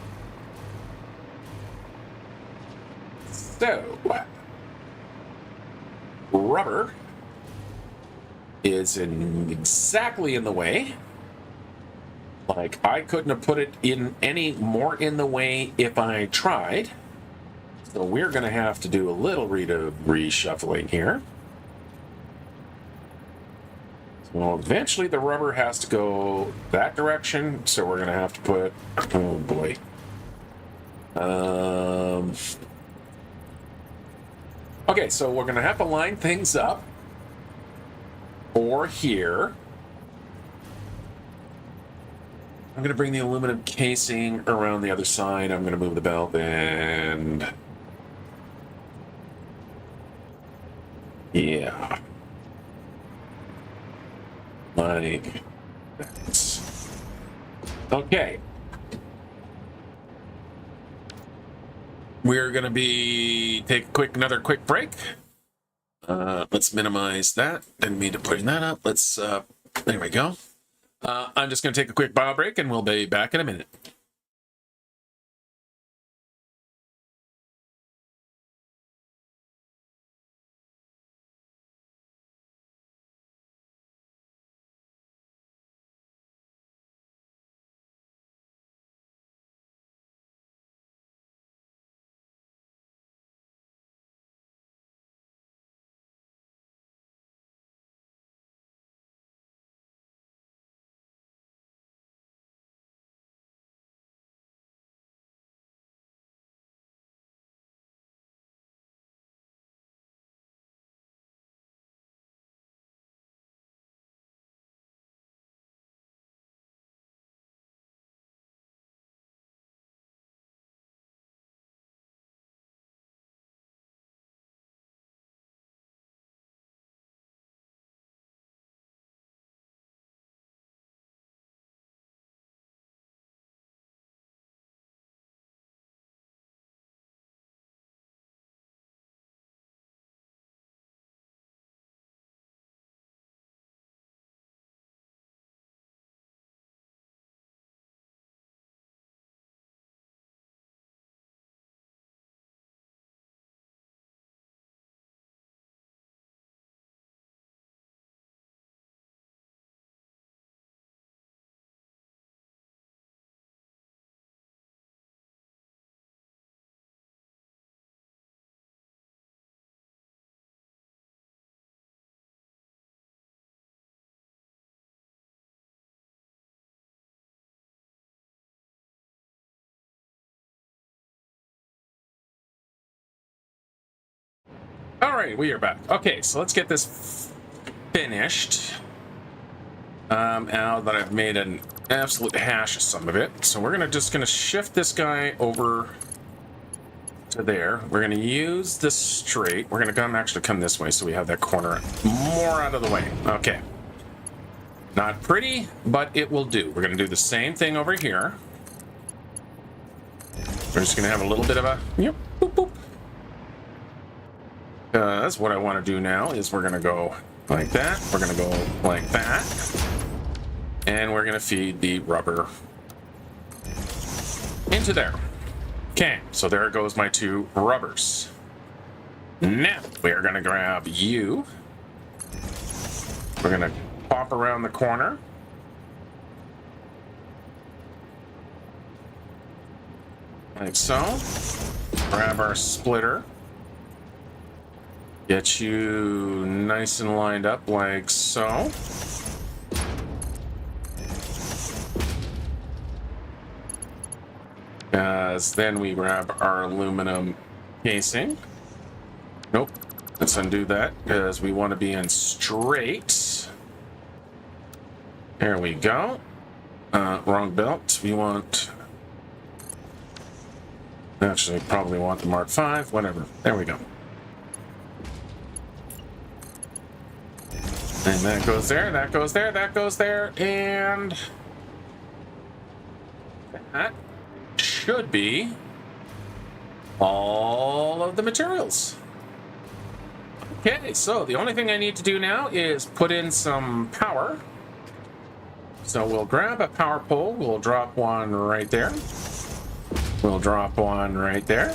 So, rubber is exactly in the way. Like, I couldn't have put it in any more in the way if I tried. So we're going to have to do a little reshuffling here. Well, eventually the rubber has to go that direction, so we're going to have to put... Oh, boy. Okay, so we're going to have to line things up or here. I'm going to bring the aluminum casing around the other side. I'm going to move the belt and... Yeah. Like that. Okay. We're going to take another quick break. Let's minimize that. Didn't mean to put that up. Let's, there we go. I'm just going to take a quick bio break and we'll be back in a minute. All right, we are back. Okay, so let's get this finished. Now that I've made an absolute hash of some of it, so we're just gonna shift this guy over to there. We're gonna use this straight. We're gonna actually come this way so we have that corner more out of the way. Okay. Not pretty, but it will do. We're gonna do the same thing over here. We're just gonna have a little bit of a yep, boop, boop. Because what I want to do now is we're going to go like that. We're going to go like that. And we're going to feed the rubber into there. Okay, so there goes my 2 rubbers. Now we're going to grab you. We're going to pop around the corner. Like so. Grab our splitter. Get you nice and lined up like so. As then we grab our aluminum casing. Nope. Let's undo that because we want to be in straight. There we go. Wrong belt. We want... Actually, probably want the Mark V. Whatever. There we go. And that goes there, that goes there, that goes there, and... that should be all of the materials. Okay, so the only thing I need to do now is put in some power. So we'll grab a power pole, we'll drop one right there. We'll drop one right there.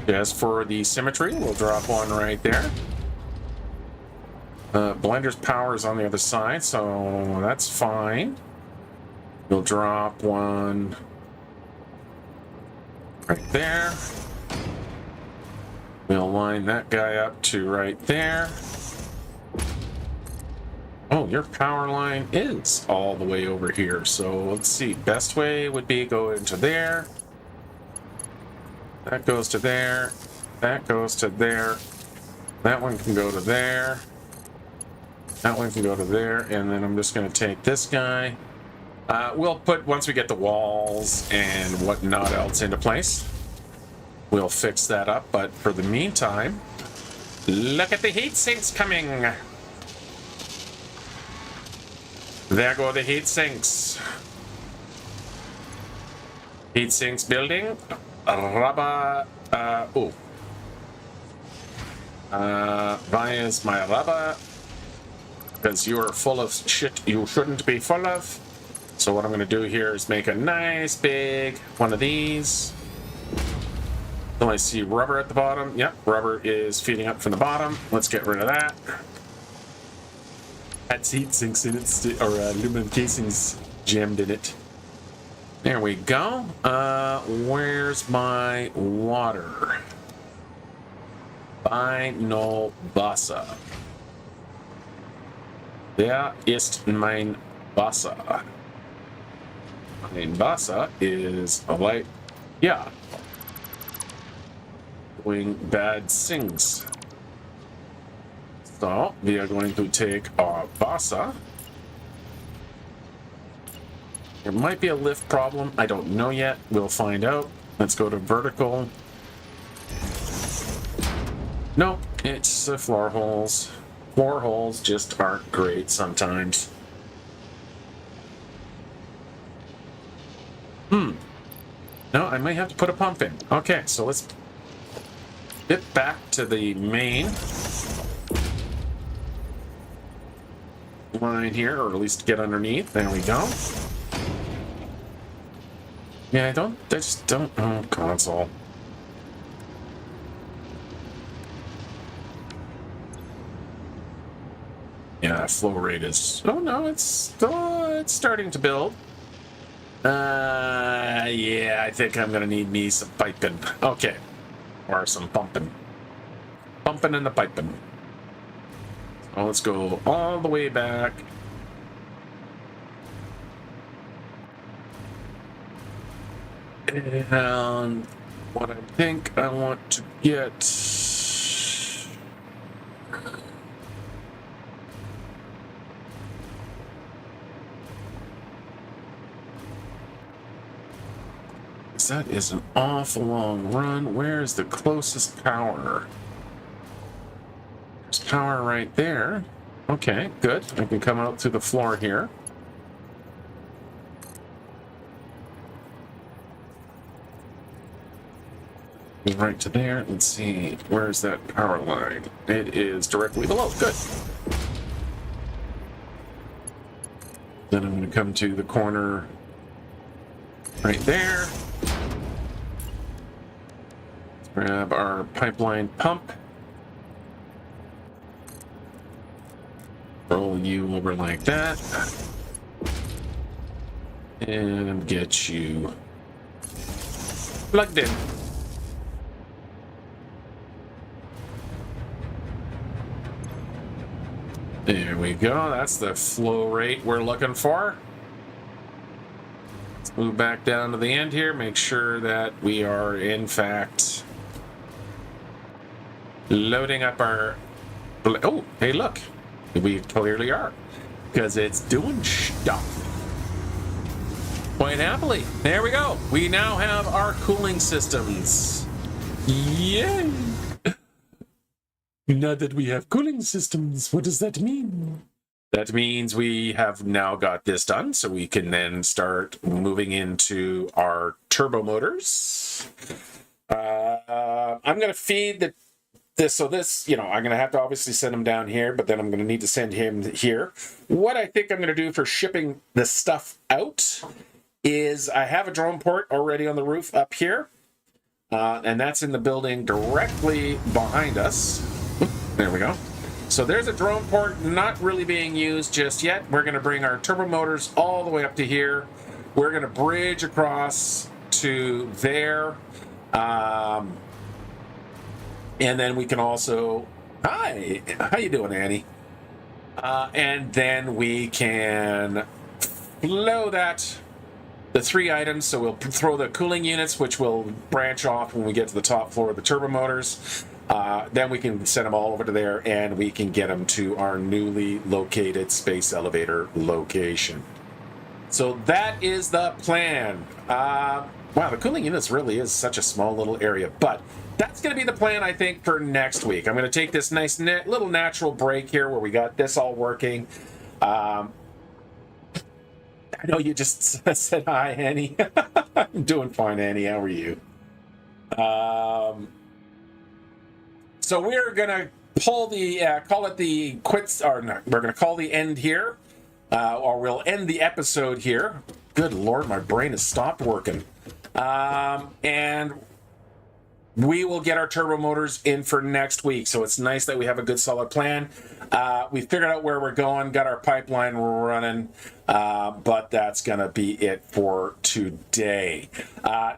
Just for the symmetry, we'll drop one right there. Blender's power is on the other side, so that's fine. We'll drop one right there. We'll line that guy up to right there. Oh, your power line is all the way over here. So let's see. Best way would be go into there. That goes to there. That goes to there. That one can go to there. That one can go to there. And then I'm just going to take this guy. We'll put, once we get the walls and whatnot else into place, we'll fix that up. But for the meantime, look at the heat sinks coming. There go the heat sinks. Heat sinks building. Rubber. Vias my rubber. Because you are full of shit you shouldn't be full of. So what I'm going to do here is make a nice big one of these. Then I see rubber at the bottom. Yep, rubber is feeding up from the bottom. Let's get rid of that. That's heat sinks in it, or aluminum casings jammed in it. There we go. Where's my water? Bei no Wasser. Der ist mein Wasser. Mein Wasser is like, yeah, doing bad things. So we are going to take our Wasser. There might be a lift problem. I don't know yet. We'll find out. Let's go to vertical. Nope, it's the floor holes. Floor holes just aren't great sometimes. No, I might have to put a pump in. Okay, so let's get back to the main line here, or at least get underneath. There we go. Yeah, I just don't, oh, console. Yeah, flow rate is, oh no, it's starting to build. Yeah, I think I'm gonna need me some piping. Okay, or some pumping. Pumping and the piping. So let's go all the way back. And what I think I want to get... That is an awful long run. Where is the closest power? There's power right there. Okay, good. I can come out through the floor here. Right to there. Let's see. Where's that power line? It is directly below. Good. Then I'm going to come to the corner right there. Let's grab our pipeline pump. Roll you over like that. And get you plugged in. There we go. That's the flow rate we're looking for. Let's move back down to the end here. Make sure that we are, in fact, loading up our... Oh, hey, look. We clearly are. Because it's doing stuff. Quite happily. There we go. We now have our cooling systems. Yay! Now that we have cooling systems, what does that mean? That means we have now got this done, so we can then start moving into our turbo motors. I'm going to feed this, I'm going to have to obviously send him down here, but then I'm going to need to send him here. What I think I'm going to do for shipping the stuff out is I have a drone port already on the roof up here, and that's in the building directly behind us. There we go. So there's a drone port not really being used just yet. We're going to bring our turbo motors all the way up to here. We're going to bridge across to there. And then we can also... Hi! How you doing, Annie? And then we can flow the 3 items. So we'll throw the cooling units, which will branch off when we get to the top floor of the turbo motors. Then we can send them all over to there, and we can get them to our newly located space elevator location. So that is the plan. Wow, the cooling units really is such a small little area, but that's going to be the plan, I think, for next week. I'm going to take this nice little natural break here where we got this all working. I know you just said hi, Annie. I'm doing fine, Annie. How are you? So we're gonna pull the call it the quits, or no, we're gonna call the end here, or we'll end the episode here. Good Lord, my brain has stopped working. And we will get our turbo motors in for next week. So it's nice that we have a good solid plan. We figured out where we're going, got our pipeline running, but that's gonna be it for today.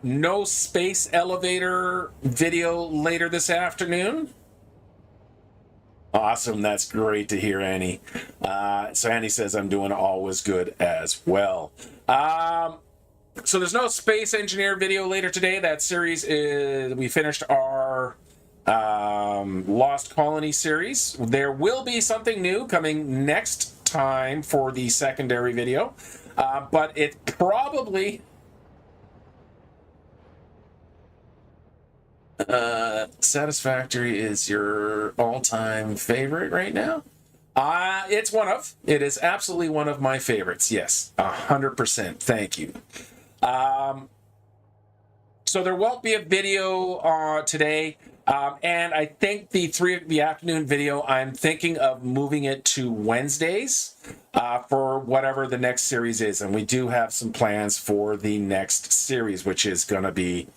No space elevator video later this afternoon. Awesome, that's great to hear, Annie. So Annie says I'm doing always good as well. So there's no space engineer video later today. That series is, we finished our Lost Colony series. There will be something new coming next time for the secondary video, but it probably... Satisfactory is your all-time favorite right now? It's one of. It is absolutely one of my favorites. Yes, 100%. Thank you. So there won't be a video today, and I think the afternoon video, I'm thinking of moving it to Wednesdays for whatever the next series is, and we do have some plans for the next series, which is going to be...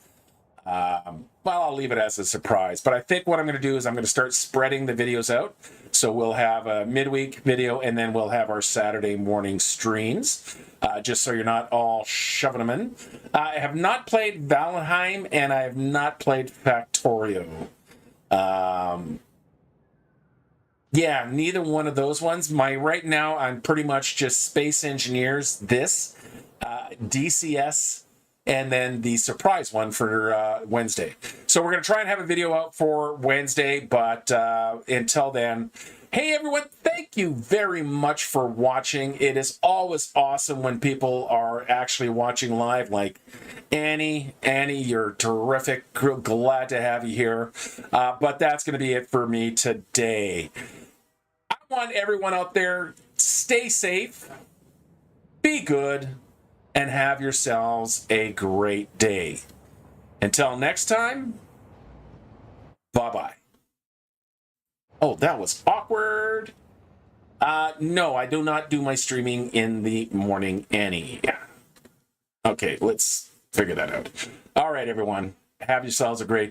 well, I'll leave it as a surprise, but I think what I'm going to do is I'm going to start spreading the videos out. So we'll have a midweek video, and then we'll have our Saturday morning streams, just so you're not all shoving them in. I have not played Valheim, and I have not played Factorio. Yeah, neither one of those ones. Right now, I'm pretty much just Space Engineers, DCS, and then the surprise one for Wednesday. So we're going to try and have a video out for Wednesday, but until then, hey everyone, thank you very much for watching. It is always awesome when people are actually watching live, like Annie, you're terrific. Glad to have you here. But that's going to be it for me today. I want everyone out there, stay safe, be good, and have yourselves a great day. Until next time, Bye-bye. Oh, that was awkward. No, I do not do my streaming in the morning any. Okay, let's figure that out. All right, everyone. Have yourselves a great